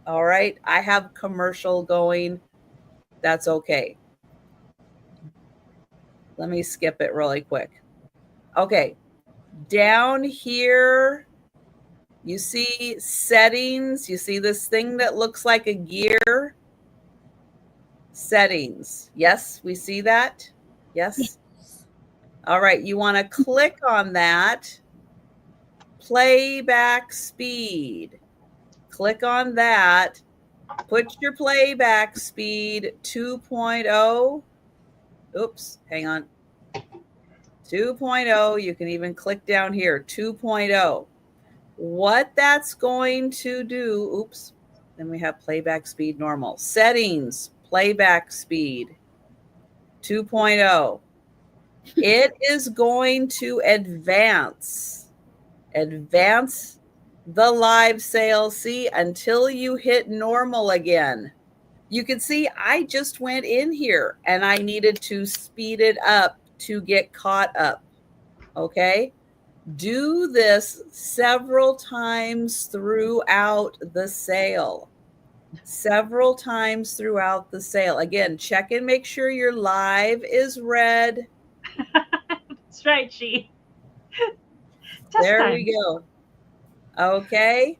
All right, I have commercial going. That's okay. Let me skip it really quick. Okay, down here, you see settings. You see this thing that looks like a gear? Settings. Yes, we see that? Yes. All right, you want to click on that. Playback speed. Click on that. Put your playback speed 2.0. Oops, hang on. 2.0. You can even click down here, 2.0. What that's going to do, oops, then we have playback speed normal. Settings, playback speed 2.0. It is going to advance the live sale. See, until you hit normal again. You can see I just went in here and I needed to speed it up to get caught up. Okay. Do this several times throughout the sale. Several times throughout the sale. Again, check and make sure your live is red. That's right, she. There we go. Okay.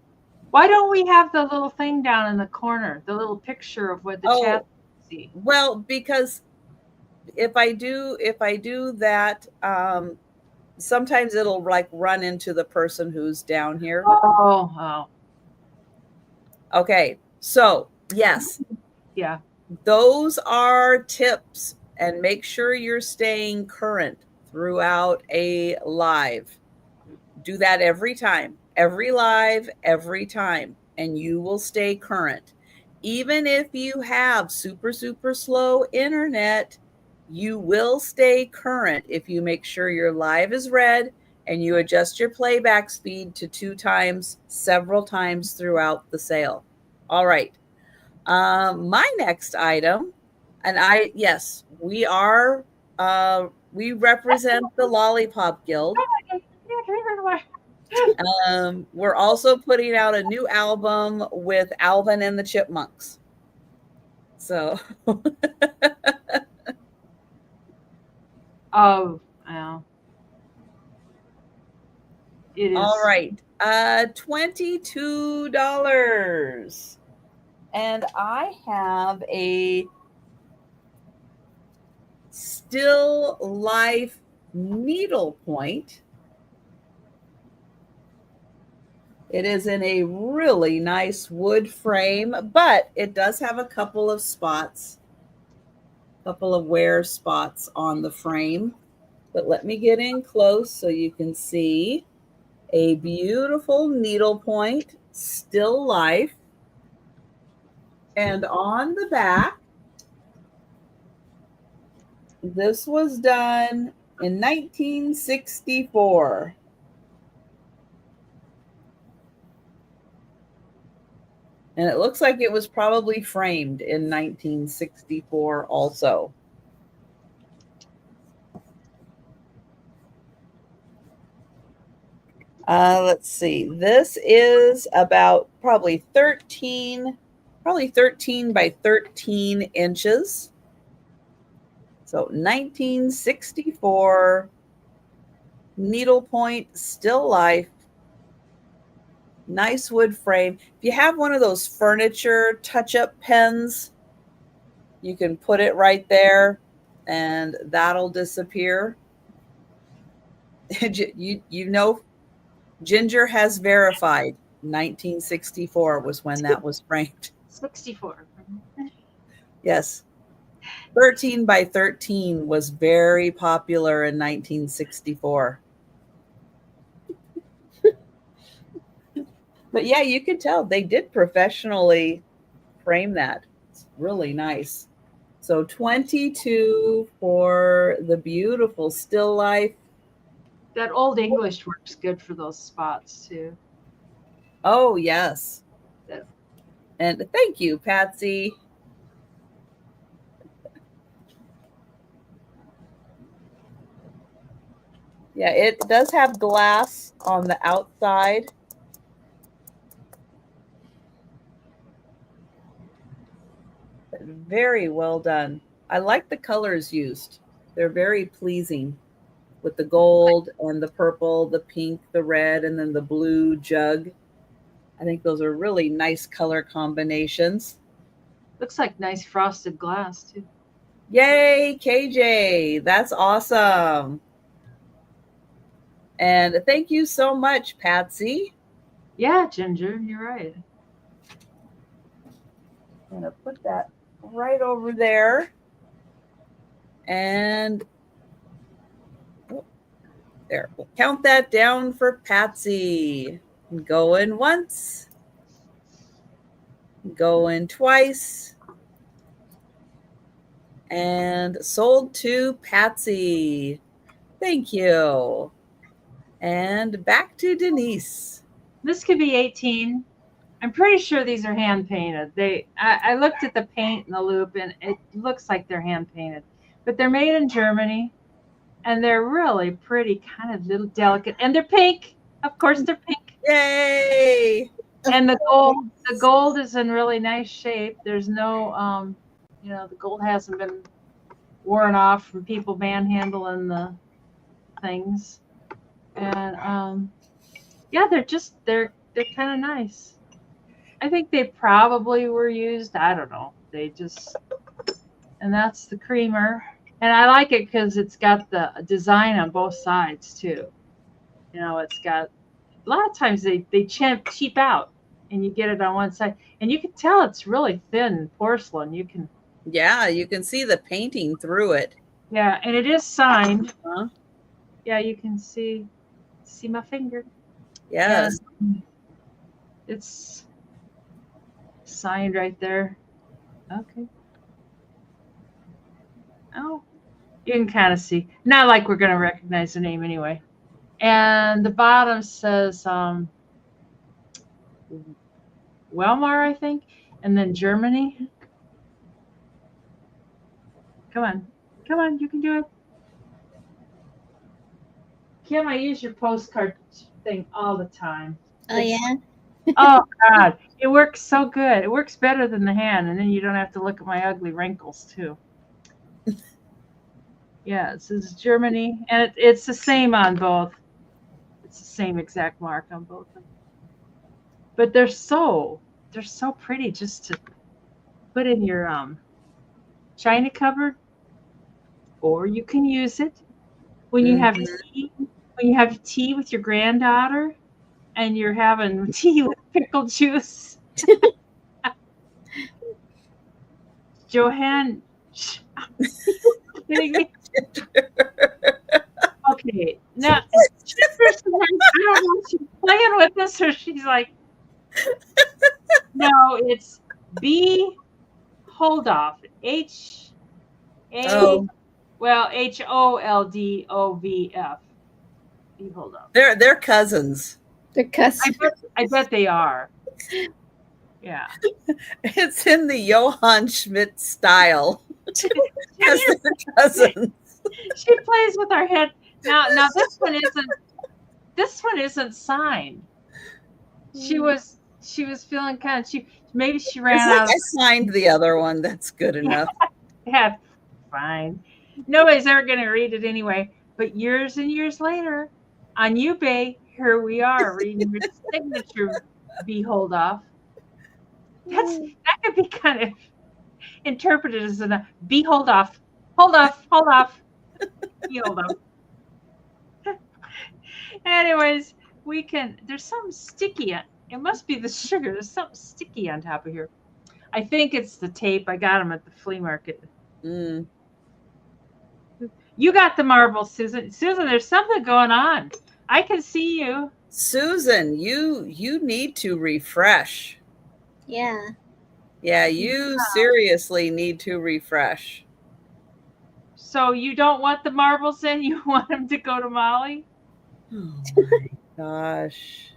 Why don't we have the little thing down in the corner, the little picture of what the chat see? Well, because if I do that, sometimes it'll like run into the person who's down here. Oh. Okay. So yes. Yeah. Those are tips, and make sure you're staying current throughout a live. Do that every time, every live, every time, and you will stay current. Even if you have super, super slow internet, you will stay current if you make sure your live is red and you adjust your playback speed to 2 times, several times throughout the sale. All right. My next item, and yes, we are, we represent the Lollipop Guild. We're also putting out a new album with Alvin and the Chipmunks. So. Oh, wow. It is. All right. $22. And I have a still life needlepoint. It is in a really nice wood frame, but it does have a couple of spots, couple of wear spots on the frame. But let me get in close so you can see a beautiful needlepoint, still life. And on the back, this was done in 1964. And it looks like it was probably framed in 1964 also. Let's see. This is about probably 13 by 13 inches. So 1964 needlepoint still life. Nice wood frame. If you have one of those furniture touch-up pens, you can put it right there and that'll disappear. You know, Ginger has verified 1964 was when that was framed. 64. Yes. 13 by 13 was very popular in 1964. But yeah, you could tell they did professionally frame that. It's really nice. So 22 for the beautiful still life. That Old English works good for those spots too. Oh, yes. Yeah. And thank you, Patsy. Yeah, it does have glass on the outside. Very well done. I like the colors used. They're very pleasing with the gold and the purple, the pink, the red, and then the blue jug. I think those are really nice color combinations. Looks like nice frosted glass too. Yay, KJ. That's awesome. And thank you so much, Patsy. Yeah, Ginger, you're right. I'm going to put that right over there. And there, we'll count that down for Patsy. Going once. Going twice. And sold to Patsy. Thank you. And back to Denise. This could be 18. I'm pretty sure these are hand painted. I looked at the paint in the loop and it looks like they're hand painted. But they're made in Germany and they're really pretty, kind of little delicate. And they're pink. Of course they're pink. Yay! And the gold is in really nice shape. There's no the gold hasn't been worn off from people manhandling the things. And yeah, they're kind of nice. I think they probably were used. I don't know. And that's the creamer. And I like it because it's got the design on both sides too. It's got, a lot of times they cheap out and you get it on one side. And you can tell it's really thin porcelain. Yeah, you can see the painting through it. Yeah, and it is signed. Huh? Yeah, you can see my finger. Yes. And it's signed right there. Okay. Oh, you can kind of see. Not like we're going to recognize the name anyway. And the bottom says Weimar, I think, and then Germany. Come on, you can do it. Kim, I use your postcard thing all the time. Oh, yeah? Oh, God. It works so good. It works better than the hand, and then you don't have to look at my ugly wrinkles, too. Yeah, it says Germany, and it's the same on both. It's the same exact mark on both of them. But they're so pretty just to put in your china cupboard, or you can use it when you have tea. When you have tea with your granddaughter, and you're having tea with pickle juice. Johanne, kidding me? Okay, now I don't know if she's playing with this or she's like, no, it's B. Hold off. H. A. Well, HOLDOVF. You hold up. They're cousins. They're cousins. I bet they are. Yeah. It's in the Johann Schmidt style. Because they're cousins. She plays with our head. Now this one isn't signed. She was feeling kind of maybe she ran out. I signed the other one. That's good enough. Yeah, fine. Nobody's ever going to read it anyway. But years and years later, on eBay, here we are reading your signature. Behold off. That could be kind of interpreted as a behold off. Hold off. Behold off. Anyways, there's something sticky. It must be the sugar. There's something sticky on top of here. I think it's the tape. I got them at the flea market. Mm. You got the marbles, Susan. Susan, there's something going on. I can see you. Susan, you need to refresh. Yeah. Yeah, you seriously need to refresh. So you don't want the marbles in? You want them to go to Molly? Oh my gosh.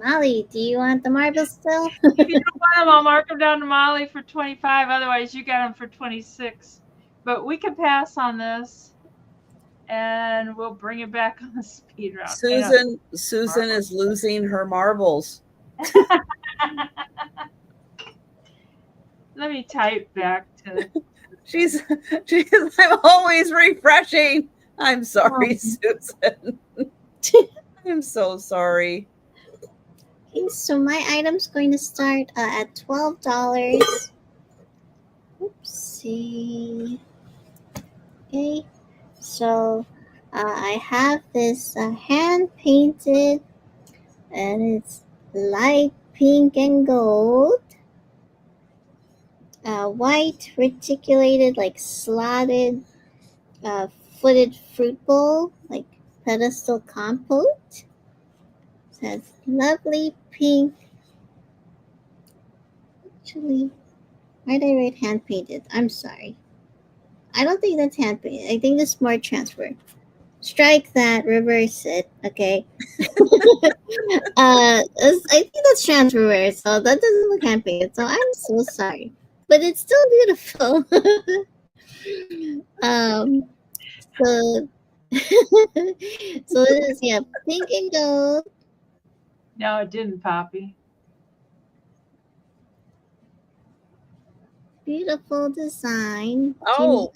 Molly, do you want the marbles still? If you don't want them, I'll mark them down to Molly for 25. Otherwise, you got them for 26. But we can pass on this, and we'll bring it back on the speed round. Susan is losing her marbles. Let me type back to. She's. I'm always refreshing. I'm sorry, Susan. I'm so sorry. Okay, so my item's going to start at $12. Oopsie. Okay, so I have this hand painted, and it's light pink and gold. White reticulated, like slotted, footed fruit bowl, like pedestal compote. It has lovely pink. Actually, why did I write hand painted? I'm sorry. I don't think that's hand painted. I think that's more transfer. Strike that, reverse it, okay? I think that's transfer, so that doesn't look hand painted. So I'm so sorry, but it's still beautiful. So it is, yeah, pink and gold. No, it didn't, Poppy. Beautiful design. No,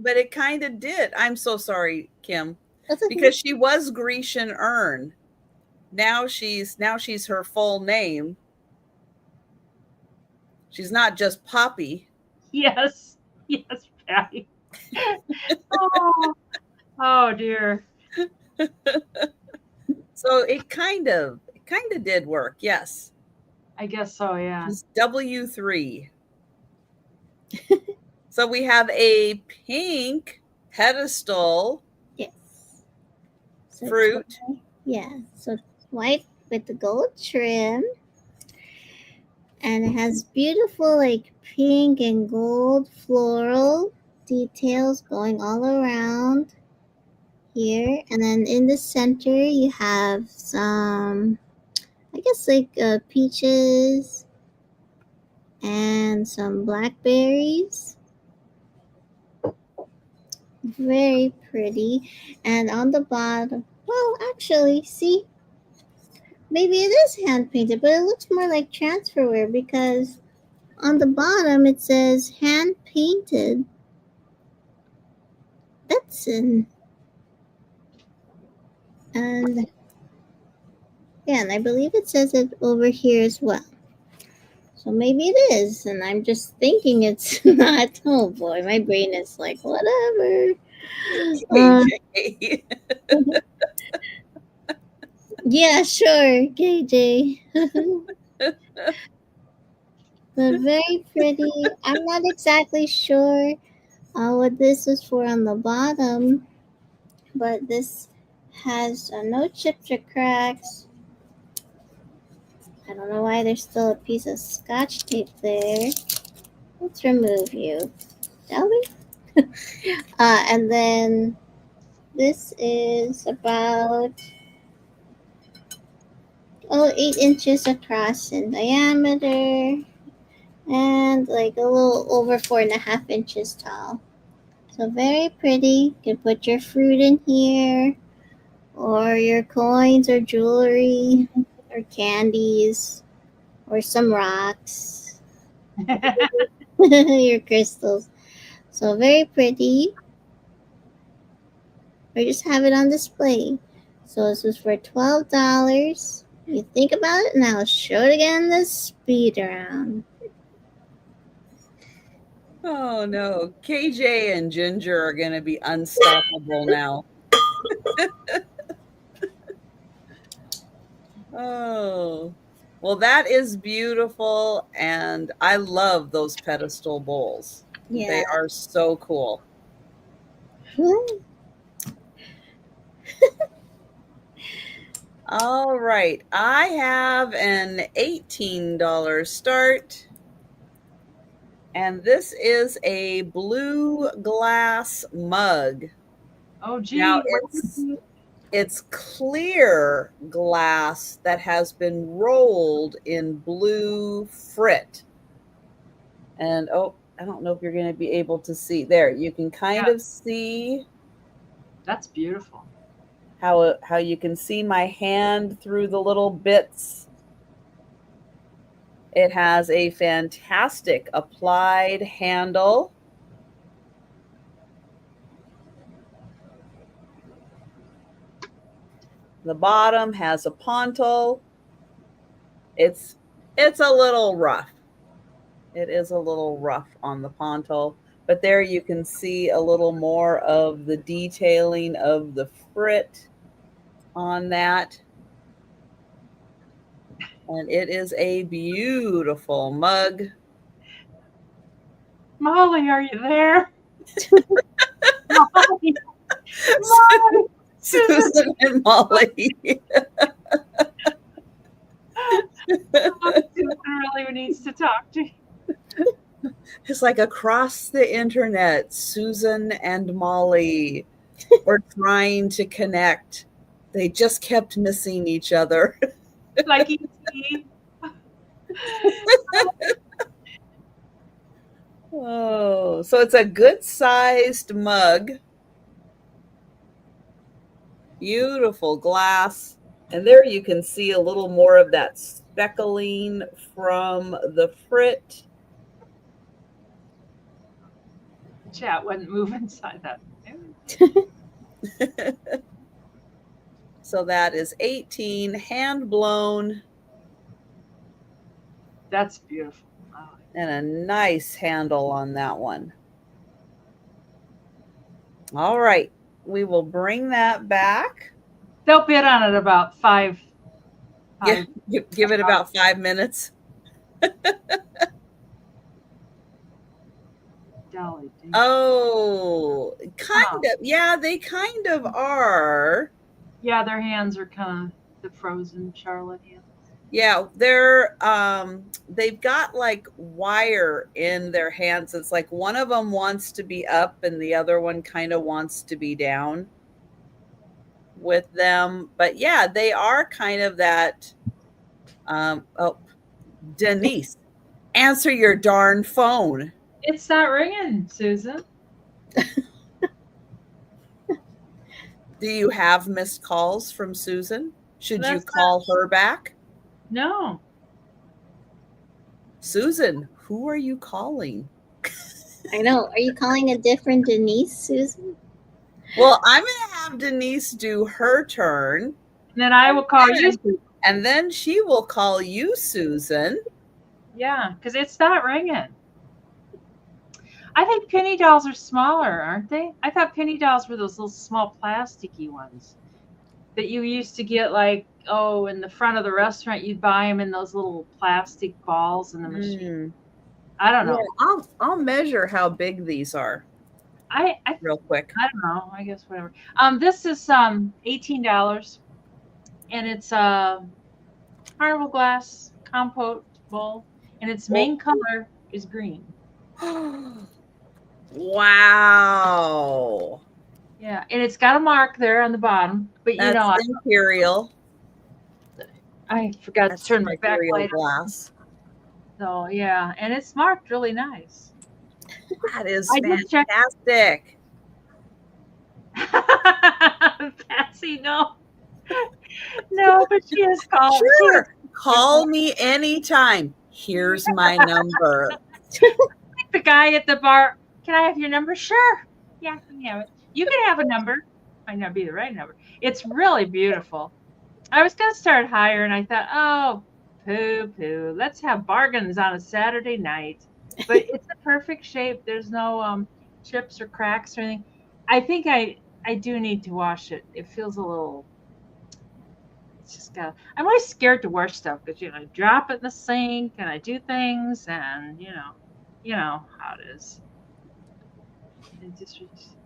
but it kind of did. I'm so sorry, Kim, Okay. because she was Grecian Urn. Now she's her full name. She's not just Poppy. Yes, Patty. Oh dear. So it kind of did work. Yes. I guess so. Yeah. It's W3. So we have a pink pedestal. Yes. So Fruit. So white with the gold trim. And it has beautiful, like, pink and gold floral details going all around here. And then in the center, you have some, I guess, like peaches and some blackberries. Very pretty. And on the bottom, well, actually, see, maybe it is hand painted, but it looks more like transferware because on the bottom it says hand painted. That's in. And yeah, and I believe it says it over here as well. So maybe it is, and I'm just thinking it's not. Oh boy, my brain is like, whatever. Yeah, sure, KJ. But very pretty. I'm not exactly sure what this is for on the bottom, but this has no chips or cracks. I don't know why there's still a piece of scotch tape there. Let's remove you, shall we? And then this is about 8 inches across in diameter and like a little over 4.5 inches tall. So very pretty. You can put your fruit in here, or your coins or jewelry or candies or some rocks, your crystals. So very pretty. Or just have it on display. So this was for $12. You think about it, and I'll show it again in the speed round. Oh no, KJ and Ginger are going to be unstoppable now. Oh, well, that is beautiful, and I love those pedestal bowls. Yeah. They are so cool. All right, I have an $18 start, and this is a blue glass mug. Oh, gee. Now it's clear glass that has been rolled in blue frit. And I don't know if you're going to be able to see. There, you can kind of see. That's beautiful. How you can see my hand through the little bits. It has a fantastic applied handle. The bottom has a pontil. It's a little rough. It is a little rough on the pontil, but there you can see a little more of the detailing of the frit on that. And it is a beautiful mug. Molly, are you there? Molly. Molly. Susan and Molly. Susan really needs to talk to you. It's like across the internet, Susan and Molly were trying to connect. They just kept missing each other. Like ET. Oh, so it's a good sized mug. Beautiful glass. And there you can see a little more of that speckling from the frit. Chat wouldn't move inside that. So that is 18, hand blown. That's beautiful. Oh. And a nice handle on that one. All right, we will bring that back. They'll bid on it about five. Yeah, give it about 5 minutes. Dolly. Oh, kind of. Yeah, they kind of are. Yeah, their hands are kind of the frozen Charlotte hands. Yeah, they've got like wire in their hands. It's like one of them wants to be up and the other one kind of wants to be down with them. But yeah, they are kind of that. Denise, answer your darn phone. It's not ringing, Susan. Do you have missed calls from Susan? Should you call her back? No. Susan, who are you calling? I know. Are you calling a different Denise, Susan? Well, I'm going to have Denise do her turn. And then I will call you. And then she will call you, Susan. Yeah, because it's not ringing. I think penny dolls are smaller, aren't they? I thought penny dolls were those little small plasticky ones that you used to get like, in the front of the restaurant, you'd buy them in those little plastic balls in the machine. I don't know. Yeah, I'll measure how big these are. I real quick. I don't know. I guess whatever. This is $18, and it's a carnival glass compote bowl, and its main color is green. Wow. Yeah, and it's got a mark there on the bottom, but you That's know, imperial. I forgot That's to turn my imperial backlight on. glass. So yeah, and it's marked really nice. That is I did check. fantastic. Patsy, no, no, but she has called. Sure. Call me anytime. Here's my number. The guy at the bar. Can I have your number? Sure. Yeah, you can have it. You can have a number. Might not be the right number. It's really beautiful. I was gonna start higher, and I thought, oh, poo. Let's have bargains on a Saturday night. But it's a perfect shape. There's no chips or cracks or anything. I think I do need to wash it. It feels a little. It's just got. I'm always scared to wash stuff because I drop it in the sink and I do things and you know how it is.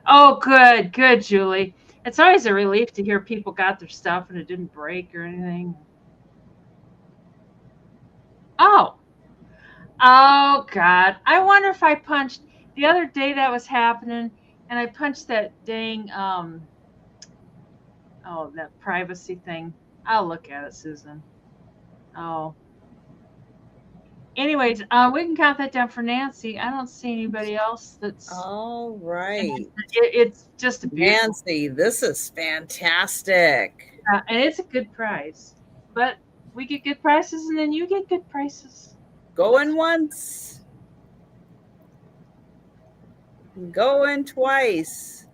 Oh, good, Julie. It's always a relief to hear people got their stuff and it didn't break or anything. Oh, oh God! I wonder if I punched the other day that was happening, and I punched that dang that privacy thing. I'll look at it, Susan. Oh. Anyways, we can count that down for Nancy. I don't see anybody else that's. All right. It's just a beautiful. Nancy, this is fantastic. And it's a good price. But we get good prices and then you get good prices. Going once. Going twice.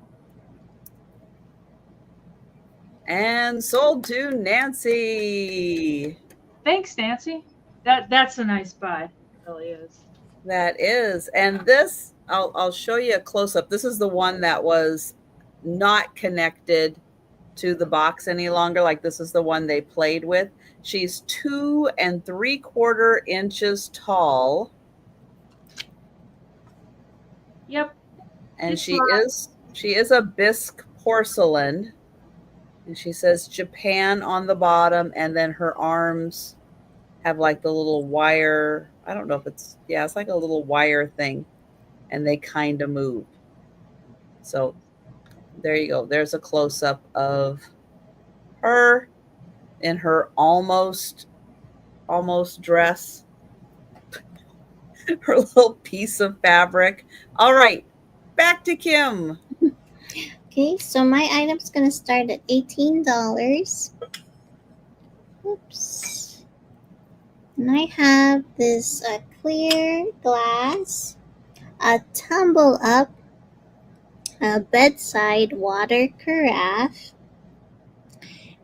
And sold to Nancy. Thanks, Nancy. That's a nice buy. It really is. That is. And this, I'll show you a close-up. This is the one that was not connected to the box any longer. Like this is the one they played with. She's 2 3/4 inches tall. Yep. And she is a bisque porcelain. And she says Japan on the bottom, and then her arms have like the little wire. I don't know if it's like a little wire thing, and they kind of move. So there you go. There's a close-up of her in her almost dress. Her little piece of fabric. All right, back to Kim. Okay, so my item's going to start at $18. Oops. And I have this clear glass, a tumble up, a bedside water carafe,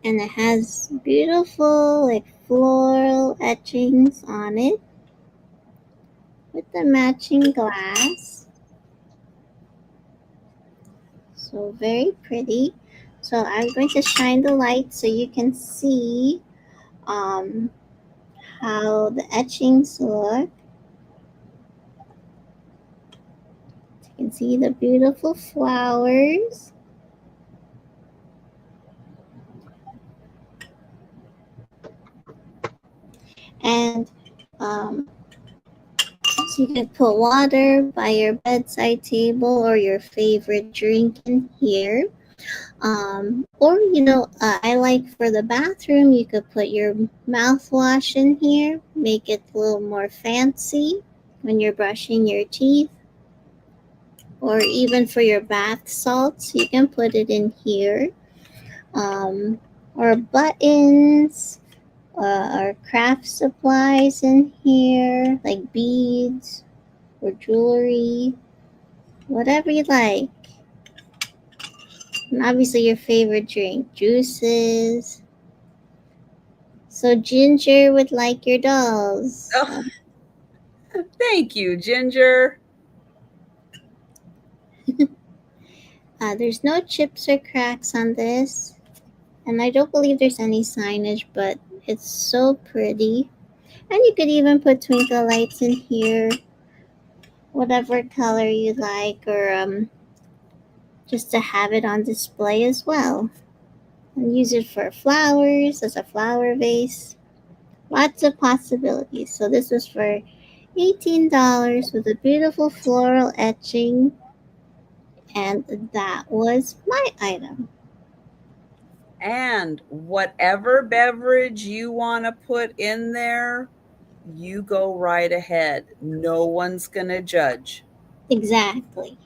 and it has beautiful like floral etchings on it with the matching glass. So very pretty. So I'm going to shine the light so you can see how the etchings look. You can see the beautiful flowers. And so you can put water by your bedside table or your favorite drink in here. Or, I like for the bathroom, you could put your mouthwash in here, make it a little more fancy when you're brushing your teeth. Or even for your bath salts, you can put it in here. Or buttons, or craft supplies in here, like beads or jewelry, whatever you like. And obviously your favorite drink, juices. So Ginger would like your dolls. Oh, thank you, Ginger. There's no chips or cracks on this. And I don't believe there's any signage, but it's so pretty. And you could even put twinkle lights in here, whatever color you like, or just to have it on display as well. And use it for flowers, as a flower vase. Lots of possibilities. So this was for $18 with a beautiful floral etching, and that was my item. And whatever beverage you want to put in there, you go right ahead. No one's going to judge. Exactly.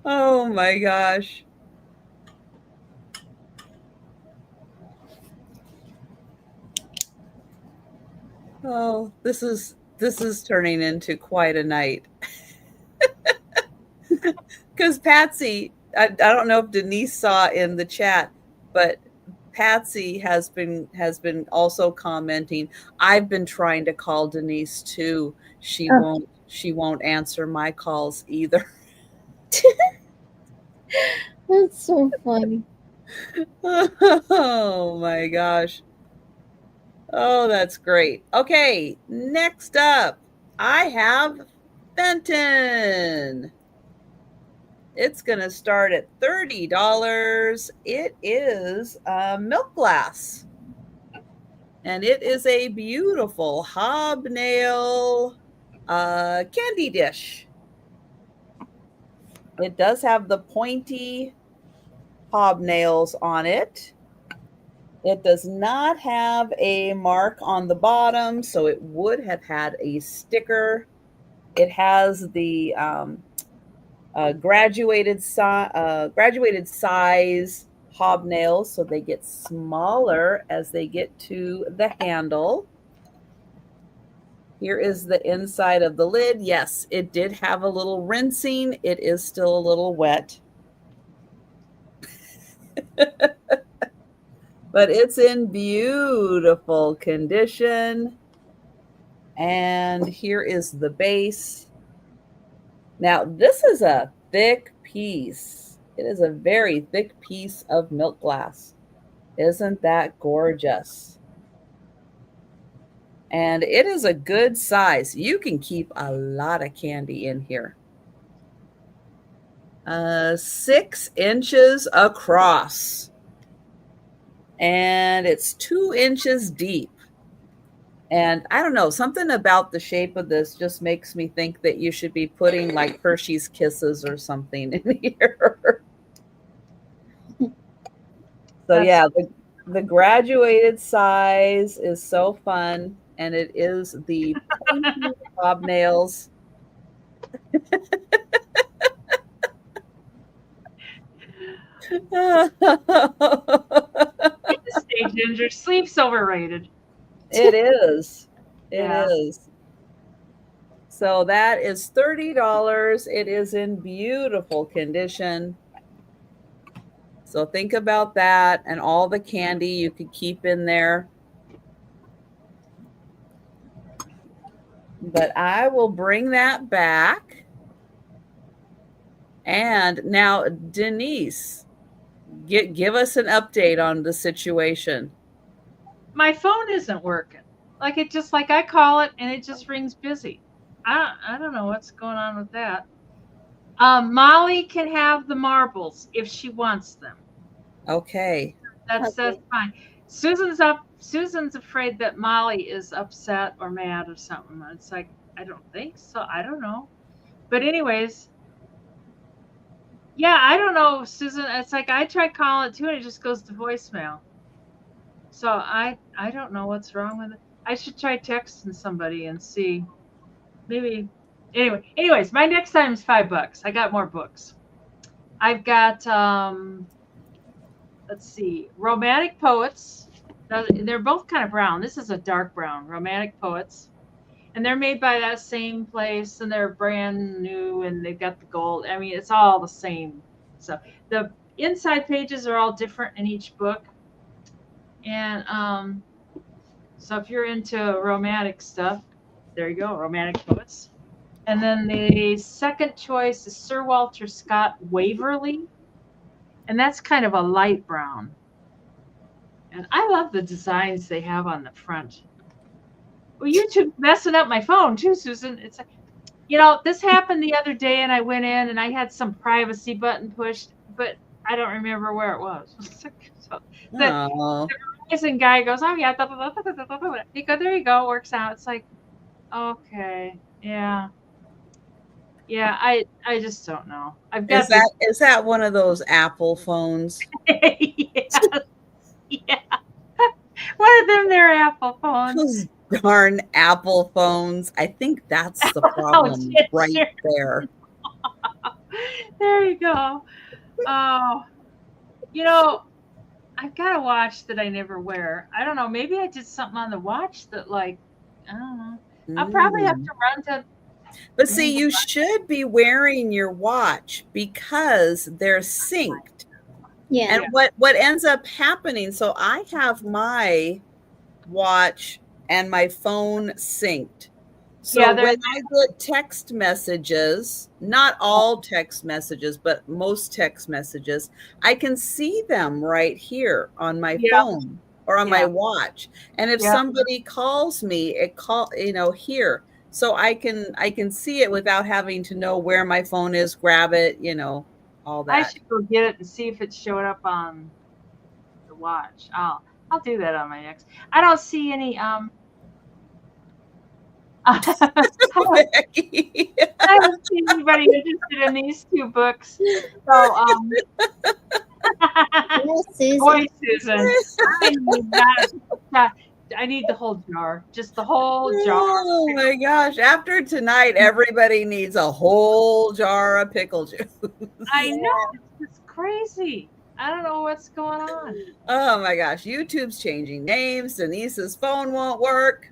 Oh my gosh. Oh, this is turning into quite a night. Because Patsy, I don't know if Denise saw in the chat, but Patsy has been also commenting. I've been trying to call Denise too. She won't answer my calls either. That's so funny. Oh my gosh. Oh, that's great. Okay, next up, I have Fenton. It's going to start at $30. It is a milk glass. And it is a beautiful hobnail candy dish. It does have the pointy hobnails on it. It does not have a mark on the bottom, so it would have had a sticker. It has the graduated size hobnails, so they get smaller as they get to the handle. Here is the inside of the lid. Yes, it did have a little rinsing. It is still a little wet. But it's in beautiful condition. And here is the base. Now, this is a thick piece. It is a very thick piece of milk glass. Isn't that gorgeous? And it is a good size. You can keep a lot of candy in here. 6 inches across. And it's 2 inches deep. And I don't know, something about the shape of this just makes me think that you should be putting like Hershey's Kisses or something in here. So yeah, the graduated size is so fun, and it is the pointy hobnails. Stay ginger. Sleep's overrated. It is. It is. So that is $30. It is in beautiful condition. So think about that and all the candy you could keep in there. But I will bring that back. And now, Denise, give us an update on the situation. My phone isn't working. Like I call it and it just rings busy. I don't know what's going on with that. Molly can have the marbles if she wants them. Okay. That's fine. Susan's afraid that Molly is upset or mad or something. It's like, I don't think so. I don't know. But anyways, yeah, I don't know, Susan. It's like I tried calling it too and it just goes to voicemail. So I don't know what's wrong with it. I should try texting somebody and see. Maybe. Anyways, my next time is $5. I got more books. I've got let's see, Romantic Poets. They're both kind of brown. This is a dark brown, Romantic Poets. And they're made by that same place, and they're brand new, and they've got the gold. I mean, it's all the same. So the inside pages are all different in each book. And so if you're into romantic stuff, there you go, Romantic Poets. And then the second choice is Sir Walter Scott Waverley. And that's kind of a light brown. And I love the designs they have on the front. Well, you two messing up my phone too, Susan. It's like, this happened the other day, and I went in and I had some privacy button pushed, but I don't remember where it was. So the Oh, Verizon guy goes, oh yeah, you go, there you go, works out. It's like, okay, yeah, yeah. I just don't know. I've got this. is that one of those Apple phones? Yes, yeah. One of them, their Apple phones. Those darn Apple phones. I think that's the Oh, problem shit, right sure. there. There you go. Oh, you know, I've got a watch that I never wear. I don't know. Maybe I did something on the watch that, like, I don't know. I'll probably have Mm. to run to. But see, you should be wearing your watch because they're synced. Yeah. And what ends up happening, so I have my watch and my phone synced. So Yeah, when I get text messages, not all text messages, but most text messages, I can see them right here on my phone or on my watch. And if somebody calls me, here. So I can see it without having to know where my phone is, grab it, all that. I should go get it and see if it showed up on the watch. I'll do that on my next. I don't see any I don't see anybody interested in these two books. So Yes, Susan. boy, Susan, I need that. I need the whole jar, just the whole jar. Oh my gosh. After tonight, everybody needs a whole jar of pickle juice. I know. It's crazy. I don't know what's going on. Oh my gosh. YouTube's changing names. Denise's phone won't work.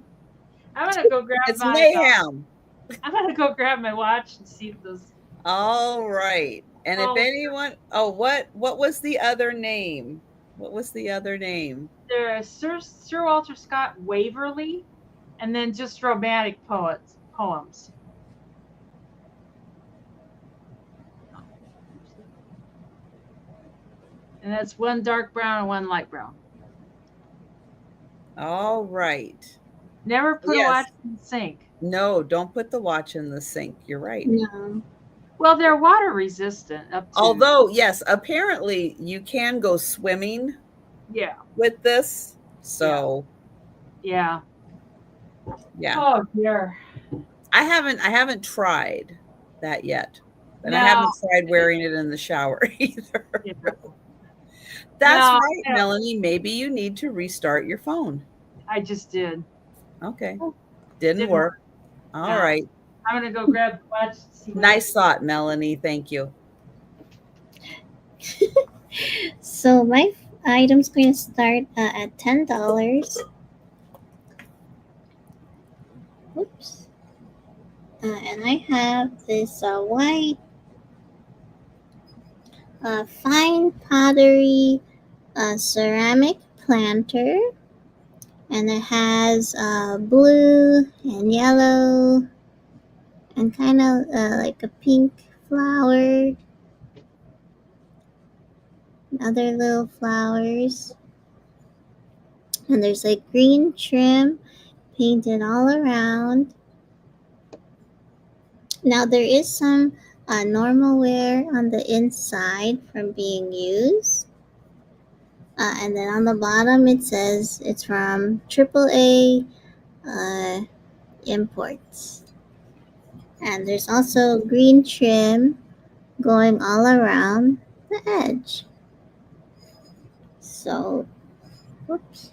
I'm going to go grab It's mayhem. I'm going to go grab my watch and see if those. All right. And if anyone, what was the other name? What was the other name? There's Sir Walter Scott Waverley, and then just romantic poems. And that's one dark brown and one light brown. All right. Never put a watch in the sink. No, don't put the watch in the sink. You're right. No. Well, they're water resistant. Although, yes, apparently you can go swimming. Yeah. With this, so. Yeah. Yeah. Oh dear. I haven't tried that yet, and I haven't tried wearing it in the shower either. Yeah. That's right, Melanie. Maybe you need to restart your phone. I just did. Okay. Didn't work. All right. I'm going to go grab the watch. Nice thought, Melanie. Thank you. So my item's going to start at $10. Whoops. And I have this white fine pottery ceramic planter, and it has blue and yellow and kind of like a pink flower, and other little flowers, and there's like green trim painted all around. Now there is some normal wear on the inside from being used. And then on the bottom it says it's from AAA imports. And there's also green trim going all around the edge. So, whoops.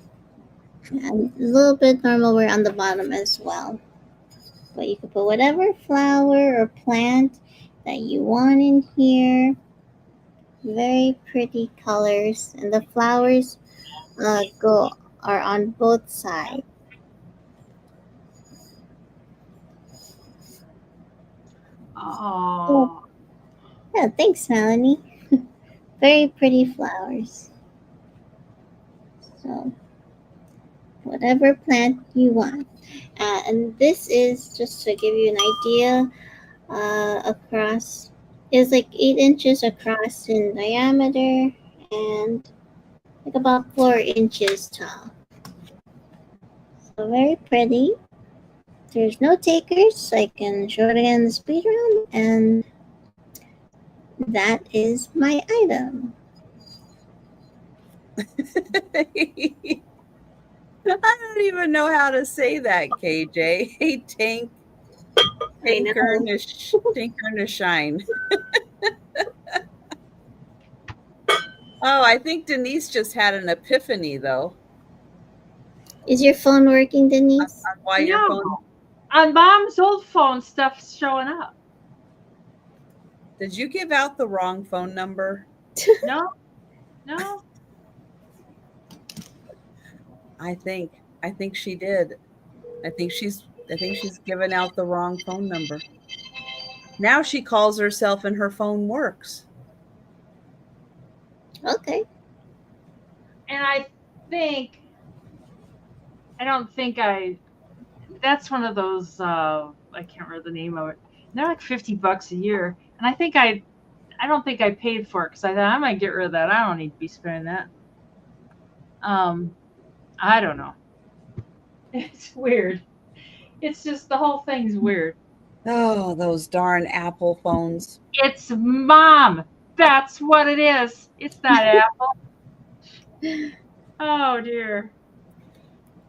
And a little bit normal wear on the bottom as well. But you can put whatever flower or plant that you want in here. Very pretty colors, and the flowers are on both sides. Oh. Yeah, thanks, Melanie. Very pretty flowers. So, whatever plant you want. And this is, just to give you an idea, across, is like 8 inches across in diameter and like about 4 inches tall. So very pretty. There's no takers, so I can show it again in the speed round, and that is my item. I don't even know how to say that, KJ. Hey, tinker to shine. Oh, I think Denise just had an epiphany, though. Is your phone working, Denise? Why your phone? On Mom's old phone, stuff's showing up. Did you give out the wrong phone number? No. I think she did. I think she's given out the wrong phone number. Now she calls herself and her phone works. Okay. And I don't think that's one of those, I can't remember the name of it. They're like $50 a year. And I don't think I paid for it because I thought I might get rid of that. I don't need to be spending that. I don't know. It's weird. It's just the whole thing's weird. Oh, those darn Apple phones. It's Mom. That's what it is. It's not Apple. Oh, dear.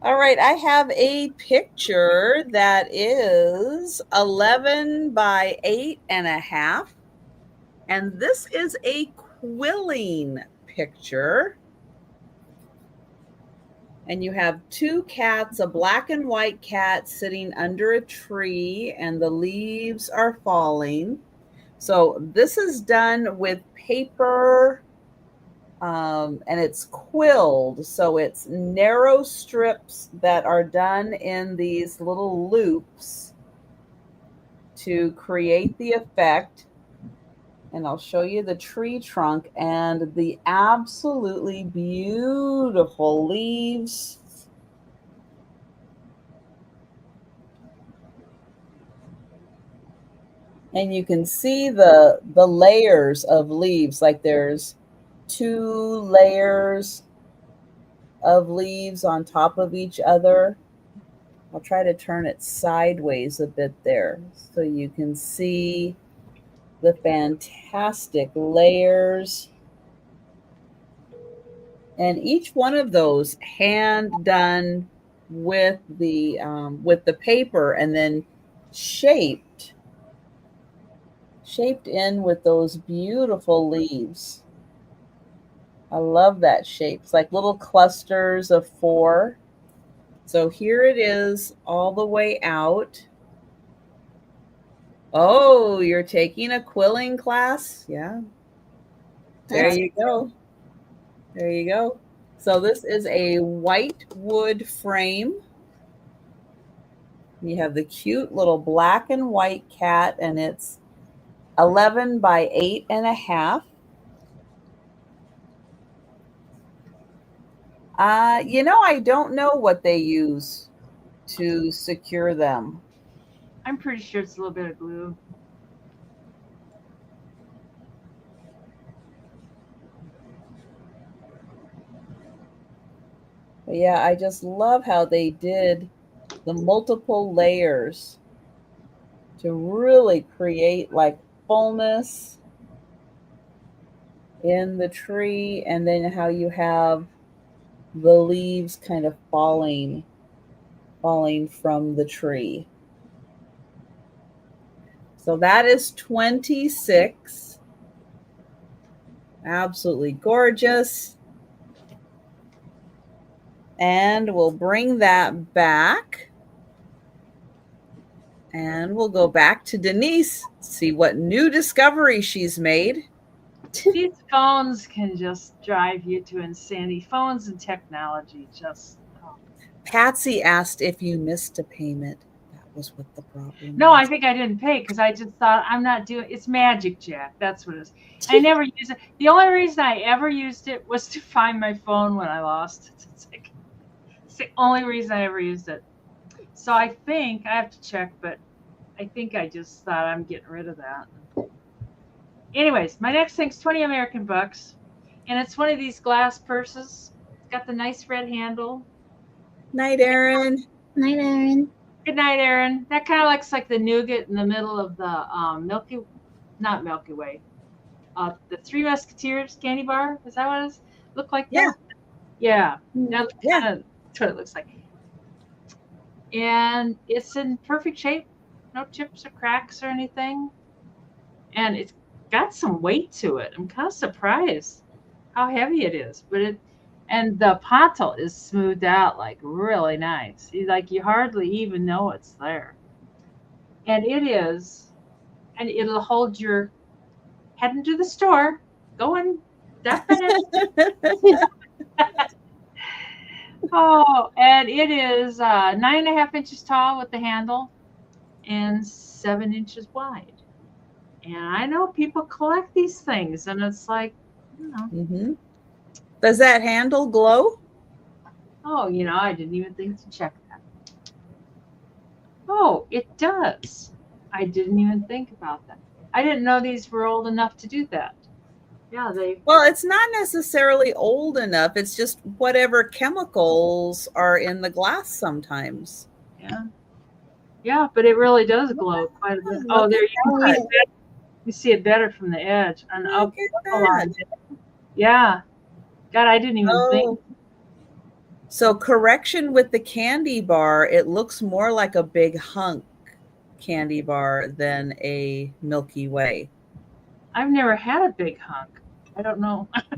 All right, I have a picture that is 11 by 8.5. And this is a quilling picture. And you have two cats, a black and white cat sitting under a tree, and the leaves are falling. So this is done with paper, and it's quilled. So it's narrow strips that are done in these little loops to create the effect. And I'll show you the tree trunk and the absolutely beautiful leaves. And you can see the layers of leaves, like there's 2 layers of leaves on top of each other. I'll try to turn it sideways a bit there so you can see the fantastic layers. And each one of those hand done with the paper and then shaped in with those beautiful leaves. I love that shape. It's like little clusters of 4. So here it is all the way out. Oh, you're taking a quilling class? Yeah. There you go. There you go. So this is a white wood frame. You have the cute little black and white cat, and it's 11 by 8.5. I don't know what they use to secure them. I'm pretty sure it's a little bit of glue. But yeah, I just love how they did the multiple layers to really create like fullness in the tree, and then how you have the leaves kind of falling from the tree. So that is 26. Absolutely gorgeous. And we'll bring that back. And we'll go back to Denise, see what new discovery she's made. These phones can just drive you to insanity. Phones and technology just... Patsy asked if you missed a payment. That was what the problem No, was. I think I didn't pay because I just thought I'm not doing it's Magic Jack. That's what it is. I never use it. The only reason I ever used it was to find my phone when I lost it. It's the only reason I ever used it. So I think I have to check, but I think I just thought I'm getting rid of that. Anyways, my next thing's 20 American bucks, and it's one of these glass purses. It's got the nice red handle. Night, Erin. Night, Erin. Good night, Erin. That kind of looks like the nougat in the middle of the not Milky Way. The Three Musketeers candy bar. Is that what it is? Look like Yeah. that? Yeah, that's what it looks like. And it's in perfect shape, no chips or cracks or anything. And it's got some weight to it. I'm kind of surprised how heavy it is, and the pontal is smoothed out like really nice. You hardly even know it's there. And it'll hold your heading to the store, going definite. Oh, and it is 9.5 inches tall with the handle and 7 inches wide. And I know people collect these things, and it's like, Does that handle glow? Oh, I didn't even think to check that. Oh, it does. I didn't even think about that. I didn't know these were old enough to do that. Yeah, Well, it's not necessarily old enough. It's just whatever chemicals are in the glass sometimes. Yeah. Yeah, but it really does glow quite a bit. Oh, there you see it better from the edge. And up along it. Yeah. God, I didn't even think. So correction with the candy bar, it looks more like a big hunk candy bar than a Milky Way. I've never had a big hunk. I don't know. That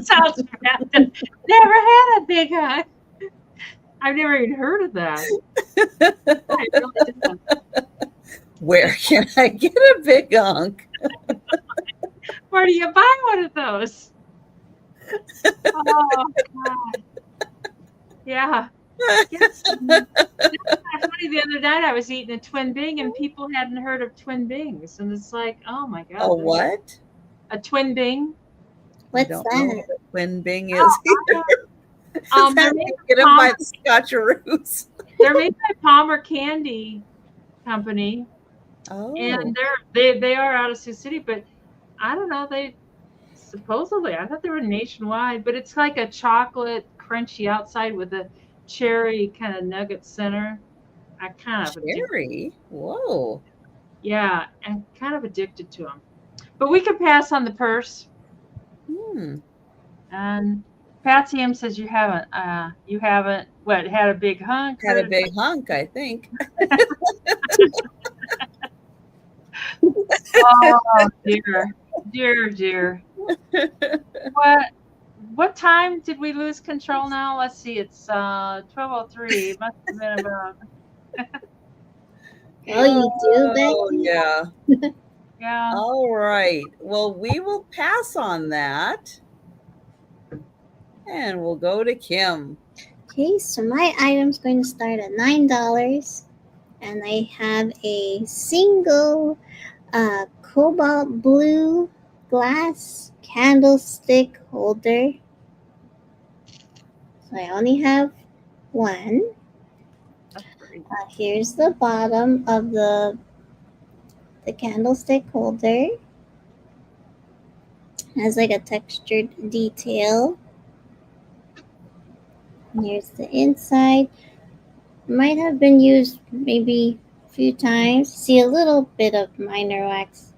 sounds bad. Never had a big hunk. I've never even heard of that. I really didn't. Where can I get a big hunk? Where do you buy one of those? Oh, God. Yeah. Yes. Funny, the other night I was eating a twin bing and people hadn't heard of twin bings. And it's like, oh my God. A what? A twin bing. What's that? Know what a twin bing is either. They're made get them by the Scotcheroos. They're made by Palmer Candy Company. Oh. And they are out of Sioux City, but I don't know, they supposedly, I thought they were nationwide, but it's like a chocolate crunchy outside with a cherry kind of nugget center. I kind of cherry. Whoa. Yeah, and kind of addicted to them. But we could pass on the purse. And Patsy M says you haven't had a big hunk? Had a big hunk, I think. Oh dear. What time did we lose control now? Let's see, it's 12:03. It must have been about you do, Becky? Yeah. Yeah. All right. Well, we will pass on that. And we'll go to Kim. Okay, so my item's going to start at $9. And I have a single cobalt blue glass candlestick holder. So I only have one. Here's the bottom of the candlestick holder. It has like a textured detail. And here's the inside. Might have been used maybe a few times. See a little bit of minor wax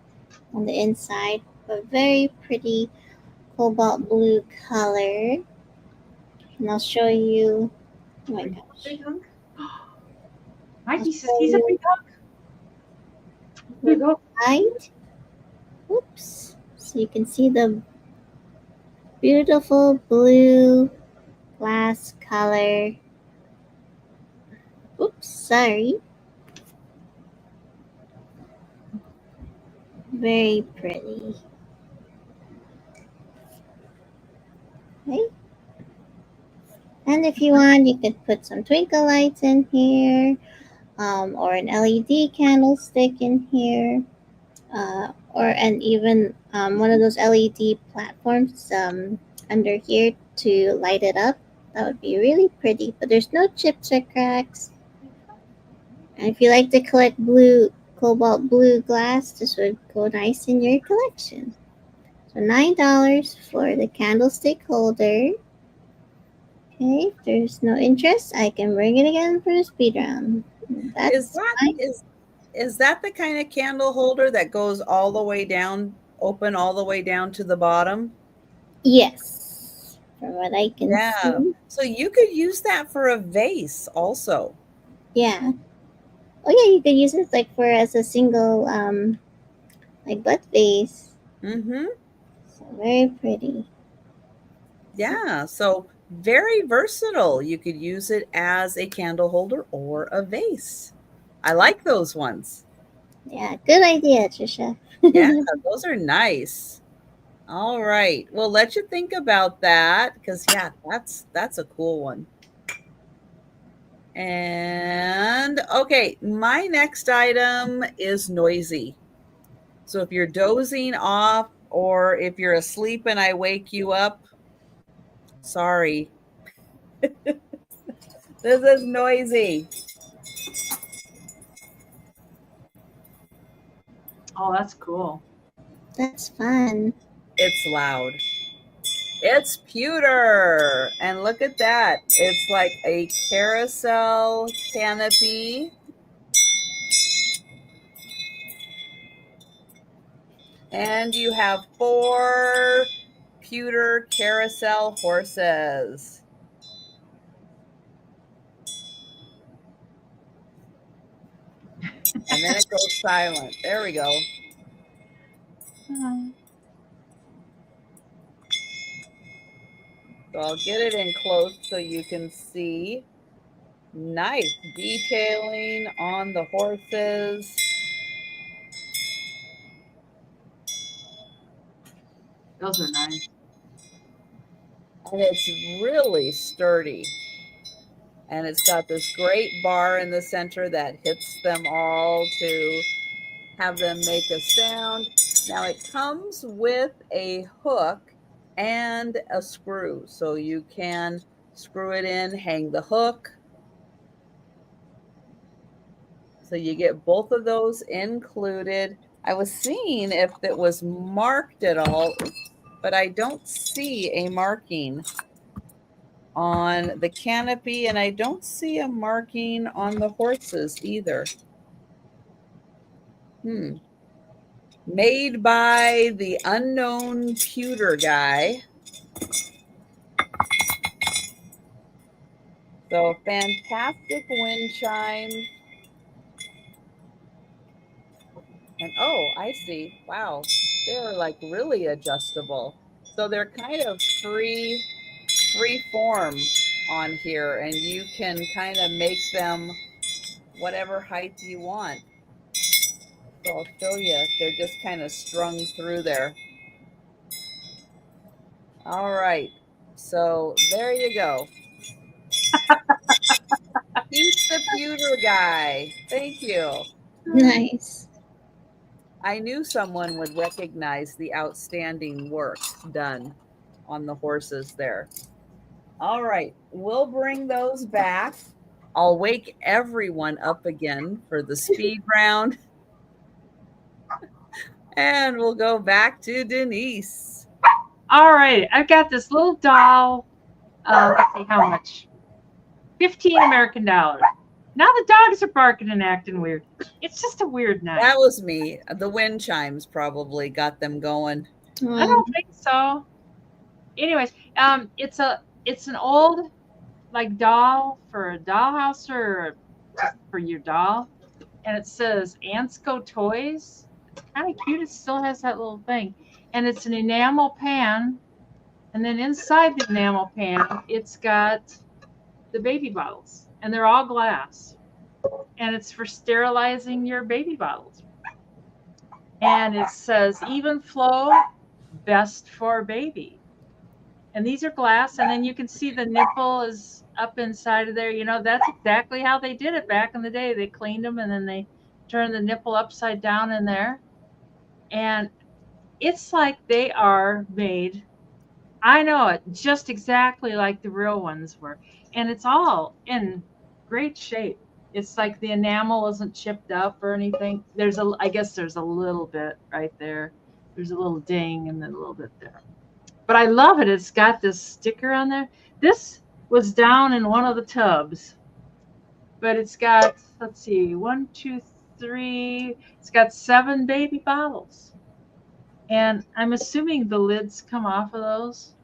on the inside, but very pretty cobalt blue color. And I'll show you. Oh my gosh. Big hunk? He's a big hunk. There you go. Right. Oops. So you can see the beautiful blue glass color. Oops, sorry. Very pretty. Okay. And if you want, you could put some twinkle lights in here, or an LED candlestick in here, and even one of those LED platforms under here to light it up. That would be really pretty, but there's no chips or cracks. And if you like to collect cobalt blue glass, this would go nice in your collection. So $9 for the candlestick holder. Okay, if there's no interest, I can bring it again for the speed round. Is that the kind of candle holder that goes all the way down, open all the way down to the bottom? Yes. from what I can Yeah. see. So you could use that for a vase also. Yeah. Oh yeah, you could use it like for as a single like butt vase. Mm-hmm. So very pretty. Yeah. So very versatile. You could use it as a candle holder or a vase. I like those ones. Yeah, good idea, Trisha. Yeah, those are nice. All right. Well, let you think about that because yeah, that's a cool one. And okay, my next item is noisy. So if you're dozing off or if you're asleep and I wake you up, sorry. This is noisy. Oh, that's cool. That's fun. It's loud. It's pewter. And look at that. It's like a carousel canopy. And you have 4 pewter carousel horses. And then it goes silent. There we go. So I'll get it in close so you can see. Nice detailing on the horses. Those are nice. And it's really sturdy. And it's got this great bar in the center that hits them all to have them make a sound. Now it comes with a hook and a screw. So you can screw it in, hang the hook. So you get both of those included. I was seeing if it was marked at all, but I don't see a marking on the canopy, and I don't see a marking on the horses either. Made by the unknown pewter guy. So fantastic wind chimes. And oh, I see. Wow. They're like really adjustable. So they're kind of free form on here, and you can kind of make them whatever height you want. So I'll show you. They're just kind of strung through there. All right. So there you go. He's the pewter guy. Thank you. Nice. I knew someone would recognize the outstanding work done on the horses there. All right, we'll bring those back. I'll wake everyone up again for the speed round. And we'll go back to Denise. All right, I've got this little doll. Let's see how much. 15 American dollars. Now the dogs are barking and acting weird. It's just a weird night. That was me. The wind chimes probably got them going. I don't think so. Anyways, it's an old like doll for a dollhouse or for your doll, and it says Ansco Toys. It's kind of cute. It still has that little thing, and it's an enamel pan, and then inside the enamel pan, it's got the baby bottles, and they're all glass, and it's for sterilizing your baby bottles. And it says even flow, best for baby. And these are glass, and then you can see the nipple is up inside of there. You know, that's exactly how they did it back in the day. They cleaned them, and then they turned the nipple upside down in there. And it's like they are made, I know it, just exactly like the real ones were. And it's all in great shape. It's like the enamel isn't chipped up or anything. I guess there's a little bit right there. There's a little ding and then a little bit there. But I love it. It's got this sticker on there. This was down in one of the tubs. But it's got, let's see, 1, 2, 3. It's got 7 baby bottles. And I'm assuming the lids come off of those.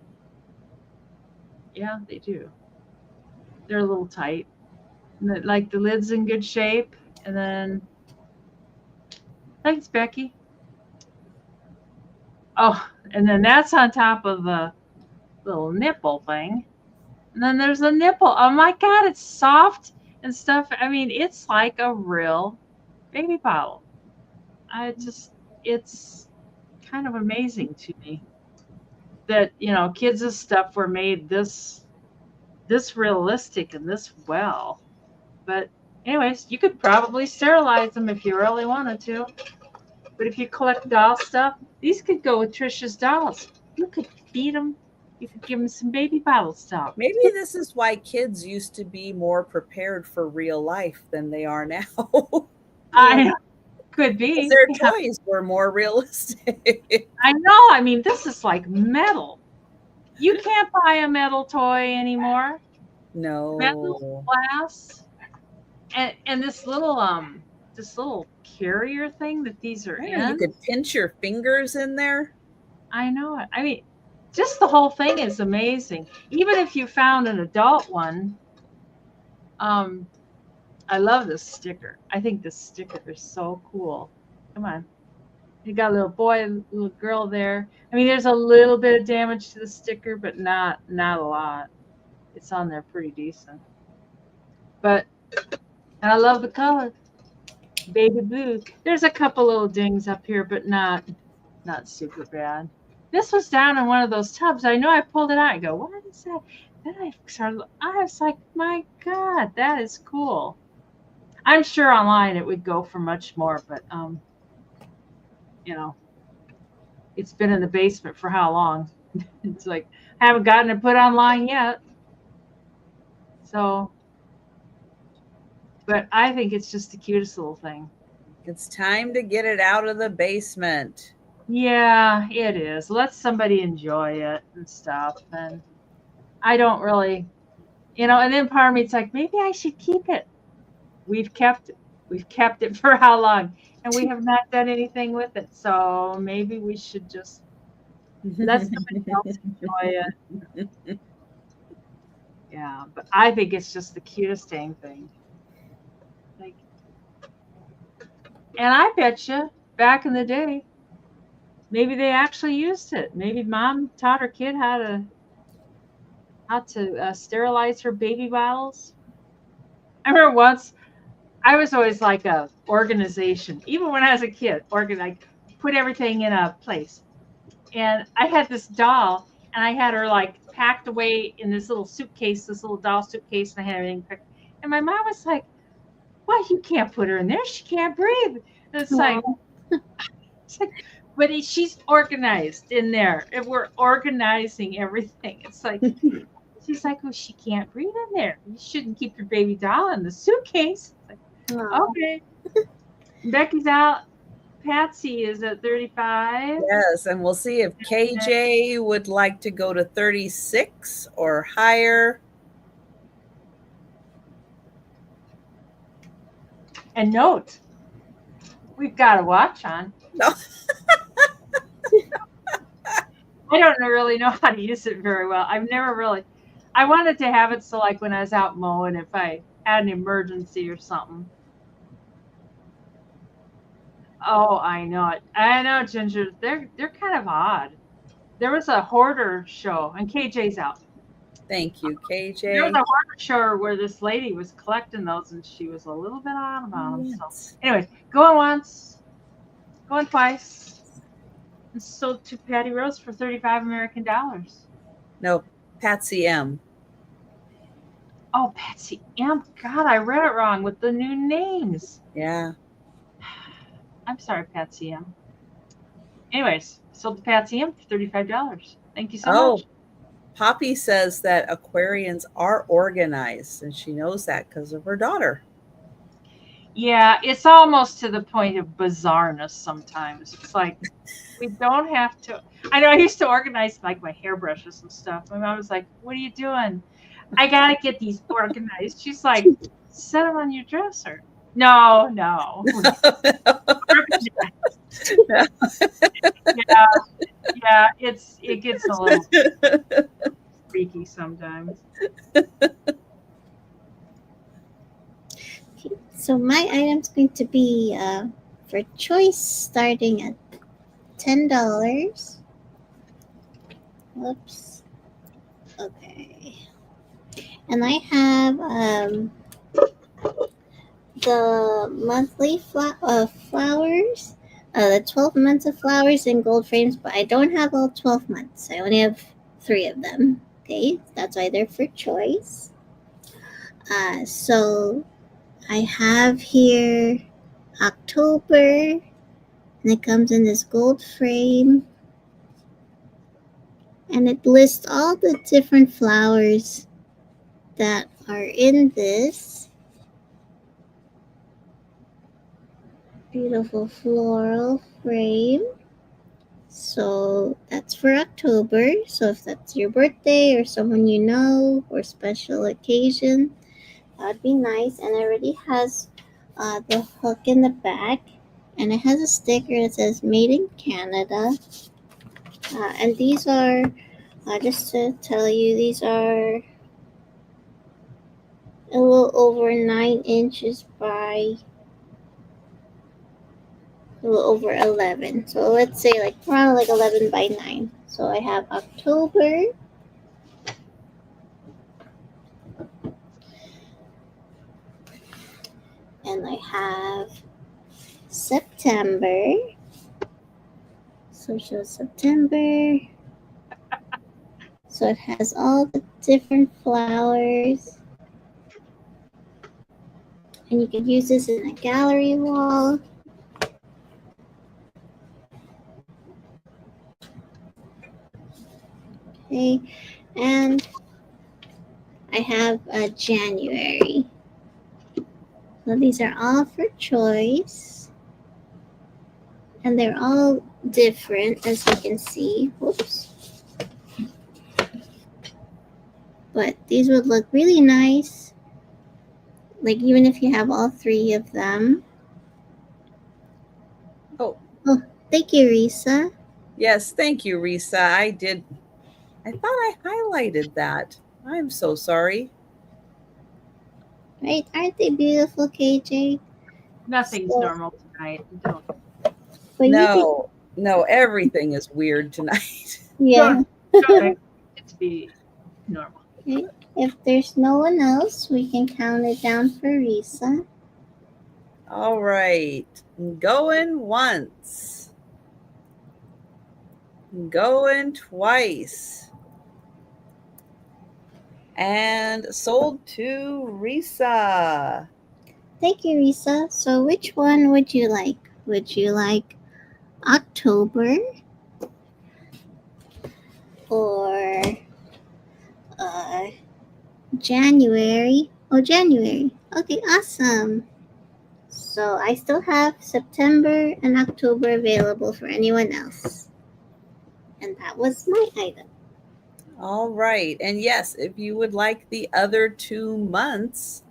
Yeah, they do. They're a little tight. Like the lid's in good shape. And then, thanks, Becky. Oh, and then that's on top of the little nipple thing. And then there's a nipple. Oh my God, it's soft and stuff. I mean, it's like a real baby bottle. It's kind of amazing to me that, kids' stuff were made this realistic and this well. But anyways, you could probably sterilize them if you really wanted to. But if you collect doll stuff, these could go with Trisha's dolls. You could feed them. You could give them some baby bottle stuff. Maybe this is why kids used to be more prepared for real life than they are now. I could be. Their toys were more realistic. I know. I mean, this is like metal. You can't buy a metal toy anymore. No. Metal, glass, and this little carrier thing that these are in. You could pinch your fingers in there. I know it. I mean, just the whole thing is amazing. Even if you found an adult one, I love this sticker. I think this sticker is so cool. Come on. You got a little boy, little girl there. I mean, there's a little bit of damage to the sticker, but not a lot. It's on there pretty decent. And I love the color. Baby blue. There's a couple little dings up here, but not super bad. This was down in one of those tubs. I know I pulled it out. I go, what is that? Then I was like, my God, that is cool. I'm sure online it would go for much more, but it's been in the basement for how long? It's like I haven't gotten it put online yet. So, but I think it's just the cutest little thing. It's time to get it out of the basement. Yeah, it is. Let somebody enjoy it and stuff. And I don't really, and then part of me, it's like, maybe I should keep it. We've kept it for how long? And we have not done anything with it. So maybe we should just let somebody else enjoy it. Yeah, but I think it's just the cutest dang thing. And I bet you back in the day, maybe they actually used it. Maybe mom taught her kid how to sterilize her baby bottles. I remember once, I was always like a organization. Even when I was a kid, put everything in a place. And I had this doll, and I had her like packed away in this little suitcase, this little doll suitcase, and I had everything packed. And my mom was like, "What? You can't put her in there. She can't breathe." And it's like, but she's organized in there. And we're organizing everything. It's like, she's like, "Oh, she can't breathe in there. You shouldn't keep your baby doll in the suitcase." Like, okay. Becky's out. Patsy is at 35. Yes, and we'll see if KJ would like to go to 36 or higher. And note, we've got a watch on. No. I don't really know how to use it very well. I wanted to have it so like when I was out mowing, if I had an emergency or something. Oh, I know it. I know, Ginger. They're kind of odd. There was a hoarder show, and KJ's out. Thank you, KJ. There was a hoarder show where this lady was collecting those, and she was a little bit on about them. So, anyways, going once, going twice. And sold to Patty Rose for $35 American. No, Patsy M. Oh, Patsy M. God, I read it wrong with the new names. Yeah. I'm sorry, Patsy M. Anyways, sold to Patsy M for $35. Thank you so much. Poppy says that Aquarians are organized, and she knows that because of her daughter. Yeah, it's almost to the point of bizarreness sometimes. It's like, we don't have to. I know I used to organize like my hairbrushes and stuff. My mom was like, "What are you doing?" "I got to get these organized." She's like, "Set them on your dresser." No. Yeah, it gets a little freaky sometimes. So my item's going to be for choice starting at $10. Whoops. Okay. And I have the monthly flowers, the 12 months of flowers in gold frames, but I don't have all 12 months. I only have 3 of them. Okay, that's why they're for choice. So I have here October, and it comes in this gold frame, and it lists all the different flowers that are in this beautiful floral frame. So that's for October. So if that's your birthday or someone you know or special occasion, that'd be nice. And it already has the hook in the back, and it has a sticker that says "Made in Canada." And these are just to tell you, these are a little over 9 inches by a little over 11. So let's say like around like 11 by 9. So I have October, and I have September. So it shows September. So it has all the different flowers. And you can use this in a gallery wall. Okay, and I have a January. So these are all for choice. And they're all different, as you can see. Whoops. But these would look really nice, like even if you have all 3 of them. Oh, thank you, Risa. Yes, thank you, Risa. I thought I highlighted that. I'm so sorry. Right? Aren't they beautiful, KJ? Nothing's normal tonight. Don't. No, everything is weird tonight. Yeah. Don't expect it to be normal. Okay. If there's no one else, we can count it down for Risa. All right. Going once. Going twice. And sold to Risa. Thank you, Risa. So which one would you like? Would you like October or January? Oh, January. Okay, awesome. So I still have September and October available for anyone else. And that was my item. All right. And yes, if you would like the other 2 months,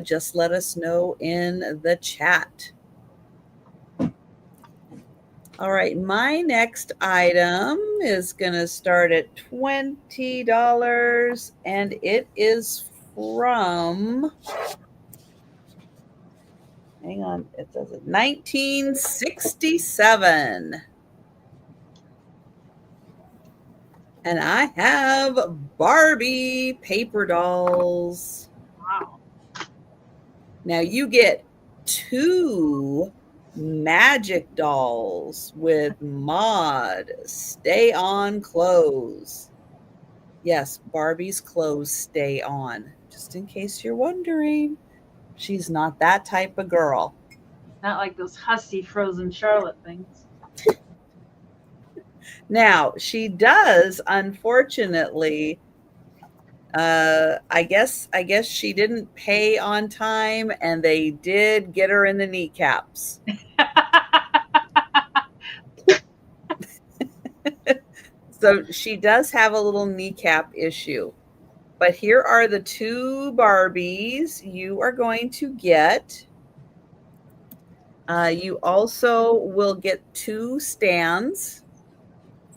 just let us know in the chat. All right. My next item is going to start at $20, and it is from, hang on, it says it, 1967. And I have Barbie paper dolls. Wow. Now you get 2 magic dolls with mod stay on clothes. Yes, Barbie's clothes stay on. Just in case you're wondering, she's not that type of girl. Not like those hussy frozen Charlotte things. Now, she does, unfortunately, I guess she didn't pay on time, and they did get her in the kneecaps. So she does have a little kneecap issue. But here are the 2 Barbies you are going to get. You also will get 2 stands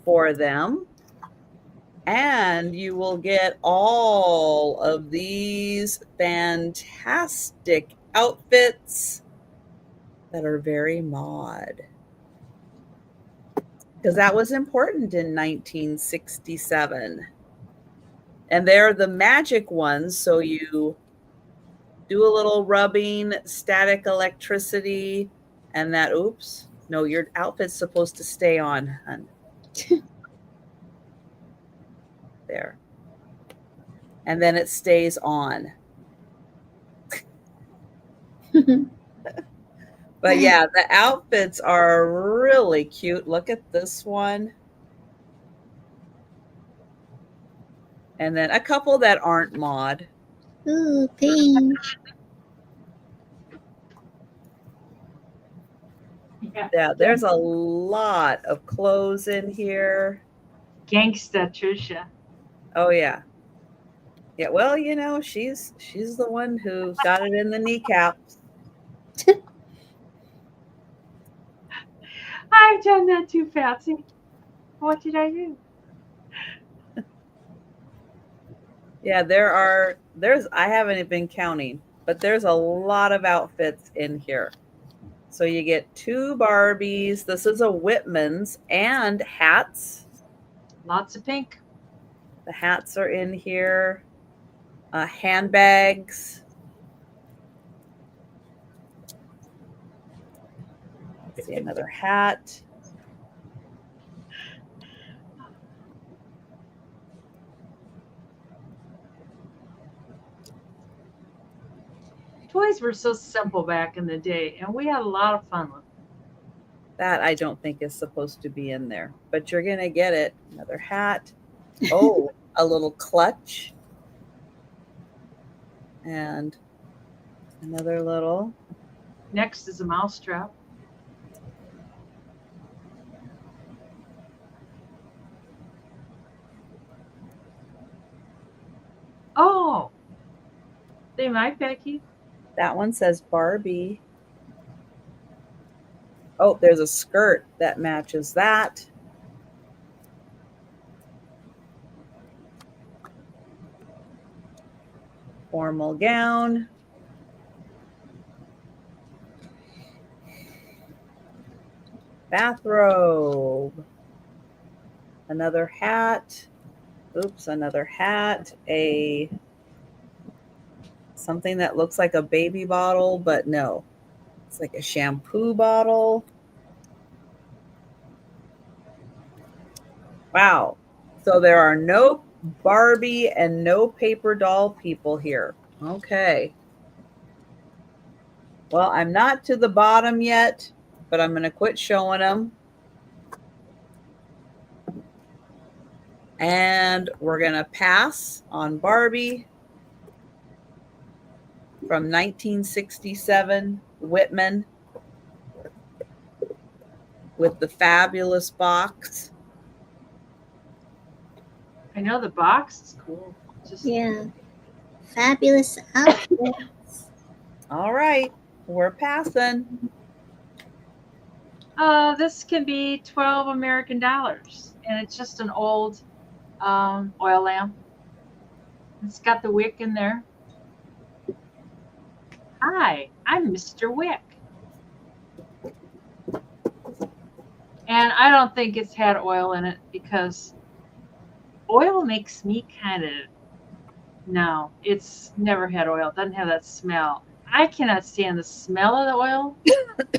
for them. And you will get all of these fantastic outfits that are very mod. Because that was important in 1967. And they're the magic ones. So you do a little rubbing, static electricity, and that, oops, no, your outfit's supposed to stay on, hun. There. And then it stays on. But yeah, the outfits are really cute. Look at this one. And then a couple that aren't mod. Ooh, pink. Yeah, there's a lot of clothes in here. Gangsta Trisha. Oh yeah. Yeah, well, you know, she's the one who got it in the kneecaps. I've done that too, Patsy. What did I do? Yeah, I haven't been counting, but there's a lot of outfits in here. So you get 2 Barbies. This is a Whitman's and hats. Lots of pink. The hats are in here. Handbags. Let's see, another hat. Toys were so simple back in the day, and we had a lot of fun with them. That I don't think is supposed to be in there, but you're going to get it. Another hat. Oh, a little clutch. And another little. Next is a mousetrap. Oh, they might, Becky. That one says Barbie. Oh, there's a skirt that matches that. Formal gown. Bathrobe. Another hat. Oops, another hat. Something that looks like a baby bottle, but no. It's like a shampoo bottle. Wow. So there are no Barbie and no paper doll people here. Okay. Well, I'm not to the bottom yet, but I'm going to quit showing them. And we're going to pass on Barbie from 1967, Whitman, with the fabulous box. I know the box is cool. Yeah. Fabulous outfits. All right. We're passing. This can be 12 American dollars, and it's just an old oil lamp. It's got the wick in there. Hi, I'm Mr. Wick. And I don't think it's had oil in it because oil makes me kind of, no, it's never had oil. It doesn't have that smell. I cannot stand the smell of the oil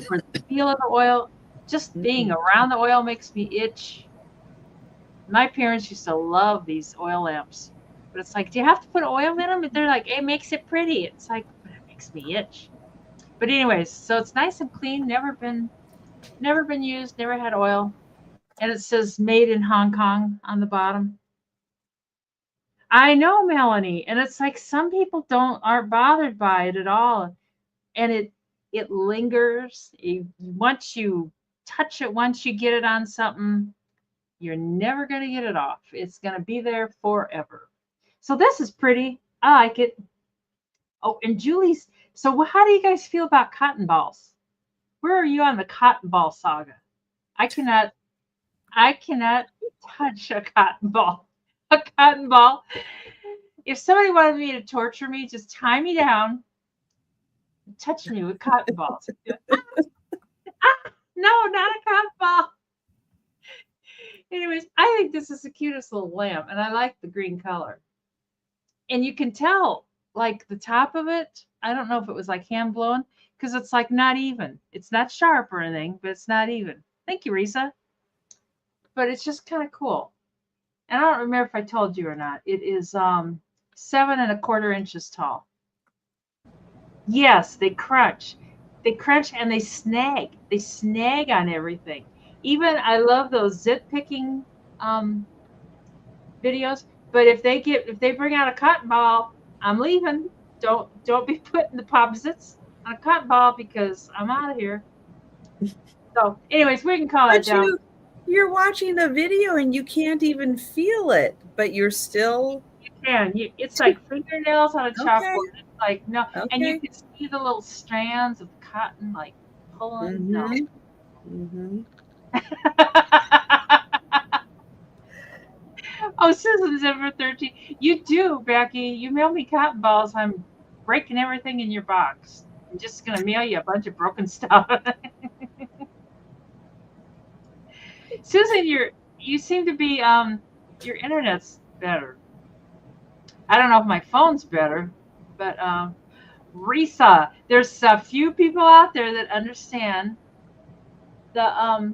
or the feel of the oil. Just being around the oil makes me itch. My parents used to love these oil lamps. But it's like, do you have to put oil in them? And they're like, it makes it pretty. It's like, but it makes me itch. But anyways, so it's nice and clean. Never been used. Never had oil. And it says made in Hong Kong on the bottom. I know, Melanie. And it's like some people aren't bothered by it at all. And it lingers. Once you touch it, once you get it on something, you're never going to get it off. It's going to be there forever. So this is pretty. I like it. Oh, and Julie's. So how do you guys feel about cotton balls? Where are you on the cotton ball saga? I cannot touch a cotton ball. A cotton ball. If somebody wanted me to torture me, just tie me down, touch me with cotton balls. No, not a cotton ball. Anyways, I think this is the cutest little lamp, and I like the green color. And you can tell, like, the top of it, I don't know if it was like hand blown, because it's like not even. It's not sharp or anything, but it's not even. Thank you, Risa. But it's just kind of cool. And I don't remember if I told you or not. It is 7¼ inches tall. Yes, they crunch. They crunch and they snag. They snag on everything. Even I love those zit picking videos. But if they bring out a cotton ball, I'm leaving. Don't be putting the pop zits on a cotton ball because I'm out of here. So, anyways, we can call it down. You're watching a video and you can't even feel it, but you're still. You can. It's like fingernails on a chalkboard. It's like no, and you can see the little strands of cotton like pulling. Mm-hmm. Oh, Susan's number 13. You do, Becky. You mail me cotton balls. I'm breaking everything in your box. I'm just gonna mail you a bunch of broken stuff. Susan, you seem to be your internet's better. I don't know if my phone's better, but Risa, there's a few people out there that understand the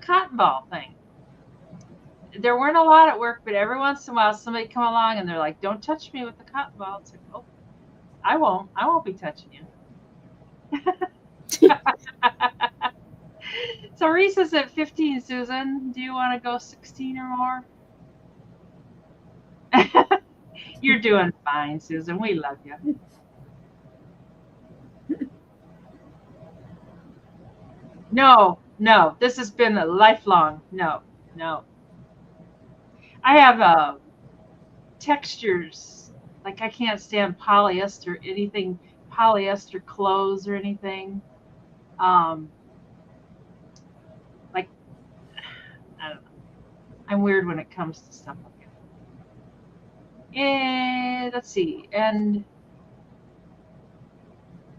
cotton ball thing. There weren't a lot at work, but every once in a while somebody come along and they're like, "Don't touch me with the cotton ball." It's like, "Oh, I won't be touching you." So Risa's at 15, Susan. Do you want to go 16 or more? You're doing fine, Susan. We love you. No. This has been a lifelong. No. I have textures. Like I can't stand polyester, anything polyester clothes or anything. Like I don't know. I'm weird when it comes to stuff like that. And let's see. And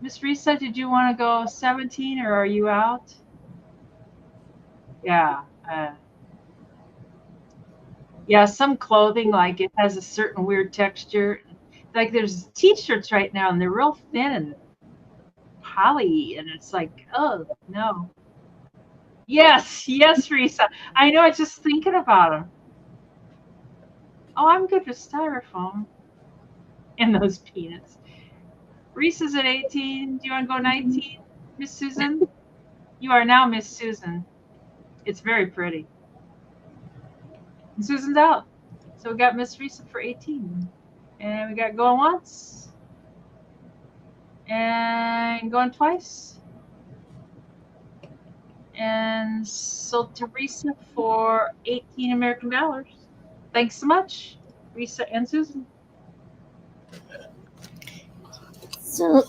Miss Risa, did you want to go 17 or are you out? Yeah. Yeah, some clothing, like it has a certain weird texture. Like there's t-shirts right now and they're real thin and poly and it's like, oh, no. Yes, Risa. I know, I was just thinking about them. Oh, I'm good with styrofoam and those peanuts. Risa's at 18. Do you want to go 19, Miss Susan? You are now Miss Susan. It's very pretty. And Susan's out. So we got Miss Risa for 18. And we got going once. And going twice. And sold to Risa for 18 American dollars. Thanks so much, Risa and Susan. So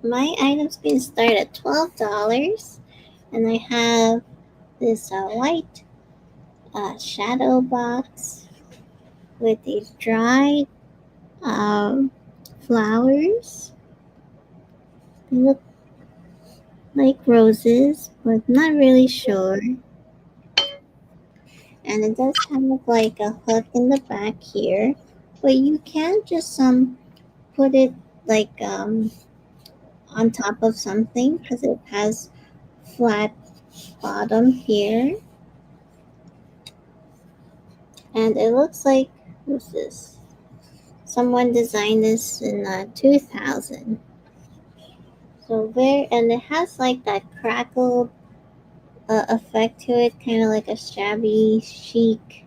my items can start at $12, and I have this white shadow box with these dried flowers. They look like roses, but I'm not really sure. And it does have like a hook in the back here, but you can just put it like on top of something because it has flat bottom here. And it looks like, what's this? Someone designed this in 2000. So and it has like that crackled effect to it, kind of like a shabby chic,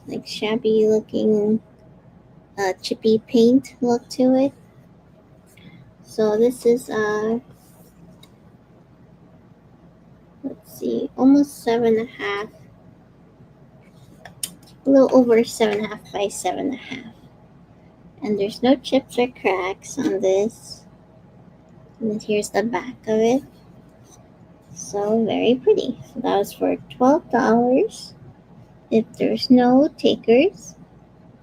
like shabby looking chippy paint look to it. So this is let's see, almost 7.5, a little over 7.5 by 7.5, and there's no chips or cracks on this. And then here's the back of it. So very pretty. So that was for $12. If there's no takers,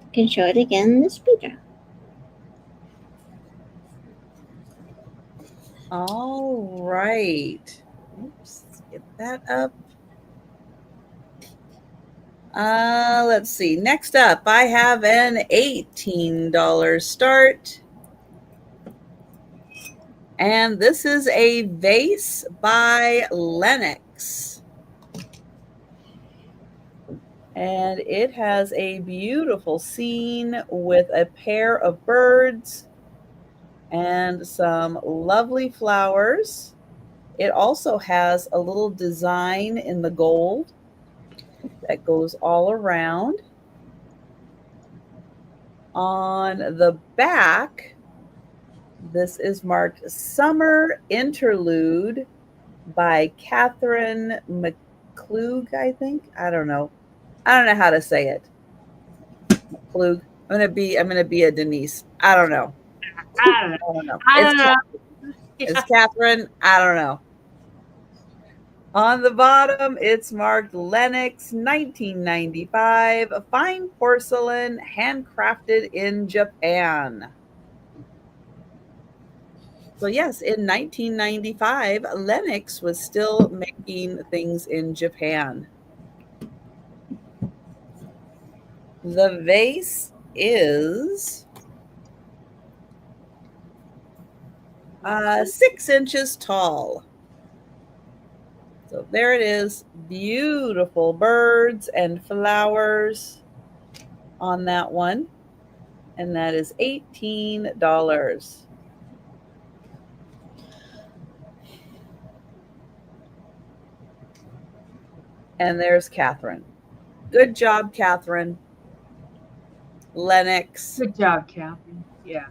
you can show it again in the speed round. All right. Oops, get that up. Let's see. Next up, I have an $18 start. And this is a vase by Lennox. And it has a beautiful scene with a pair of birds and some lovely flowers. It also has a little design in the gold that goes all around. On the back, this is marked Summer Interlude by Catherine McClug, I think. I don't know how to say it. McClug. I'm gonna be a Denise. I don't know. I don't know. It's Catherine. I don't know. On the bottom, it's marked Lennox 1995, fine porcelain, handcrafted in Japan. So yes, in 1995, Lennox was still making things in Japan. The vase is 6 inches tall. So there it is, beautiful birds and flowers on that one. And that is $18. And there's Catherine. Good job, Catherine. Lennox. Good job, Catherine. Yeah.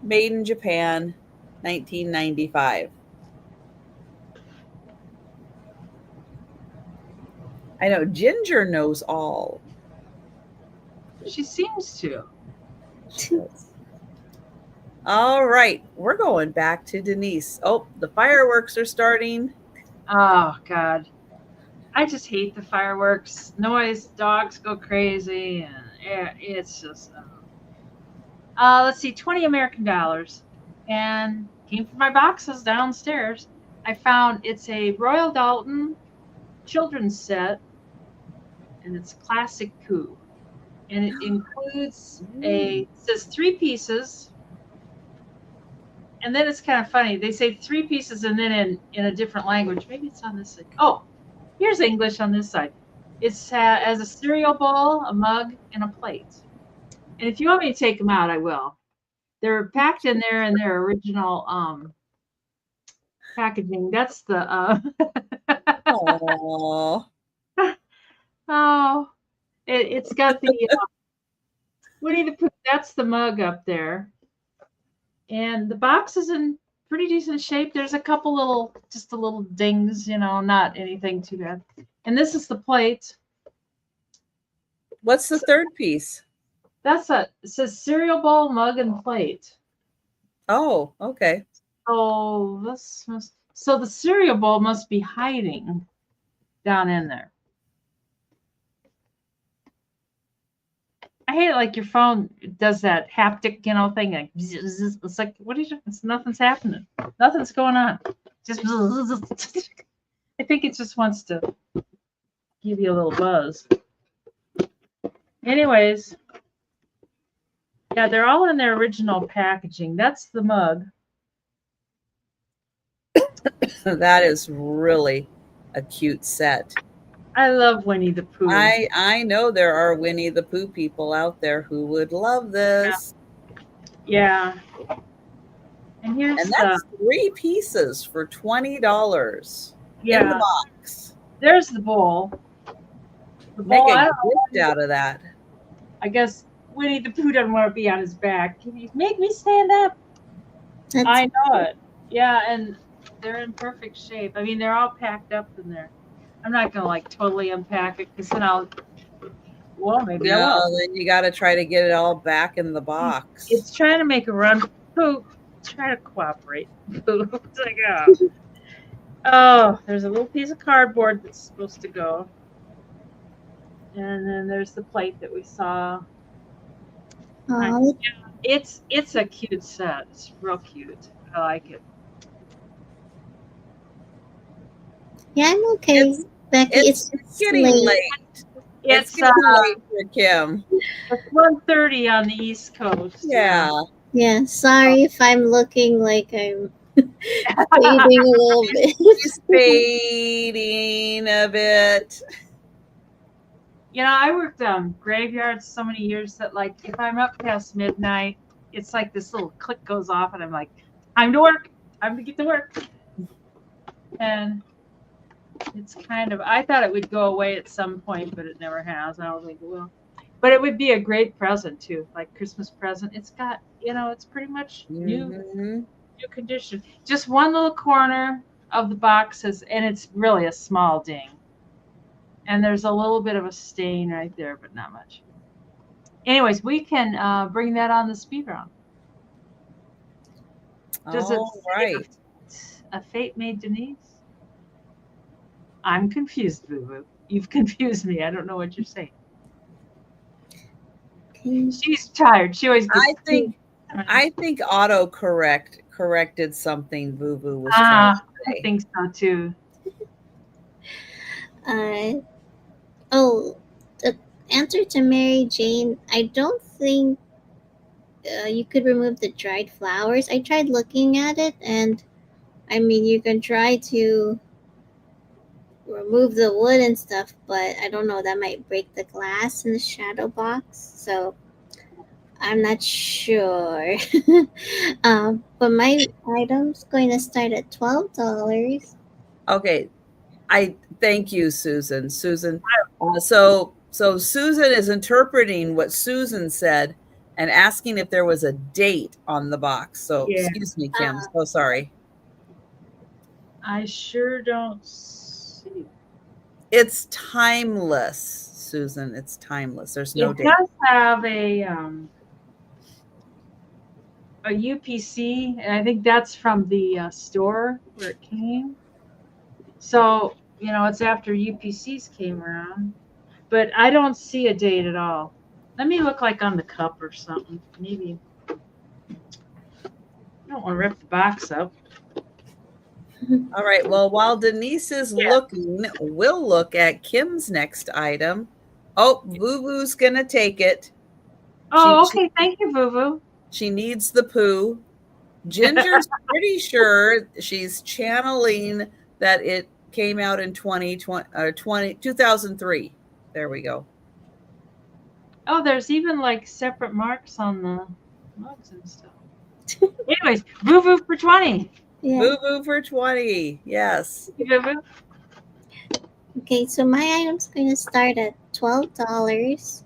Made in Japan, 1995. I know Ginger knows all. She seems to. All right, we're going back to Denise. Oh, the fireworks are starting. Oh, God. I just hate the fireworks. Noise, dogs go crazy, and it's just. Let's see, 20 American dollars. And came from my boxes downstairs. I found it's a Royal Dalton children's set, and it's classic Pooh. And it includes it says 3 pieces. And then it's kind of funny. They say 3 pieces and then in a different language. Maybe it's on this side. Oh, here's English on this side. It's as a cereal bowl, a mug, and a plate. And if you want me to take them out, I will. They're packed in there in their original packaging. That's the oh, it's got the Winnie the Pooh. That's the mug up there, and the box is in pretty decent shape. There's a couple just a little dings, not anything too bad. And this is the plate. What's the third piece? It says cereal bowl, mug, and plate. Oh, okay. So the cereal bowl must be hiding down in there. I hate it like your phone does that haptic, thing. Like, it's like, what is it? Nothing's happening. Nothing's going on. Just, I think it just wants to give you a little buzz. Anyways, yeah, they're all in their original packaging. That's the mug. That is really a cute set. I love Winnie the Pooh. I know there are Winnie the Pooh people out there who would love this. Yeah. And that's 3 pieces for $20. Yeah. In the box. There's the bowl. Make a gift out of that. I guess Winnie the Pooh doesn't want to be on his back. Can you make me stand up? I know it. Yeah, and they're in perfect shape. I mean, they're all packed up in there. I'm not gonna totally unpack it because then maybe I will. Then you got to try to get it all back in the box. It's trying to make a run. Pooh, try to cooperate. Pooh, Oh, there's a little piece of cardboard that's supposed to go. And then there's the plate that we saw. Oh, It's a cute set. It's real cute. I like it. yeah, I'm okay, Becky. It's getting late. It's getting late for Kim. It's 1:30 on the East Coast. Yeah. Yeah, sorry if I'm looking like I'm fading a little bit. She's fading a bit. You know, I worked graveyards so many years that, like, if I'm up past midnight, it's like this little click goes off, and I'm like, time to work. Time to get to work. And it's kind of, I thought it would go away at some point, but it never has. I don't think it will. But it would be a great present, too, like Christmas present. It's got, it's pretty much new condition. Just one little corner of the box and it's really a small ding. And there's a little bit of a stain right there, but not much. Anyways, we can bring that on the speed round. Does it say a fate made Denise? I'm confused, Boo Boo. You've confused me. I don't know what you're saying. Okay. She's tired. She always gets I think auto corrected something Boo Boo was trying to say. I think so too. The answer to Mary Jane, I don't think you could remove the dried flowers. I tried looking at it, and I mean, you can try to remove the wood and stuff, but I don't know, that might break the glass in the shadow box, so I'm not sure. But my item's going to start at $12. Okay, I thank you, Susan. So Susan is interpreting what Susan said and asking if there was a date on the box. So excuse me, Kim. So sorry. I sure don't see. It's timeless, Susan. It's timeless. There's no date. It does have a UPC, and I think that's from the store where it came. So, it's after UPCs came around. But I don't see a date at all. Let me look like on the cup or something. Maybe. I don't want to rip the box up. All right. Well, while Denise is looking, we'll look at Kim's next item. Oh, Boo Boo's going to take it. Oh, okay. Thank you, Boo Boo. She needs the poo. Ginger's pretty sure she's channeling that it came out in 2003. There we go. Oh, there's even like separate marks on the mugs and stuff. Anyways, Boo Boo for 20. Yeah. Boo Boo for 20. Yes. Boo Boo. Okay, so my item's going to start at $12.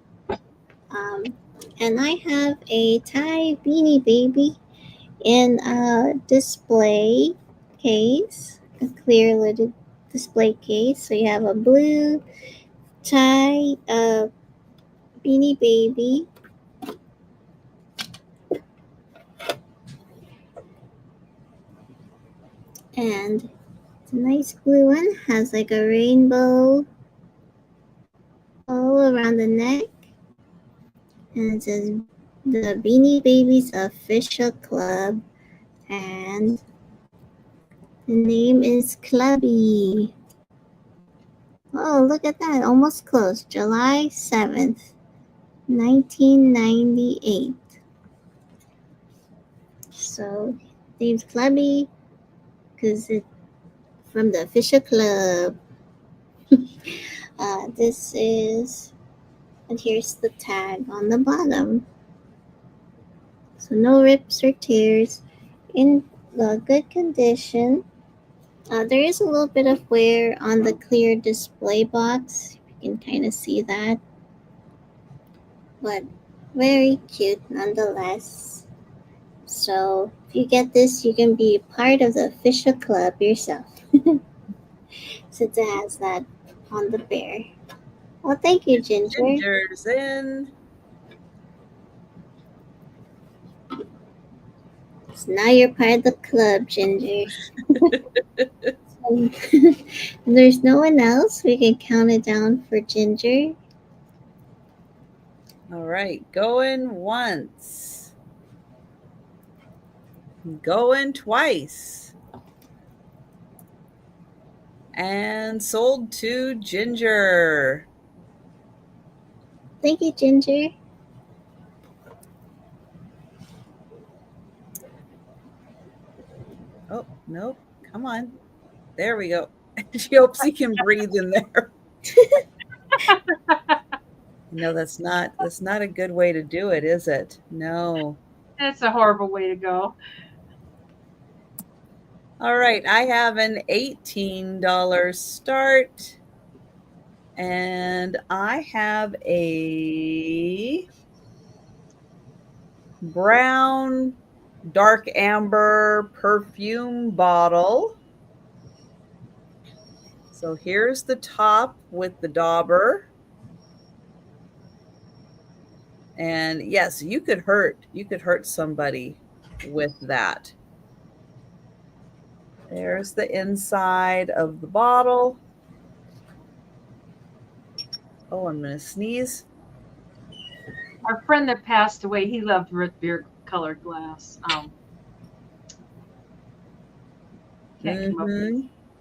And I have a Thai Beanie Baby in a display case, a clear lidded display case. So you have a blue Thai Beanie Baby. And it's a nice blue one, has like a rainbow all around the neck. And it says the Beanie Babies Official Club. And the name is Clubby. Oh, look at that. Almost close. July 7th, 1998. So, name's Clubby because it's from the official club. This is, and here's the tag on the bottom. So no rips or tears, in good condition. There is a little bit of wear on the clear display box. You can kind of see that. But very cute nonetheless. So if you get this, you can be part of the official club yourself. Since it has that on the bear. Well, thank you, Ginger. Ginger's in. So now you're part of the club, Ginger. There's no one else. We can count it down for Ginger. All right, going once. Going twice. And sold to Ginger. Thank you, Ginger. Oh, nope. Come on. There we go. She hopes he can breathe in there. No, that's not a good way to do it, is it? No. That's a horrible way to go. All right, I have an $18 start. And I have a brown dark amber perfume bottle. So here's the top with the dauber. And yes, you could hurt somebody with that. There's the inside of the bottle. Oh, I'm going to sneeze. Our friend that passed away, he loved root beer colored glass.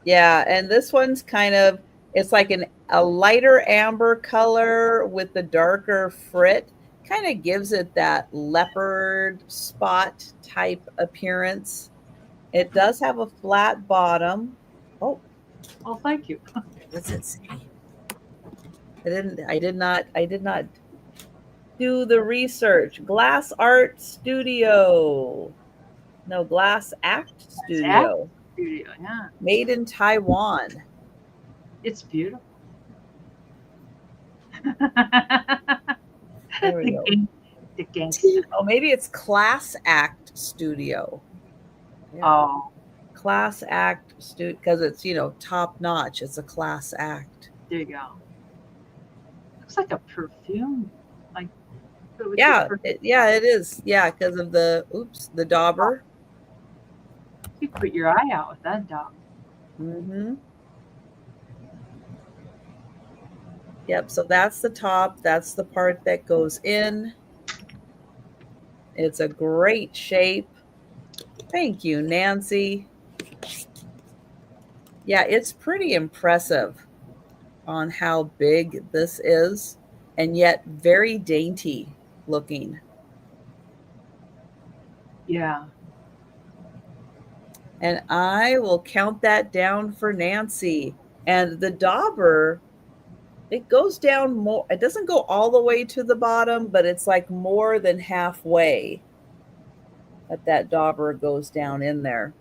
Yeah, and this one's kind of, it's like a lighter amber color with the darker frit. Kind of gives it that leopard spot type appearance. It does have a flat bottom. Oh, thank you. What's it say? I did not do the research. Glass Art Studio. No, Glass Act Studio. Yeah. Made in Taiwan. It's beautiful. There we go. The gangster. Oh, maybe it's Class Act Studio. Yeah. Oh. Class Act Studio, because it's, top notch. It's a class act. There you go. Looks like a perfume. Yeah, it is. Yeah, because of the dauber. You put your eye out with that dauber. Mm-hmm. Yep, so that's the top. That's the part that goes in. It's a great shape. Thank you, Nancy. Yeah, it's pretty impressive on how big this is, and yet very dainty looking. Yeah. And I will count that down for Nancy. And the dauber, it goes down more. It doesn't go all the way to the bottom, but it's like more than halfway that dauber goes down in there.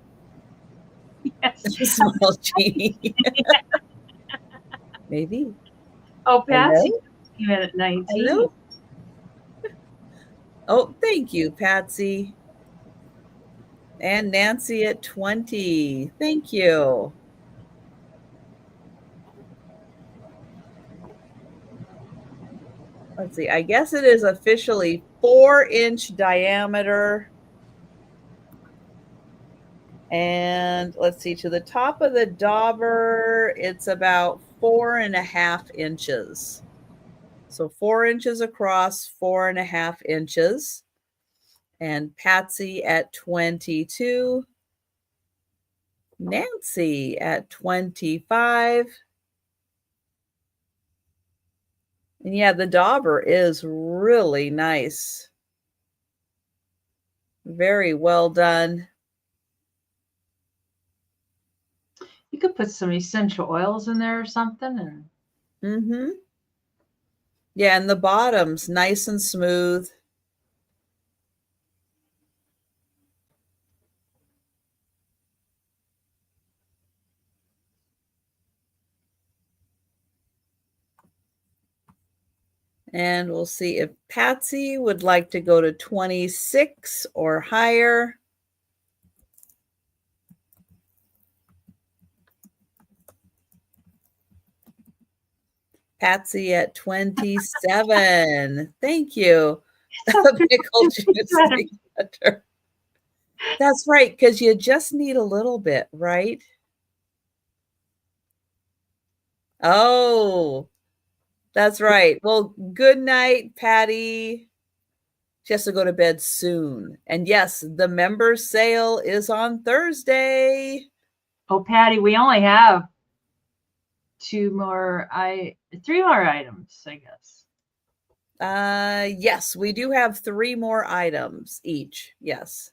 Yes. Small G. Maybe. Oh, Patsy came in at 19. Hello? Oh, thank you, Patsy. And Nancy at 20. Thank you. Let's see. I guess it is officially 4-inch diameter. And let's see, to the top of the dauber, it's about 4.5 inches. So 4 inches across, 4.5 inches. And Patsy at 22. Nancy at 25. And yeah, the dauber is really nice. Very well done. You could put some essential oils in there or something. Mm-hmm. Yeah, and the bottom's nice and smooth. And we'll see if Patsy would like to go to 26 or higher. Patsy at 27. Thank you. Pickle juice. That's right, because you just need a little bit, right? Oh, that's right. Well, good night, Patty. She has to go to bed soon. And yes, the member sale is on Thursday. Oh, Patty, we only have three more items, I guess. Yes, we do have 3 more items each. Yes.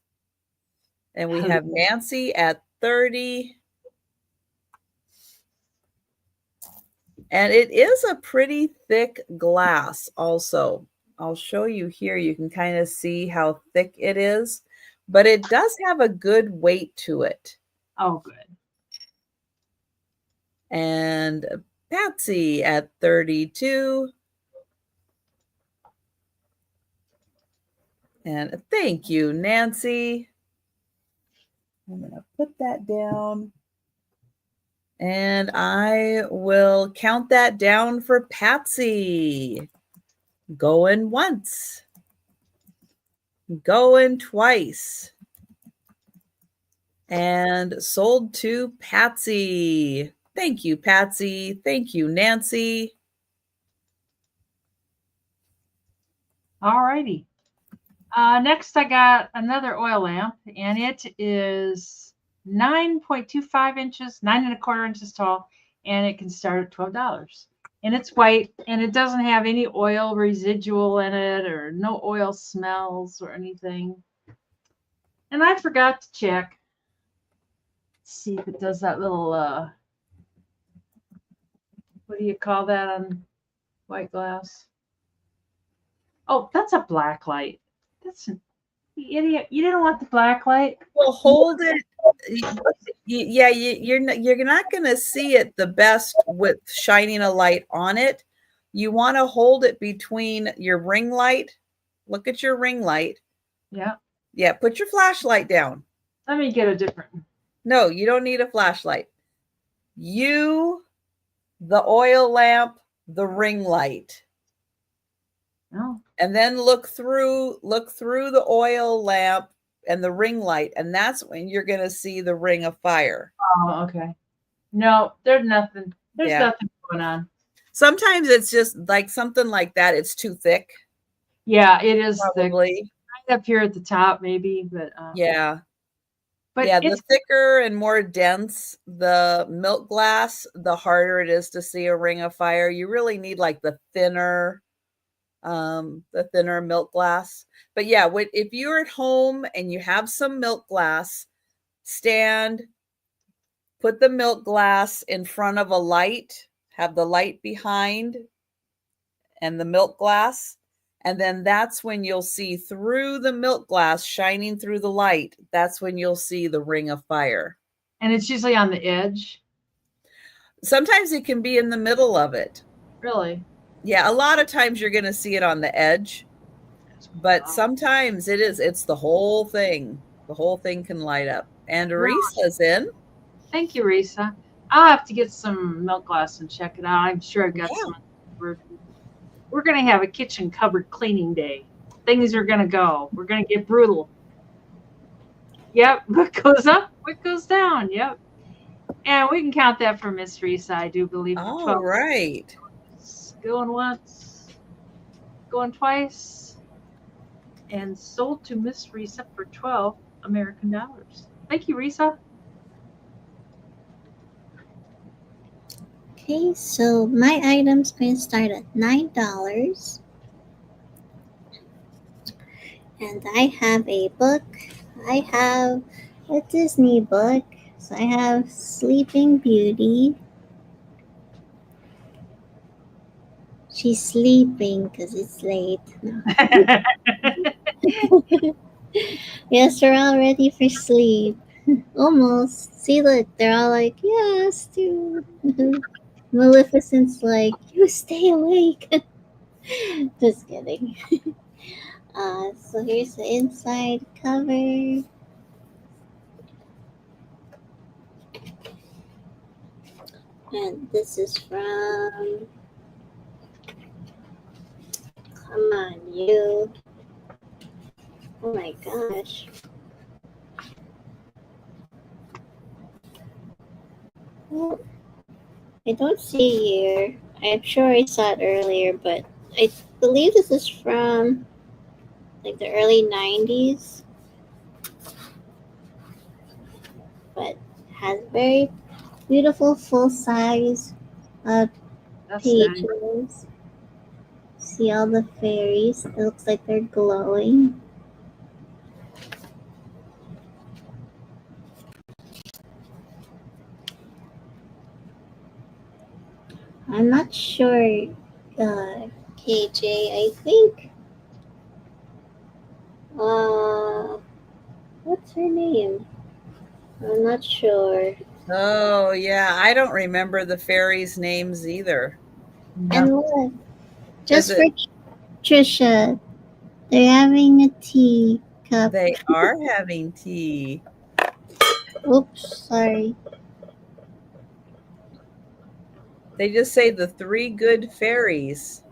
And we have Nancy at 30. And it is a pretty thick glass also. I'll show you here. You can kind of see how thick it is, but it does have a good weight to it. Oh, good. And Patsy at 32. And thank you, Nancy. I'm going to put that down. And I will count that down for Patsy. Going once. Going twice. And sold to Patsy. Thank you, Patsy. Thank you, Nancy. All righty. Next, I got another oil lamp, and it is 9.25 inches, 9.25 inches tall, and it can start at $12. And it's white, and it doesn't have any oil residual in it or no oil smells or anything. And I forgot to check. Let's see if it does that little, what do you call that on white glass? Oh, that's a black light. That's an idiot. You didn't want the black light. Well, hold it. Yeah, you're not going to see it the best with shining a light on it. You want to hold it between your ring light. Look at your ring light. Yeah. Yeah, put your flashlight down. Let me get a different. No, you don't need a flashlight. The oil lamp, the ring light. Oh. And then look through the oil lamp and the ring light, and that's when you're going to see the ring of fire. Oh, okay. No, there's nothing. There's nothing going on. Sometimes it's just like something like that. It's too thick. Yeah, it is probably thick. Right up here at the top, maybe, but yeah. But yeah, the thicker and more dense the milk glass, the harder it is to see a ring of fire. You really need like the thinner milk glass. But yeah, if you're at home and you have some milk glass, put the milk glass in front of a light, have the light behind and the milk glass. And then that's when you'll see through the milk glass shining through the light. That's when you'll see the ring of fire. And it's usually on the edge. Sometimes it can be in the middle of it. Really? Yeah, a lot of times you're going to see it on the edge. But sometimes it's the whole thing. The whole thing can light up. And Risa's in. Thank you, Risa. I'll have to get some milk glass and check it out. I'm sure I've got some. We're going to have a kitchen cupboard cleaning day. Things are going to go. We're going to get brutal. Yep. What goes up, what goes down. Yep. And we can count that for Miss Risa, I do believe. All right. Going once, going twice, and sold to Miss Risa for $12 American dollars. Thank you, Risa. Okay, so my item's going to start at $9. And I have a book. I have a Disney book. So I have Sleeping Beauty. She's sleeping because it's late. No. Yes, we're all ready for sleep. Almost. See, look, they're all like, yes, dude. Maleficent's like, you stay awake. Just kidding. So here's the inside cover. And this is from, come on, you. Oh my gosh. Oh. I don't see here. I'm sure I saw it earlier, but I believe this is from like the early 90s, but has very beautiful full size That's nice. pages. See all the fairies. It looks like they're glowing. I'm not sure, KJ. I think, what's her name? I'm not sure. Oh, yeah. I don't remember the fairies' names either. And look, just Is for it- Trisha, they're having a tea cup. They are having tea. Oops, sorry. They just say the 3 good fairies.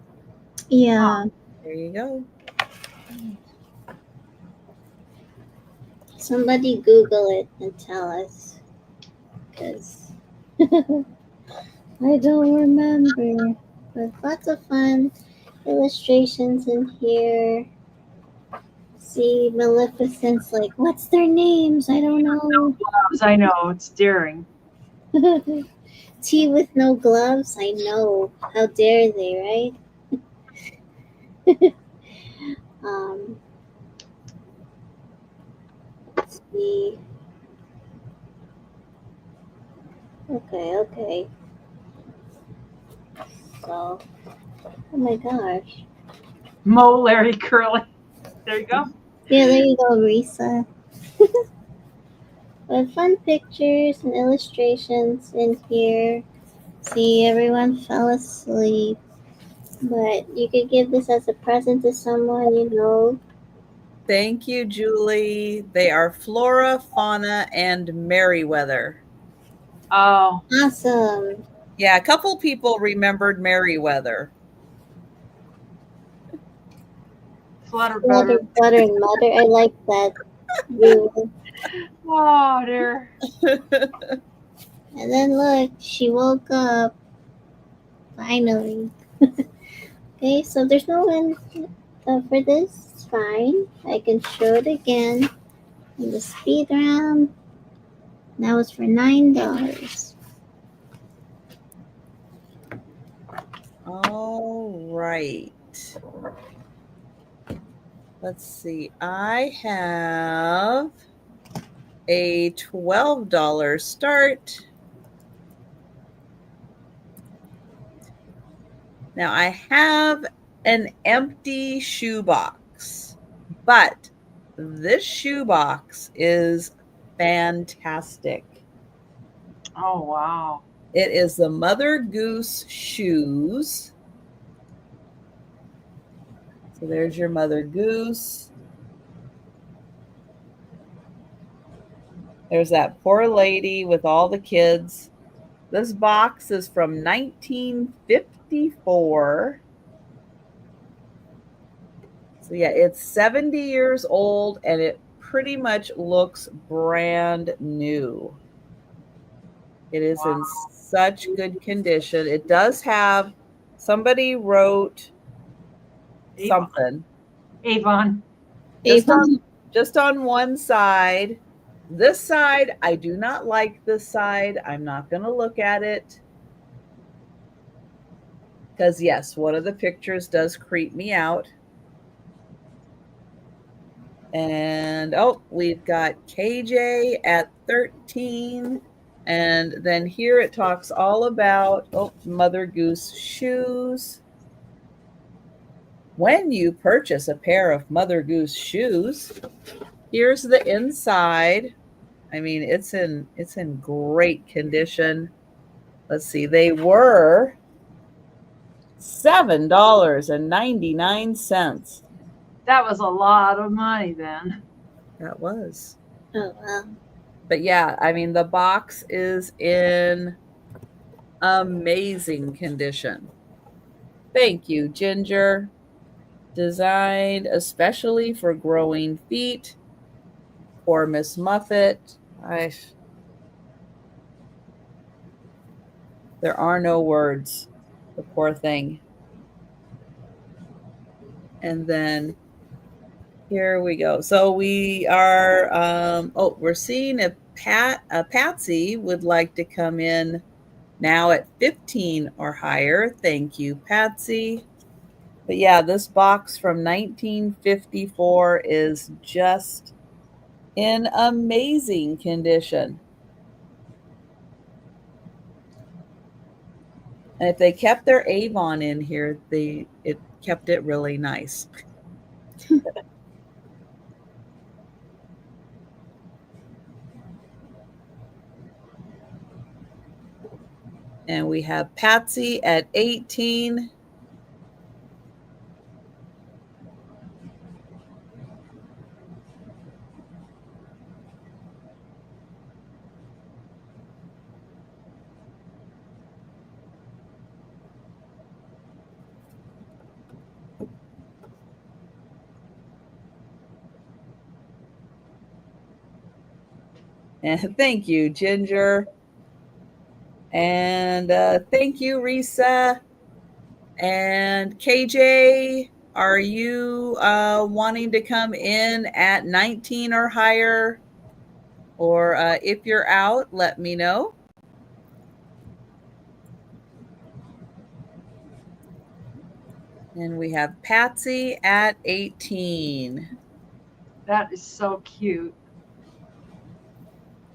Yeah. There you go. Somebody Google it and tell us. Because I don't remember. But lots of fun illustrations in here. See Maleficent's like, what's their names? I don't know. I know, it's daring. Tea with no gloves? I know. How dare they, right? Let's see. Okay. So, oh my gosh. Mo, Larry, Curly. There you go. Yeah, there you go, Risa. But fun pictures and illustrations in here. See, everyone fell asleep. But you could give this as a present to someone you know. Thank you, Julie. They are Flora, Fauna, and Merriweather. Oh, Awesome. Yeah, a couple people remembered Merriweather. Flutter Flutter, butter. flutter, and mutter. I like that. View. Oh, dear. And then look, she woke up. Finally. Okay, so there's no one for this. It's fine. I can show it again in the speed round. That was for $9. All right. Let's see. I have a $12 start. Now I have an empty shoebox, but this shoebox is fantastic. Oh, wow. It is the Mother Goose shoes. So there's your Mother Goose. There's that poor lady with all the kids. This box is from 1954. So yeah, it's 70 years old and it pretty much looks brand new. It is in such good condition. It does have, somebody wrote something. Avon. Just on one side. This side, I do not like this side. I'm not going to look at it. Because yes, one of the pictures does creep me out. And we've got KJ at 13. And then here it talks all about Mother Goose shoes. When you purchase a pair of Mother Goose shoes, here's the inside. I mean, it's in great condition. Let's see, they were $7.99. That was a lot of money then. That was. Oh, wow. But yeah, I mean, the box is in amazing condition. Thank you, Ginger. Designed especially for growing feet. Poor Miss Muffet. There are no words. The poor thing. And then here we go. So we are, we're seeing if Patsy would like to come in now at 15 or higher. Thank you, Patsy. But yeah, this box from 1954 is just in amazing condition. And if they kept their Avon in here, it kept it really nice. And we have Patsy at 18. And thank you, Ginger. And thank you, Risa. And KJ, are you wanting to come in at 19 or higher? Or if you're out, let me know. And we have Patsy at 18. That is so cute.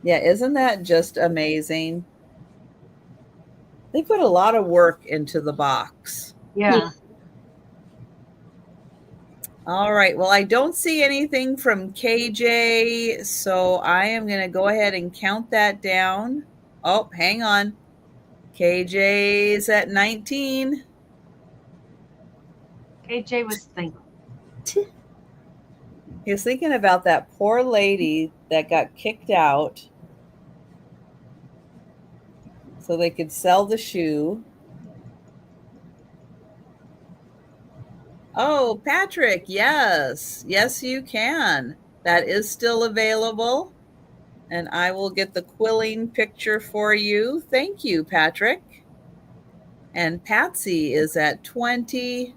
Yeah, isn't that just amazing? They put a lot of work into the box. Yeah. All right. Well, I don't see anything from KJ, so I am going to go ahead and count that down. Oh, hang on. KJ's at 19. KJ was thinking. He was thinking about that poor lady that got kicked out so they could sell the shoe. Oh, Patrick, yes. Yes, you can. That is still available. And I will get the quilling picture for you. Thank you, Patrick. And Patsy is at 20.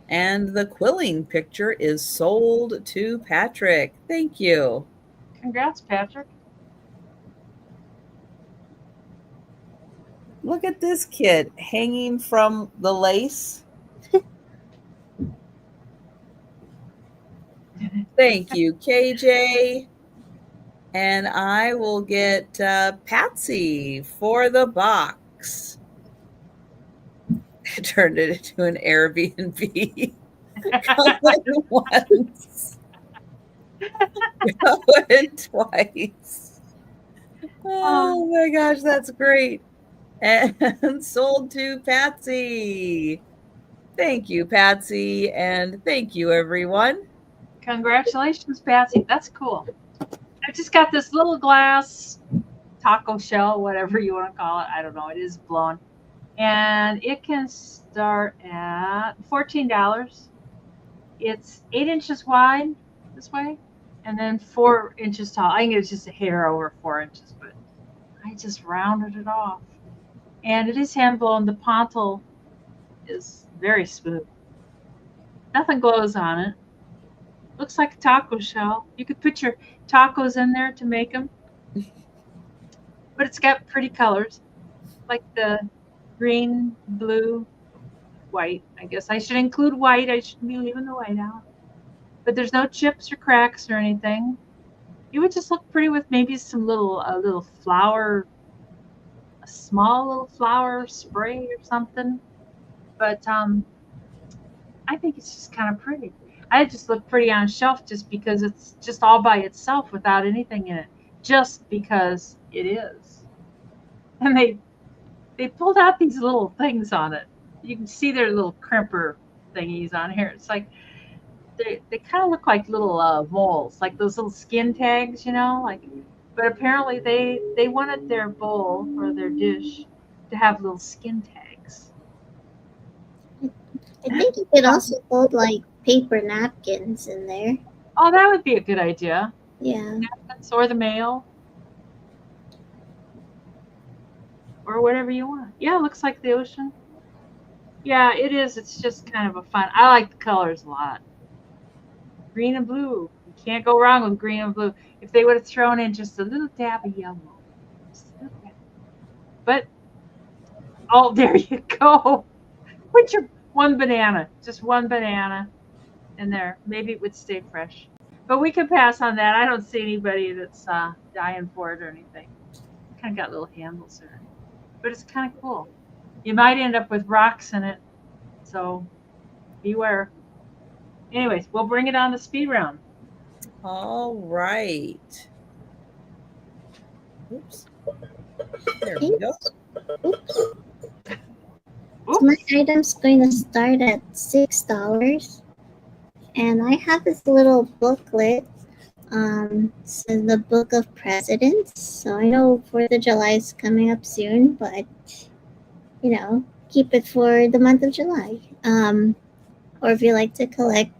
And the quilling picture is sold to Patrick. Thank you. Congrats, Patrick. Look at this kid hanging from the lace. Thank you, KJ. And I will get Patsy for the box. I turned it into an Airbnb. Going once. Going twice. Oh my gosh, that's great. And sold to Patsy. Thank you, Patsy. And thank you, everyone. Congratulations, Patsy. That's cool. I just got this little glass taco shell, whatever you want to call it. I don't know. It is blown. And it can start at $14. It's 8 inches wide this way and then 4 inches tall. I think it's just a hair over 4 inches, but I just rounded it off. And it is hand blown. The pontil is very smooth. Nothing glows on it. Looks like a taco shell. You could put your tacos in there to make them. But it's got pretty colors, like the green, blue, white. I guess I should include white. I shouldn't be leaving the white out. But there's no chips or cracks or anything. It would just look pretty with maybe some little flower, a small little flower spray or something. But I think it's just kind of pretty. I just look pretty on a shelf just because it's just all by itself without anything in it, just because it is. And they pulled out these little things on it. You can see their little crimper thingies on here. It's like they kind of look like little moles, like those little skin tags, like. But apparently they wanted their bowl or their dish to have little skin tags. I think you could also put like paper napkins in there. Oh, that would be a good idea. Yeah. Or the mail. Or whatever you want. Yeah, it looks like the ocean. Yeah, it is. It's just kind of a fun. I like the colors a lot. Green and blue. You can't go wrong with green and blue. If they would have thrown in just a little dab of yellow. Just a little dab. But, oh, there you go. Put your one banana. Just one banana in there. Maybe it would stay fresh. But we can pass on that. I don't see anybody that's dying for it or anything. Kind of got little handles there. But it's kind of cool. You might end up with rocks in it. So beware. Anyways, we'll bring it on the speed round. All right. Oops. There we go. Oops. So my item's going to start at $6. And I have this little booklet. This is the Book of Presidents. So I know 4th of July is coming up soon, but, keep it for the month of July. Or if you like to collect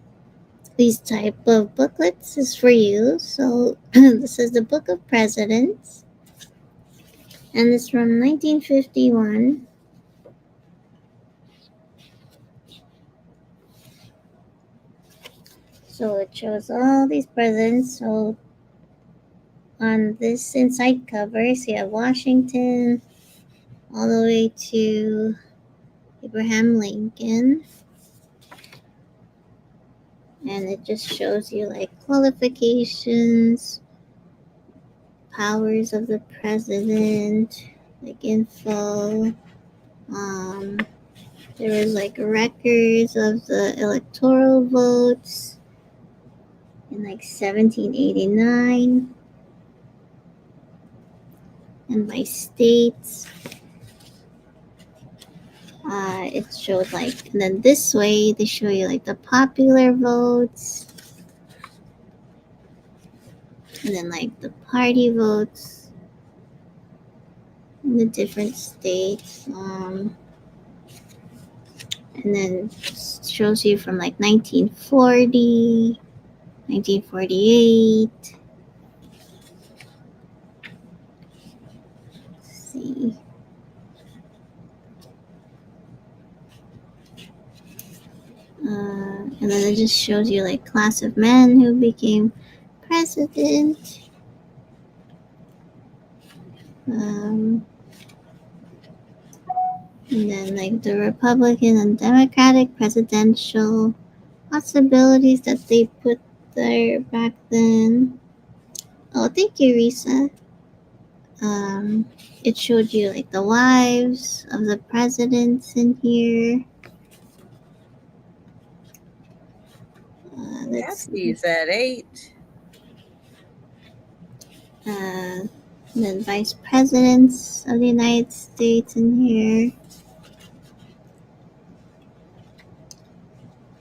these type of booklets, this is for you. So this is the Book of Presidents. And it's from 1951. So it shows all these presidents. So on this inside cover, so you have Washington all the way to Abraham Lincoln. And it just shows you like qualifications, powers of the president, like info. There was like records of the electoral votes in like 1789. And by states, it showed like, and then this way they show you like the popular votes, and then like the party votes in the different states, and then shows you from like 1940, 1948. Let's see. And then it just shows you like class of men who became president. And then like the Republican and Democratic presidential possibilities that they put there back then. Oh, thank you, Risa. It showed you like the wives of the presidents in here. Patsy's at 8. And then vice presidents of the United States in here.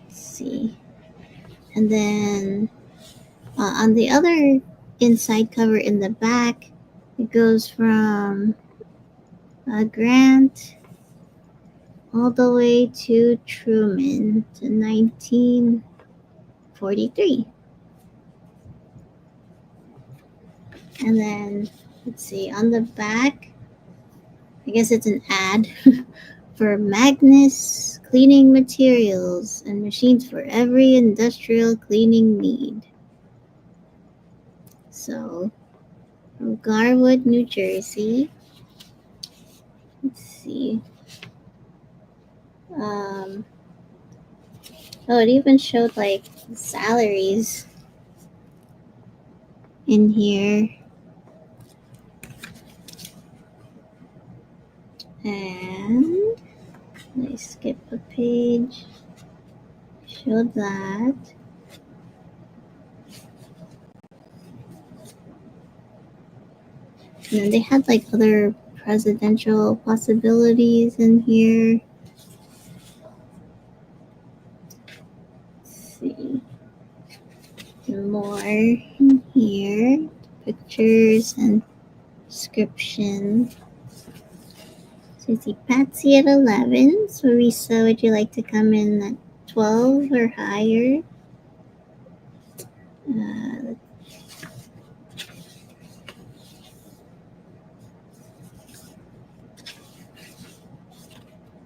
Let's see. And then on the other inside cover in the back, it goes from Grant all the way to Truman to 1943. And then, let's see, on the back, I guess it's an ad for Magnus cleaning materials and machines for every industrial cleaning need. So, from Garwood, New Jersey. Let's see. Oh, it even showed like salaries in here. And let me skip a page. Show that. And then they had like other presidential possibilities in here. Let's see. And more in here. Pictures and description. So you see Patsy at 11. So Risa, would you like to come in at 12 or higher?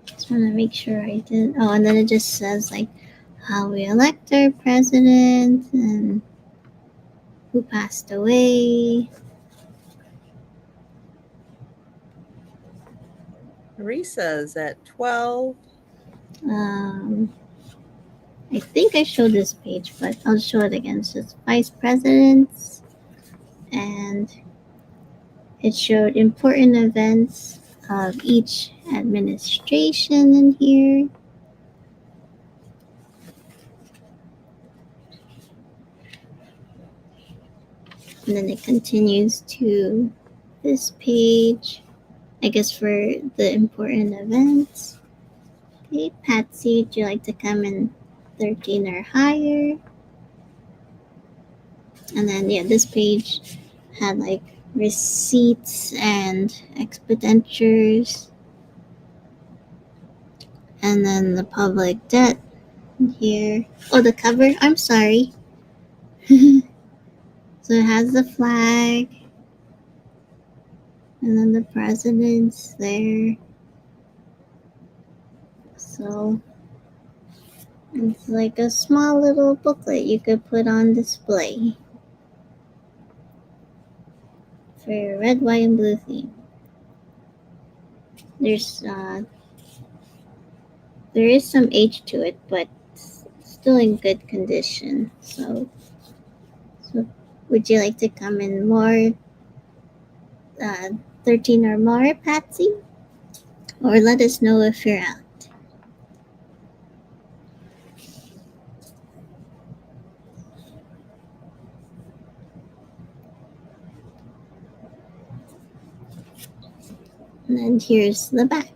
Just want to make sure I did. Oh, and then it just says like how we elect our president and who passed away. Risa's at 12. I think I showed this page, but I'll show it again. So it's vice presidents, and it showed important events of each administration in here. And then it continues to this page, I guess, for the important events. Okay, Patsy, would you like to come in 13 or higher? And then, yeah, this page had like receipts and expenditures. And then the public debt here. Oh, the cover. I'm sorry. So it has the flag. And then the president's there. So it's like a small little booklet you could put on display for your red, white, and blue theme. There is some age to it, but still in good condition. So would you like to come in more 13 or more, Patsy? Or let us know if you're out. And then here's the back.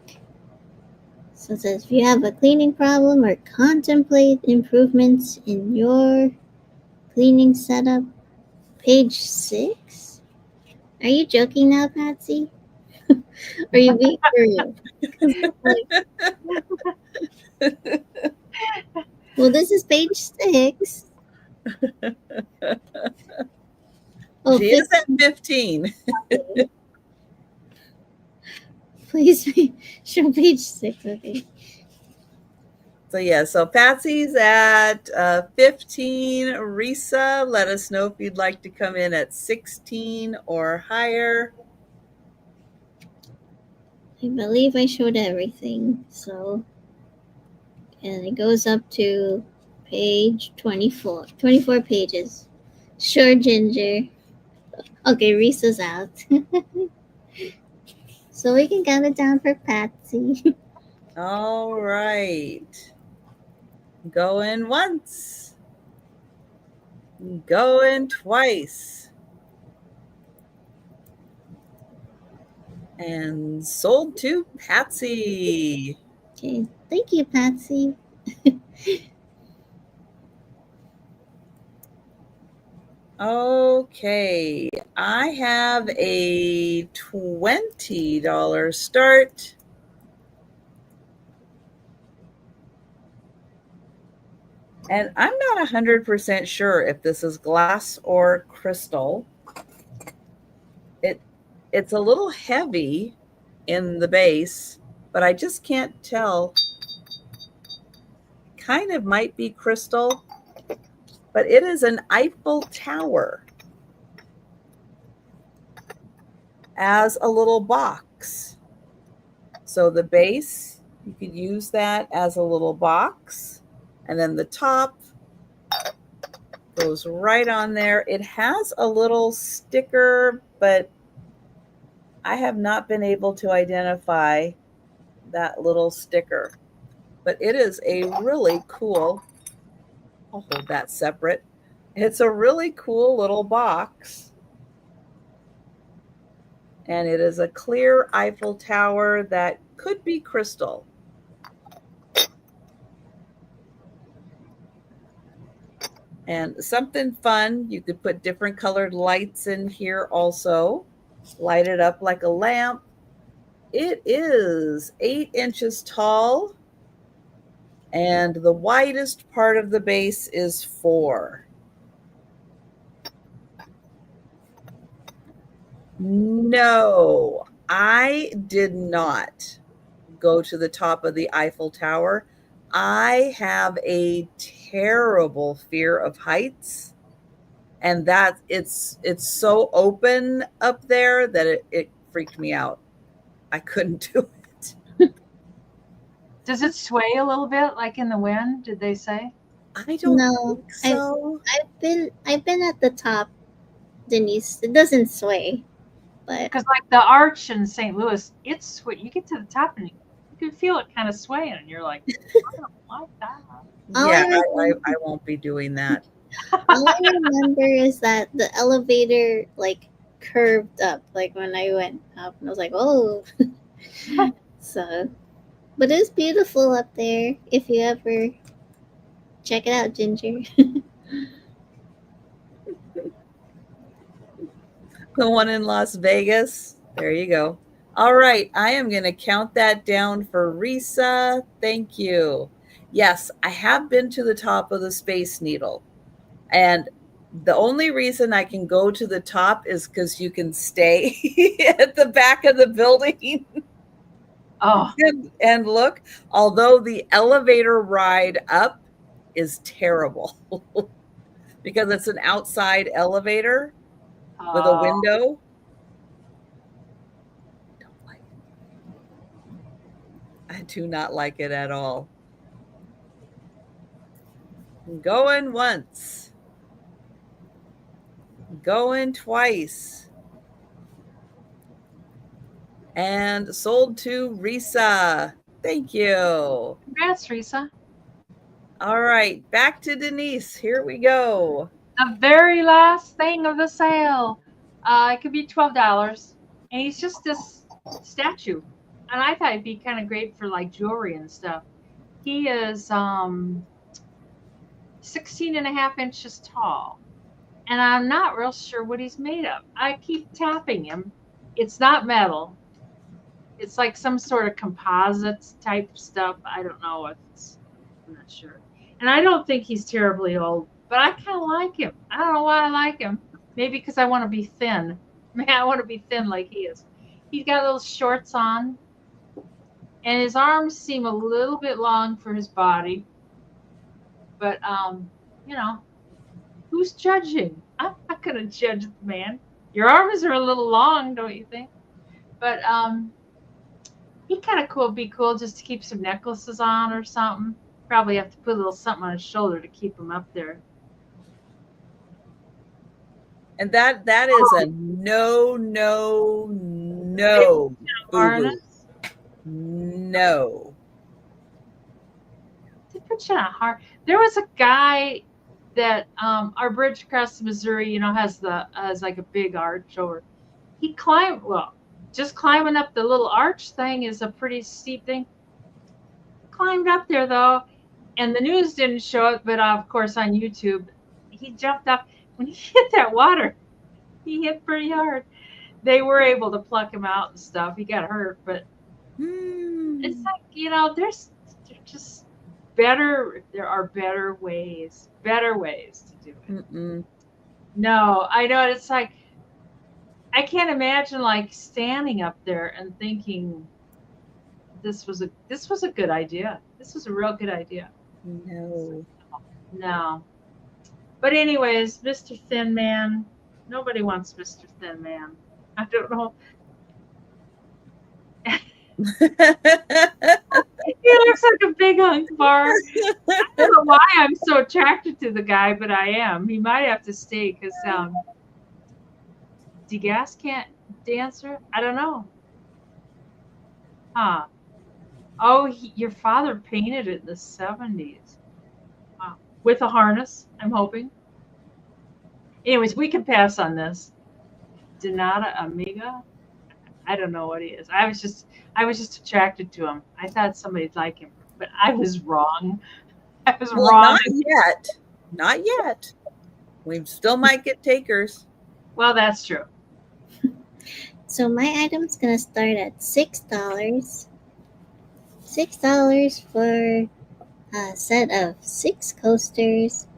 So it says, if you have a cleaning problem or contemplate improvements in your cleaning setup, page 6. Are you joking now, Patsy? Are you being for real? Well, this is page 6. Oh, she is at 15. Please show page 6. Okay. So yeah, so Patsy's at 15. Risa, let us know if you'd like to come in at 16 or higher. I believe I showed everything. So, and it goes up to page 24. 24 pages. Sure, Ginger. Okay, Risa's out. So we can count it down for Patsy. All right. Going once. Going twice. And sold to Patsy. Okay, thank you, Patsy. Okay, I have a $20 start. And I'm not 100% sure if this is glass or crystal. It's a little heavy in the base, but I just can't tell. Kind of might be crystal, but it is an Eiffel Tower as a little box. So the base, you could use that as a little box. And then the top goes right on there. It has a little sticker, but I have not been able to identify that little sticker. But it is a really cool, I'll hold that separate. It's a really cool little box. And it is a clear Eiffel Tower that could be crystal. And something fun, you could put different colored lights in here also. Light it up like a lamp. It is 8 inches tall. And the widest part of the base is 4. No, I did not go to the top of the Eiffel Tower. I have a terrible fear of heights, and that it's so open up there that it freaked me out. I couldn't do it. Does it sway a little bit like in the wind, did they say? I don't No, think so. I've been at the top, Denise. It doesn't sway, but Because like the arch in St. Louis, it's you get to the top and you can feel it kind of swaying, and you're like, I don't like that. all Yeah, I I won't be doing that. all I remember is that the elevator like curved up, like when I went up, and I was like, oh. So, but it's beautiful up there. If you ever check it out, Ginger. The one in Las Vegas. There you go. All right, I am going to count that down for Risa. Thank you. Yes, I have been to the top of the Space Needle. And the only reason I can go to the top is because you can stay at the back of the building and look. Although the elevator ride up is terrible because it's an outside elevator with a window. Don't like it. I do not like it at all. Going once. Going twice. And sold to Risa. Thank you. Congrats, Risa. All right, back to Denise. Here we go. The very last thing of the sale. It could be $12. And he's just this statue. And I thought it'd be kind of great for like jewelry and stuff. He is 16 and a half inches tall. And I'm not real sure what he's made of. I keep tapping him. It's not metal. It's like some sort of composites type stuff. I don't know. I'm not sure. And I don't think he's terribly old, but I kind of like him. I don't know why I like him. Maybe because I want to be thin. Man, I want to be thin like he is. He's got little shorts on, and his arms seem a little bit long for his body. But, you know, who's judging? I'm not going to judge the man. Your arms are a little long, don't you think? But he kind of cool. Be cool just to keep some necklaces on or something. Probably have to put a little something on his shoulder to keep him up there. And that is a no. Harness. No. They put you on a hard. There was a guy that our bridge across the Missouri, you know, has like a big arch over. He climbed. Well, just climbing up the little arch thing is a pretty steep thing. Climbed up there though, and the news didn't show it, but of course on YouTube, he jumped up. When he hit that water, he hit pretty hard. They were able to pluck him out and stuff. He got hurt, but it's like, you know, there's just better. There are better ways to do it. No, I know. It's like I can't imagine like standing up there and thinking this was a good idea. This was a real good idea. No. But anyways, Mr. Thin Man. Nobody wants Mr. Thin Man. I don't know. He looks like a big hunk bar. I don't know why I'm so attracted to the guy, but I am. He might have to stay because DeGas can't dancer. I don't know. Huh. Oh, your father painted it in the 70s. Wow. With a harness, I'm hoping. Anyways, we can pass on this. Donata Amiga. I don't know what he is. I was just attracted to him. I thought somebody'd like him, but I was wrong. I was wrong. Not yet. We still might get takers. Well, that's true. So my item's gonna start at $6. $6 for a set of 6 coasters,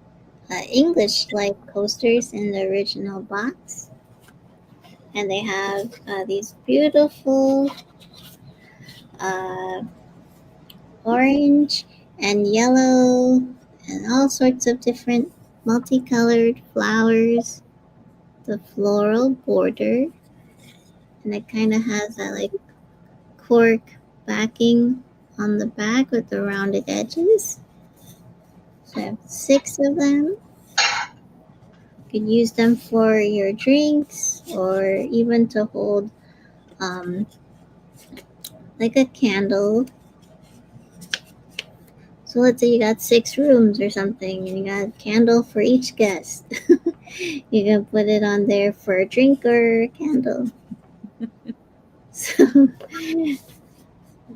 English like coasters in the original box. and they have these beautiful uh, orange and yellow and all sorts of different multicolored flowers. The floral border, and it kind of has that like cork backing on the back with the rounded edges. So I have 6 of them. You could use them for your drinks or even to hold like a candle. So let's say you got 6 rooms or something and you got a candle for each guest. You can put it on there for a drink or a candle. So you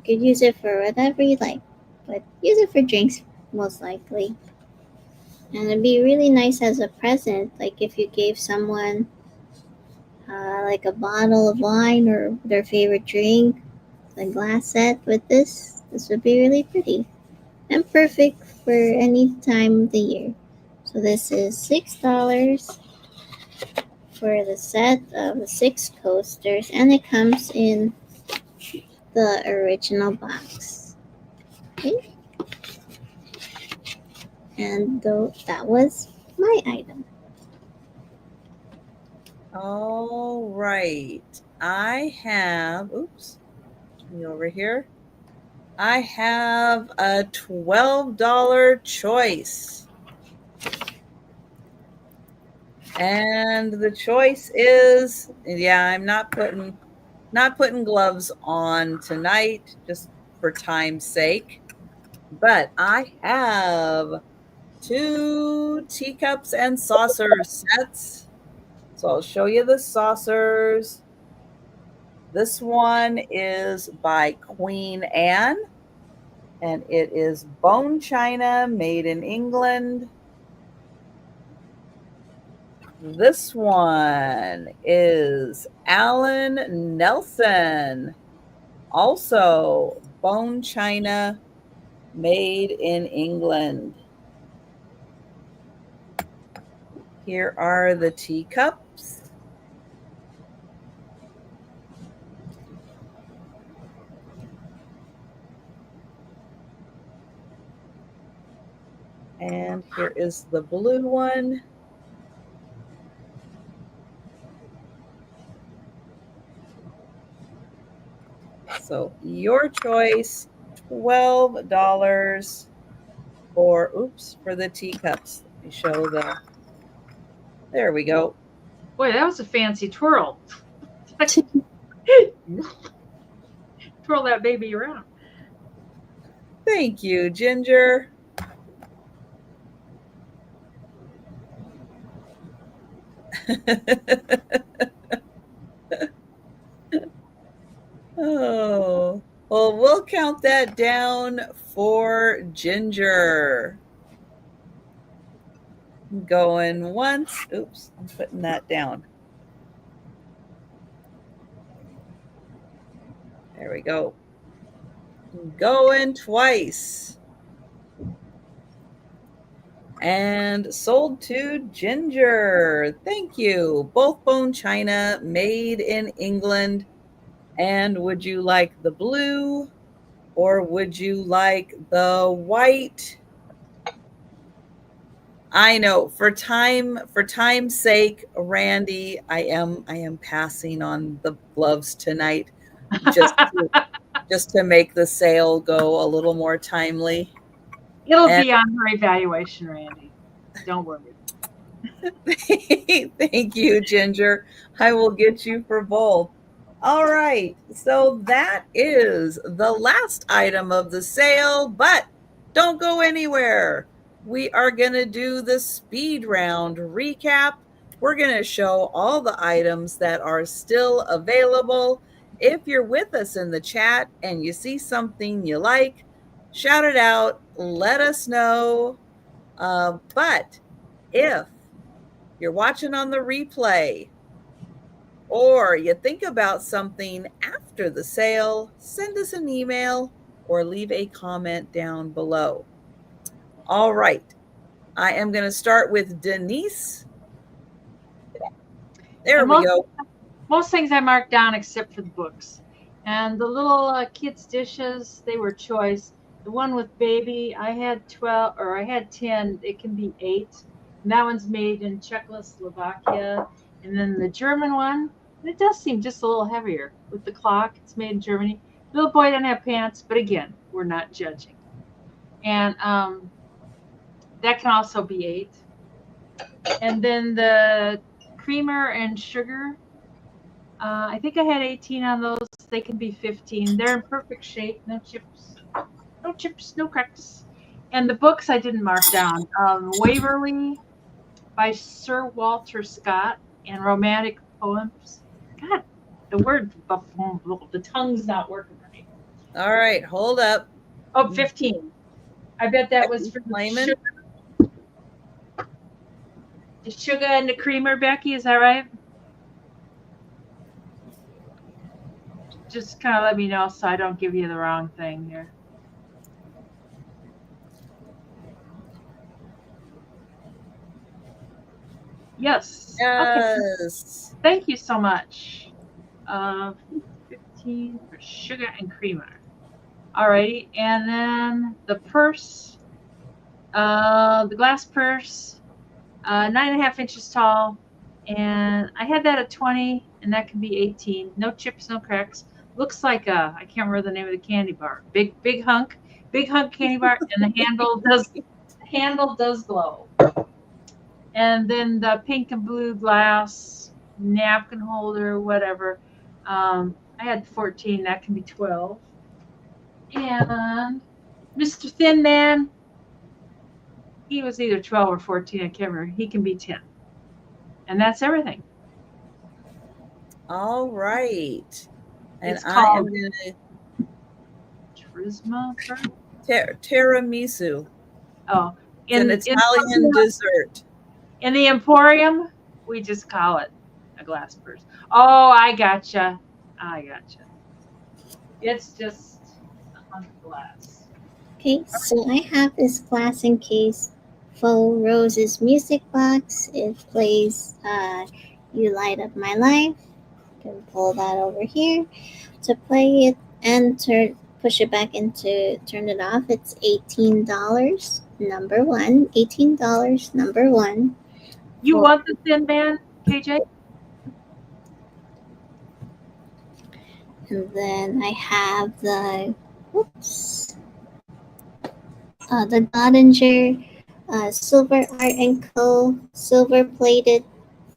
could use it for whatever you like, but use it for drinks most likely. And it'd be really nice as a present, like if you gave someone like a bottle of wine or their favorite drink, a glass set with this. This would be really pretty and perfect for any time of the year. So this is $6 for the set of the 6 coasters, and it comes in the original box. Okay, and that was my item. All right. I have, oops, me over here. I have a $12 choice. And the choice is, yeah, I'm not putting gloves on tonight just for time's sake. But I have 2 teacups and saucer sets. So I'll show you the saucers. This one is by Queen Anne, and it is bone china made in England. This one is Alan Nelson, also bone china made in England. Here are the teacups. And here is the blue one. So your choice, $12 for the teacups. Let me show there we go. Boy, that was a fancy twirl. Twirl that baby around. Thank you, Ginger. Oh, well, we'll count that down for Ginger. Going once. Oops, I'm putting that down. There we go. Going twice. And sold to Ginger. Thank you. Both bone china made in England. And would you like the blue or would you like the white? I know for time's sake, Randy, I am passing on the gloves tonight just to make the sale go a little more timely. It'll be on her evaluation, Randy. Don't worry. Thank you, Ginger. I will get you for both. All right. So that is the last item of the sale, but don't go anywhere. We are going to do the speed round recap. We're going to show all the items that are still available. If you're with us in the chat and you see something you like, shout it out. Let us know. But if you're watching on the replay or you think about something after the sale, send us an email or leave a comment down below. All right. I am going to start with Denise. There we go. most things I marked down except for the books. And the little kids' dishes, they were choice. The one with baby, I had 12 or I had 10. It can be 8. And that one's made in Czechoslovakia. And then the German one, it does seem just a little heavier with the clock. It's made in Germany. Little boy didn't have pants, but again, we're not judging. And that can also be 8. And then the creamer and sugar, I think I had 18 on those. They can be 15. They're in perfect shape. No chips. No chips, no cracks. And the books I didn't mark down. Waverly by Sir Walter Scott and Romantic Poems. God, the tongue's not working right. All right, hold up. Oh, 15. I bet that was for the sugar and the creamer, Becky. Is that right? Just kind of let me know so I don't give you the wrong thing here. Yes. Yes. Okay. Thank you so much. 15 for sugar and creamer. Alrighty. And then the purse, the glass purse, 9.5 inches tall. And I had that at 20, and that can be 18. No chips, no cracks. Looks like I can't remember the name of the candy bar. Big hunk candy bar, and the handle does glow. And then the pink and blue glass napkin holder, whatever. I had 14. That can be 12. And Mr. Thin Man, he was either 12 or 14. I can't remember. He can be 10. And that's everything. All right. And it's I am going to Trisma tiramisu. Oh, it's an Italian dessert. In the Emporium, we just call it a glass purse. Oh, I gotcha. It's just a glass. Okay, so I have this glass in case Faux Rose's music box. It plays You Light Up My Life. You can pull that over here to play it and push it back into turn it off. It's $18. Number one. $18. Number one. You want the Thin Man, KJ? And then I have the the Godinger Silver Art & Co. Silver plated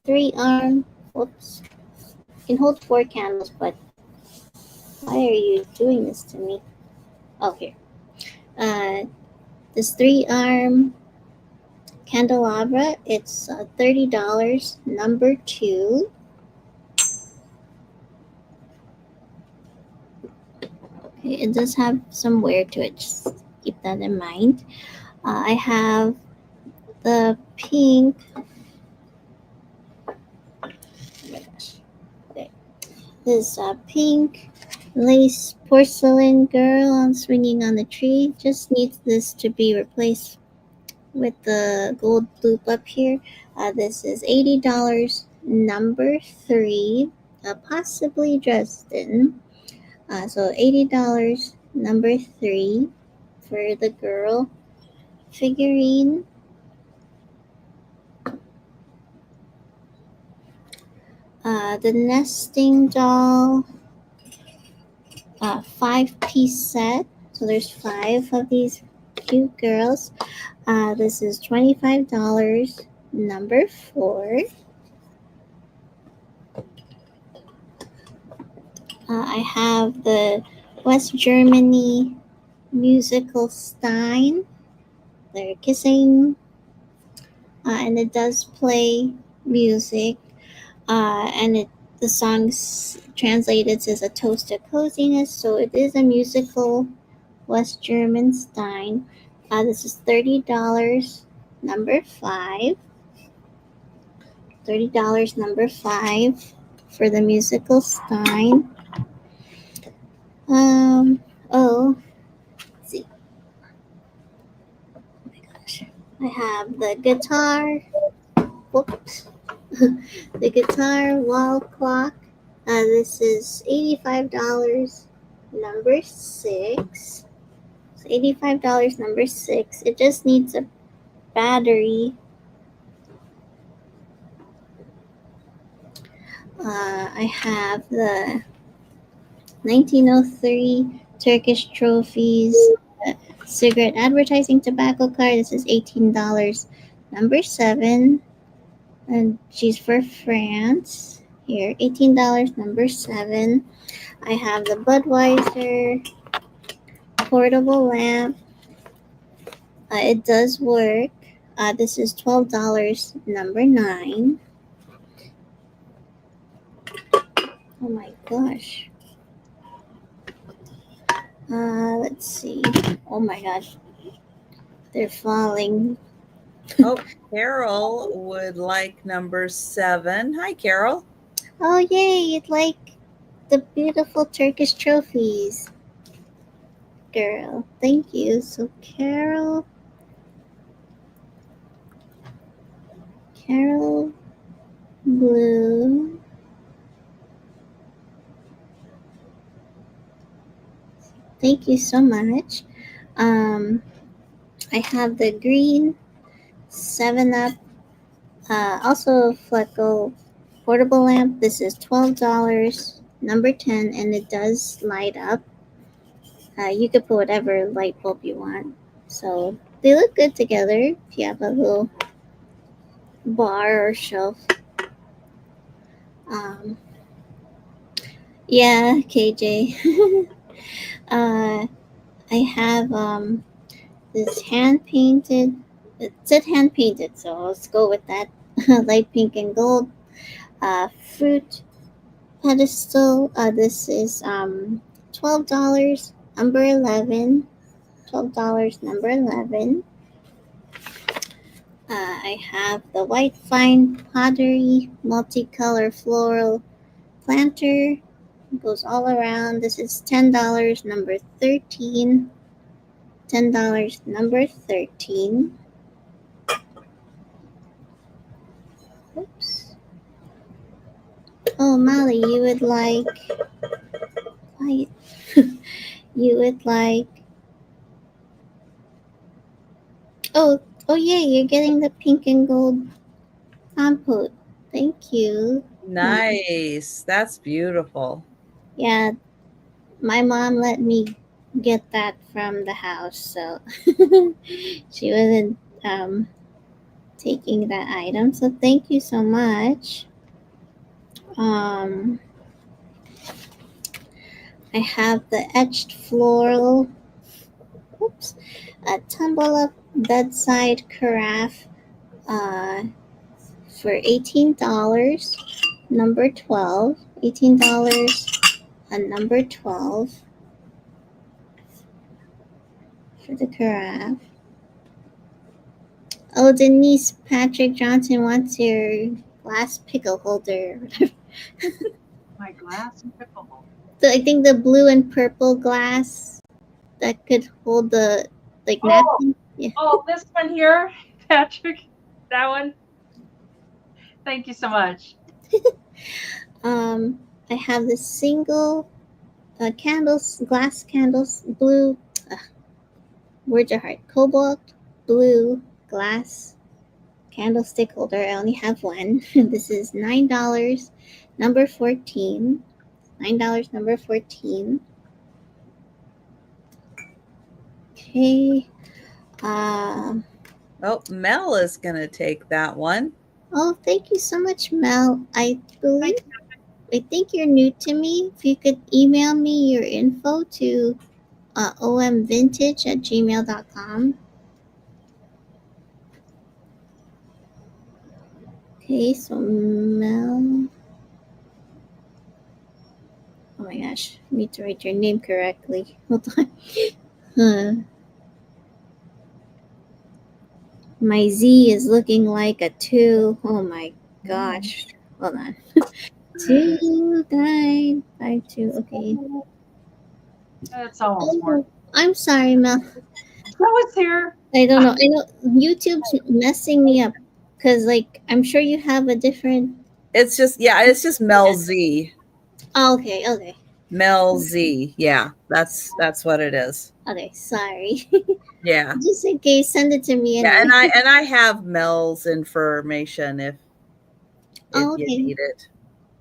3-arm. Whoops. You can hold 4 candles, but why are you doing this to me? Oh, here. This 3-arm candelabra, it's $30. Number 2. Okay, it does have some wear to it. Just keep that in mind. I have the pink. Oh my gosh. Okay. This pink lace porcelain girl swinging on the tree. Just needs this to be replaced with the gold loop up here. This is $80. Number 3. Possibly Dresden. So $80. Number 3 for the girl figurine. The nesting doll 5-piece set. So there's 5 of these cute girls. This is $25. Number 4. I have the West Germany musical Stein. They're kissing. And it does play music. And the song's translated says a toast to coziness. So it is a musical West German Stein. This is $30. Number 5. $30. Number 5 for the musical Stein. Let's see. Oh my gosh. I have the guitar. Whoops. The guitar wall clock. This is $85, number 6. So $85, number 6. It just needs a battery. I have the 1903 Turkish trophies cigarette advertising tobacco card. This is $18, number 7. And she's for France. Here, $18, number 7. I have the Budweiser portable lamp. It does work. This is $12, number 9. Oh my gosh. Let's see. Oh my gosh. They're falling. Oh, Carol would like number 7. Hi, Carol. Oh, yay. You'd like the beautiful Turkish trophies. Girl, thank you. So, Carol Blue. Thank you so much. I have the green 7-Up, also Flecko portable lamp. This is $12, number 10, and it does light up. You could put whatever light bulb you want. So they look good together if you have a little bar or shelf. Yeah, KJ. I have this hand painted. It said hand painted, so let's go with that. Light pink and gold. Fruit pedestal. This is $12, number 11. $12, number 11. I have the white fine pottery multicolor floral planter. It goes all around. This is $10, number 13. $10, number 13. Oops. Oh, Molly, you would like... Quiet. You would like... Oh, yeah, you're getting the pink and gold compote. Thank you. Nice. That's beautiful. Yeah, my mom let me get that from the house, so she wasn't taking that item. So thank you so much. I have the etched floral. Oops. A tumble up bedside carafe for $18, number 12. $18 and number 12 for the carafe. Oh, Denise, Patrick Johnson wants your glass pickle holder. My glass pickle holder. So I think the blue and purple glass that could hold the napkin. Yeah. Oh, this one here, Patrick. That one. Thank you so much. I have the single candles, glass candles, blue. Words are hard. Cobalt blue glass candlestick holder. I only have one. This is $9, number 14. $9, number 14. Okay. Oh, Mel is going to take that one. Oh, thank you so much, Mel. I think you're new to me. If you could email me your info to omvintage@gmail.com. Okay, so Mel. Oh my gosh, I need to write your name correctly. Hold on. My Z is looking like a 2. Oh my gosh. Hold on. 2952. Okay. That's almost more. I'm sorry, Mel. That was here. I don't know. I know YouTube's messing me up because, I'm sure you have a different. It's just Mel Z. Oh, okay, okay. Mel Z. Yeah, that's what it is. Okay, sorry. Yeah. Just in case, send it to me Yeah, anyway. and I have Mel's information if Oh, you okay. need it.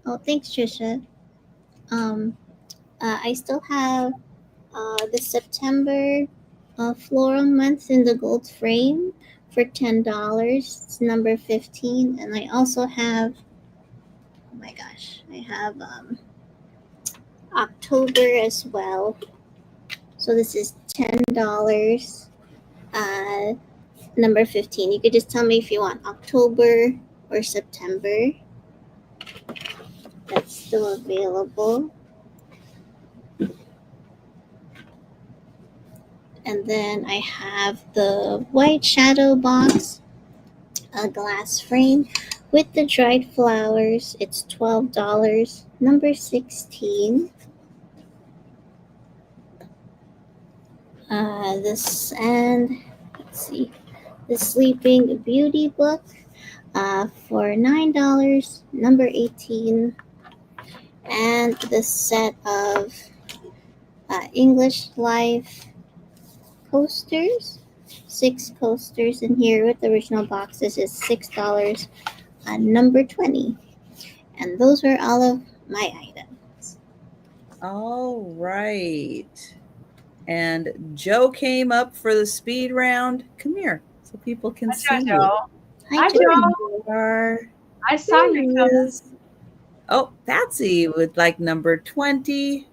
Oh, thanks, Trisha. I still have the September floral month in the gold frame for $10. It's number 15, and I also have. Oh my gosh, I have October as well. So this is $10. Uh, number 15. You could just tell me if you want October or September. That's still available. And then I have the white shadow box, a glass frame with the dried flowers. It's $12. Number 16. This and let's see, the Sleeping Beauty book for $9. Number 18. And the set of English Life coasters. 6 coasters in here with the original boxes is $6. Number 20. And those were all of my items. All right. And Joe came up for the speed round. Come here so people can see you. Hi, Joe. You are. I saw you come. Oh, Patsy with like number 20.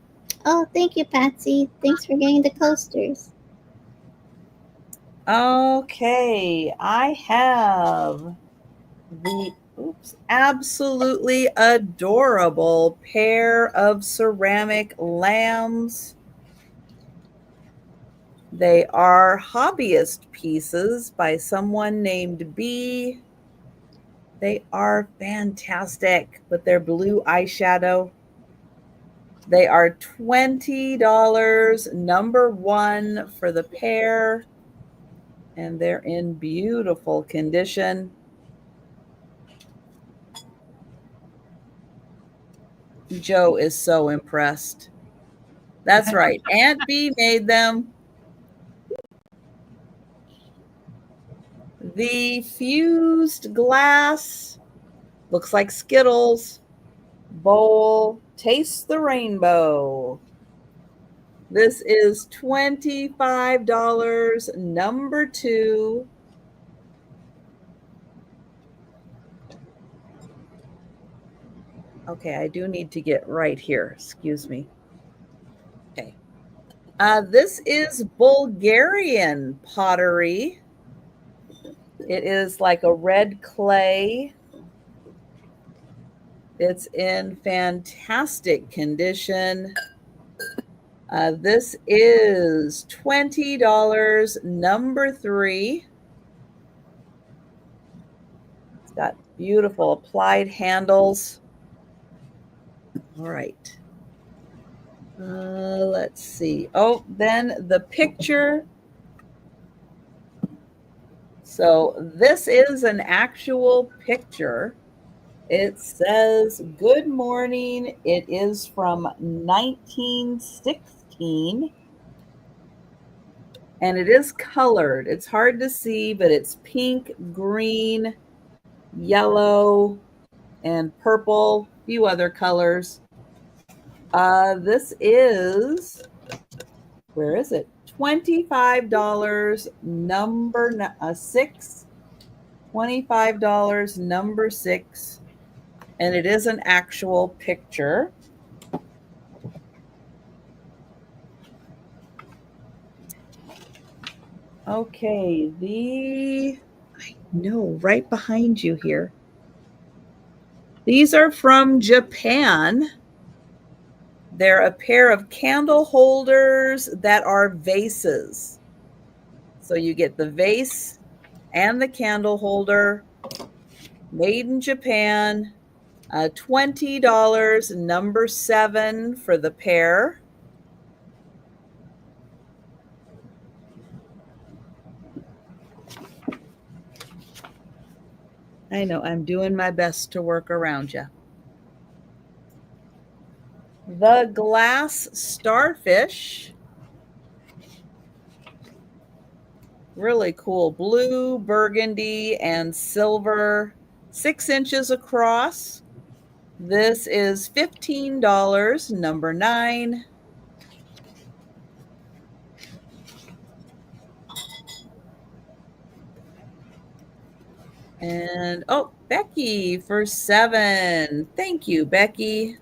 Oh, thank you, Patsy. Thanks for getting the coasters. Okay, I have the absolutely adorable pair of ceramic lambs. They are hobbyist pieces by someone named B. They are fantastic with their blue eyeshadow. They are $20, number 1 for the pair, and they're in beautiful condition. Joe is so impressed. That's right. Aunt B made them. The fused glass looks like Skittles. Bowl tastes the rainbow. This is $25, number 2. Okay, I do need to get right here. Excuse me. Okay. This is Bulgarian pottery. It is like a red clay. It's in fantastic condition. This is $20, number 3. It's got beautiful applied handles. All right. Let's see. Oh, then the picture. So this is an actual picture. It says, "Good morning." It is from 1916. And it is colored. It's hard to see, but it's pink, green, yellow, and purple, a few other colors. This is, where is it? $25, number 6. $25, number 6. And it is an actual picture. Okay, I know, right behind you here. These are from Japan. They're a pair of candle holders that are vases. So you get the vase and the candle holder, made in Japan. $20, number 7 for the pair. I know, I'm doing my best to work around you. The glass starfish. Really cool. Blue, burgundy, and silver. 6 inches across. This is $15, number 9. And oh, Becky for 7. Thank you, Becky.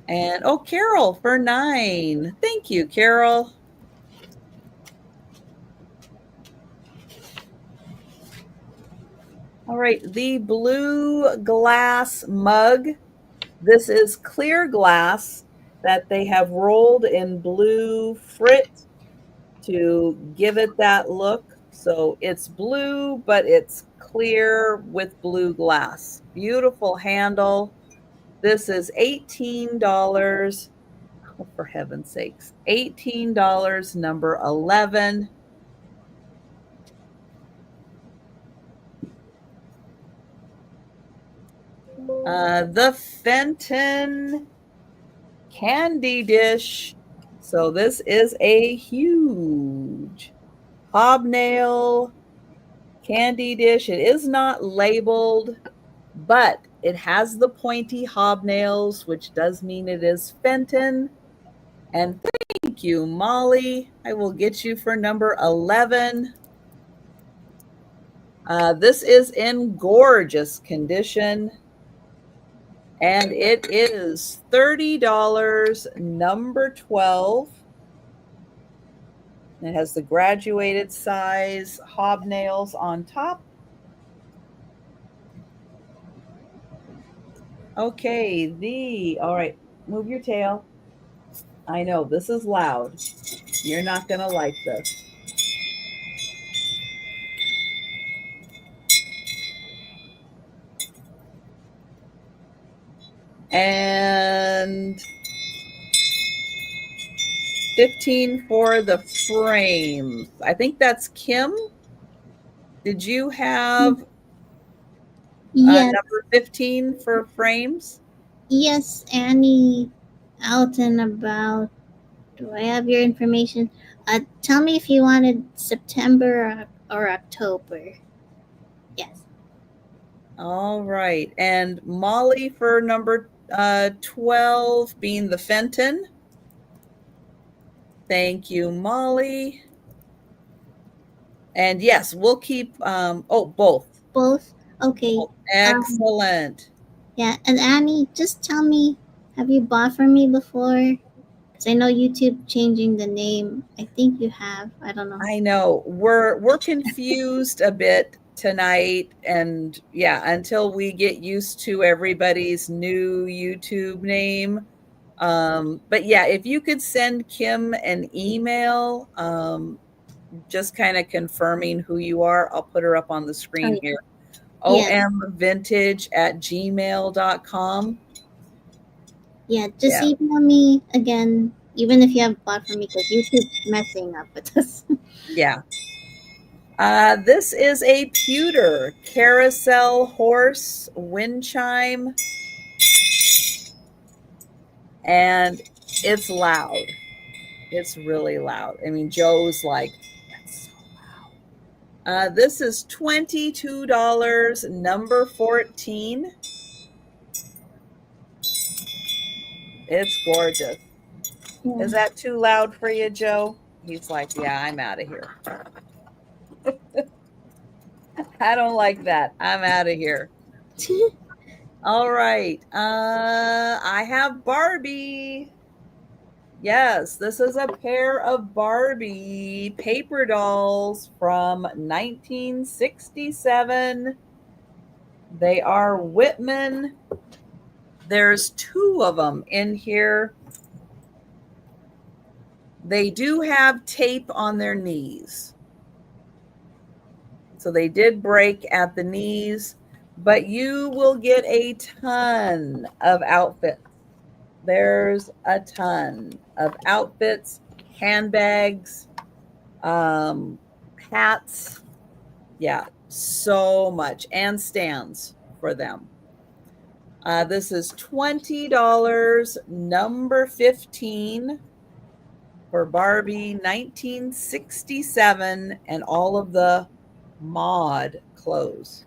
And oh, Carol for 9. Thank you, Carol. All right, the blue glass mug. This is clear glass that they have rolled in blue frit to give it that look. So it's blue, but it's clear with blue glass. Beautiful handle. This is $18. Oh, for heaven's sakes. $18, number 11. The Fenton candy dish. So this is a huge hobnail candy dish. It is not labeled, but it has the pointy hobnails, which does mean it is Fenton. And thank you, Molly. I will get you for number 11. This is in gorgeous condition. And it is $30, number 12. It has the graduated size hobnails on top. Okay, all right, move your tail. I know, this is loud. You're not going to like this. And 15 for the frames. I think that's Kim. Did you have number 15 for frames? Yes, Annie, out and about. Do I have your information? Tell me if you wanted September or October. Yes. All right. And Molly for number 12 being the Fenton. Thank you, Molly. And yes, we'll keep, both. Both? Okay. Excellent. Yeah, and Annie, just tell me, have you bought from me before? Because I know YouTube changing the name. I think you have. I don't know. I know. We're confused a bit tonight, and yeah, until we get used to everybody's new YouTube name. But yeah, if you could send Kim an email, just kind of confirming who you are, I'll put her up on the screen here. omvintage@gmail.com. Yeah, just email me again, even if you haven't bought from me, because YouTube's messing up with us. Yeah. This is a pewter carousel horse wind chime. And it's loud. It's really loud. I mean, Joe's like, that's so loud. This is $22, number 14. It's gorgeous. Yeah. Is that too loud for you, Joe? He's like, yeah, I'm out of here. I don't like that. I'm out of here. All right. I have Barbie. Yes, this is a pair of Barbie paper dolls from 1967. They are Whitman. There's 2 of them in here. They do have tape on their knees. So they did break at the knees, but you will get a ton of outfits. There's a ton of outfits, handbags, hats. Yeah, so much. And stands for them. This is $20, number 15 for Barbie 1967 and all of the mod clothes.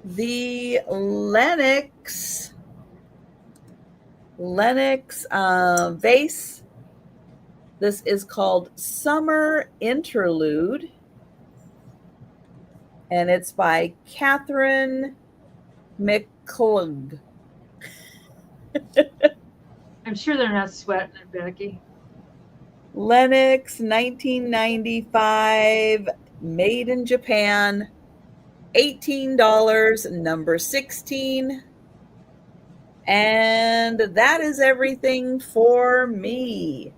The Lennox vase. This is called Summer Interlude, and it's by Catherine McClung. I'm sure they're not sweating it, Becky. Lennox 1995, made in Japan, $18, number 16. And that is everything for me.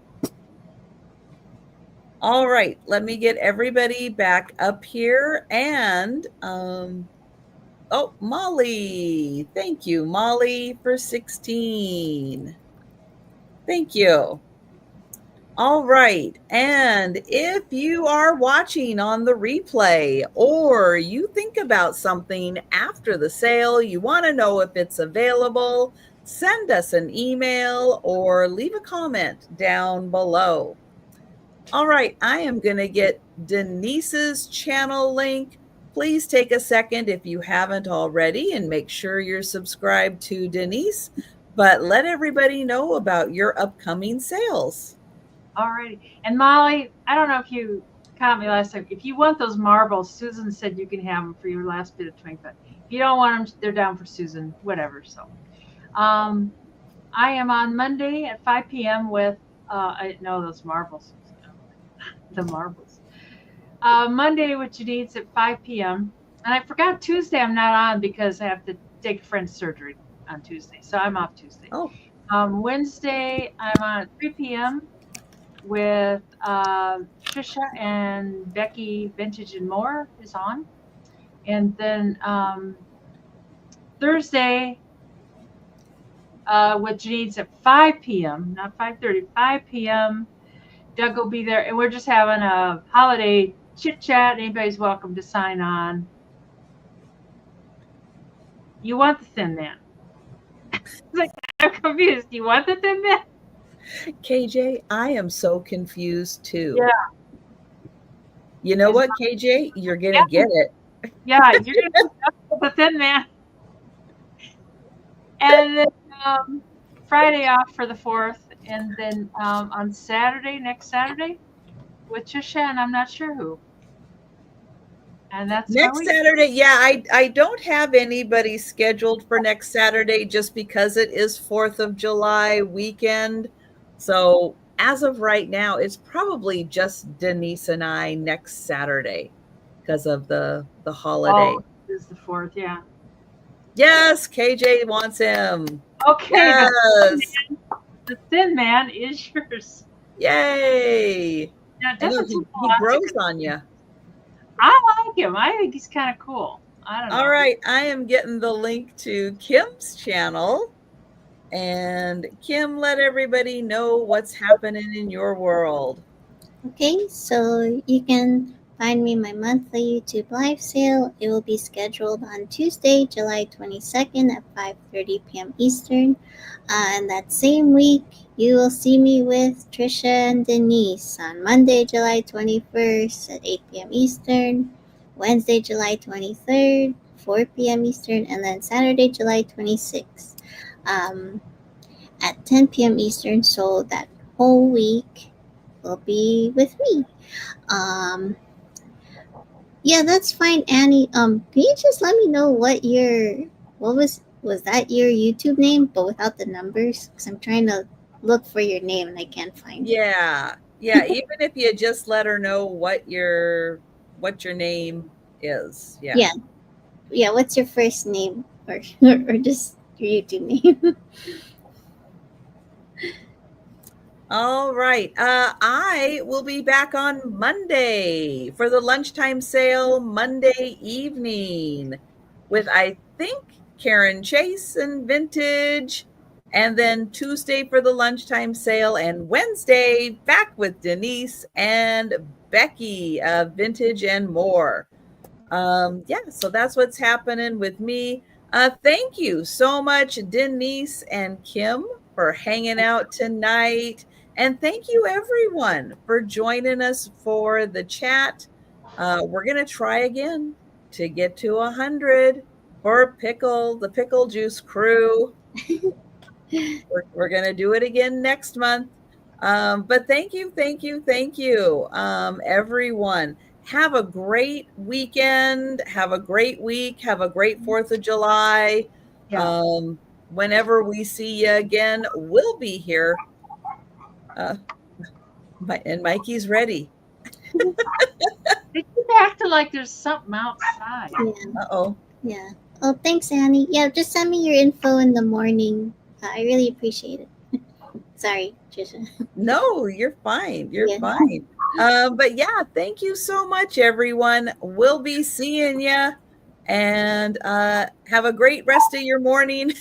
All right, let me get everybody back up here. And, oh, Molly. Thank you, Molly, for 16. Thank you. All right. And if you are watching on the replay or you think about something after the sale, you want to know if it's available, send us an email or leave a comment down below. All right. I am going to get Denise's channel link. Please take a second if you haven't already and make sure you're subscribed to Denise, but let everybody know about your upcoming sales. All righty. And Molly, I don't know if you caught me last time. If you want those marbles, Susan said you can have them for your last bit of twink. But if you don't want them, they're down for Susan, whatever. So I am on Monday at 5 p.m. with, I know those marbles. The marbles. Monday with Denise at 5 p.m. And I forgot Tuesday I'm not on because I have to take a friend's surgery on Tuesday. So I'm off Tuesday. Oh. Wednesday, I'm on at 3 p.m. with Trisha and Becky Vintage and More is on. And then Thursday with Janine's at 5 p.m., not 5:30, 5 p.m. Doug will be there. And we're just having a holiday chit-chat. Anybody's welcome to sign on. You want the Thin Man. Like, I'm confused. You want the Thin Man? KJ, I am so confused too. Yeah. You know what, KJ? You're going to get it. Yeah, you're going to get the Thin Man. And then Friday off for the 4th. And then on Saturday, next Saturday, with Trisha and I'm not sure who. And that's next Saturday. Yeah, I don't have anybody scheduled for next Saturday just because it is 4th of July weekend. So as of right now, it's probably just Denise and I next Saturday because of the holiday. Oh, this is the 4th, yeah. Yes, KJ wants him. Okay. Yes. The Thin Man is yours. Yay. Now, he grows on you. I like him. I think he's kind of cool. I don't know. All right. I am getting the link to Kim's channel. And Kim, let everybody know what's happening in your world. Okay, so you can find me my monthly YouTube live sale. It will be scheduled on Tuesday, July 22nd at 5:30 p.m. Eastern. And that same week, you will see me with Trisha and Denise on Monday, July 21st at 8 p.m. Eastern, Wednesday, July 23rd, 4 p.m. Eastern, and then Saturday, July 26th at 10 p.m. Eastern. So that whole week will be with me. Yeah, that's fine, Annie. Can you just let me know what was that your YouTube name, but without the numbers? Because I'm trying to look for your name and I can't find it. Yeah. Even if you just let her know what your name is. Yeah. What's your first name or just your YouTube name? All right. I will be back on Monday for the lunchtime sale Monday evening with, I think, Karen Chase and Vintage, and then Tuesday for the lunchtime sale, and Wednesday back with Denise and Becky, Vintage and More. So that's what's happening with me. Thank you so much, Denise and Kim, for hanging out tonight. And thank you, everyone, for joining us for the chat. We're going to try again to get to 100 for the Pickle Juice crew. We're going to do it again next month. But thank you, everyone. Have a great weekend. Have a great week. Have a great 4th of July. Yeah. Whenever we see you again, we'll be here. And Mikey's ready. They keep acting like there's something outside. Yeah. Uh-oh. Yeah. Oh, thanks, Annie. Yeah, just send me your info in the morning. I really appreciate it. Sorry, Trisha. No, you're fine. You're fine. But yeah, thank you so much, everyone. We'll be seeing you. And have a great rest of your morning.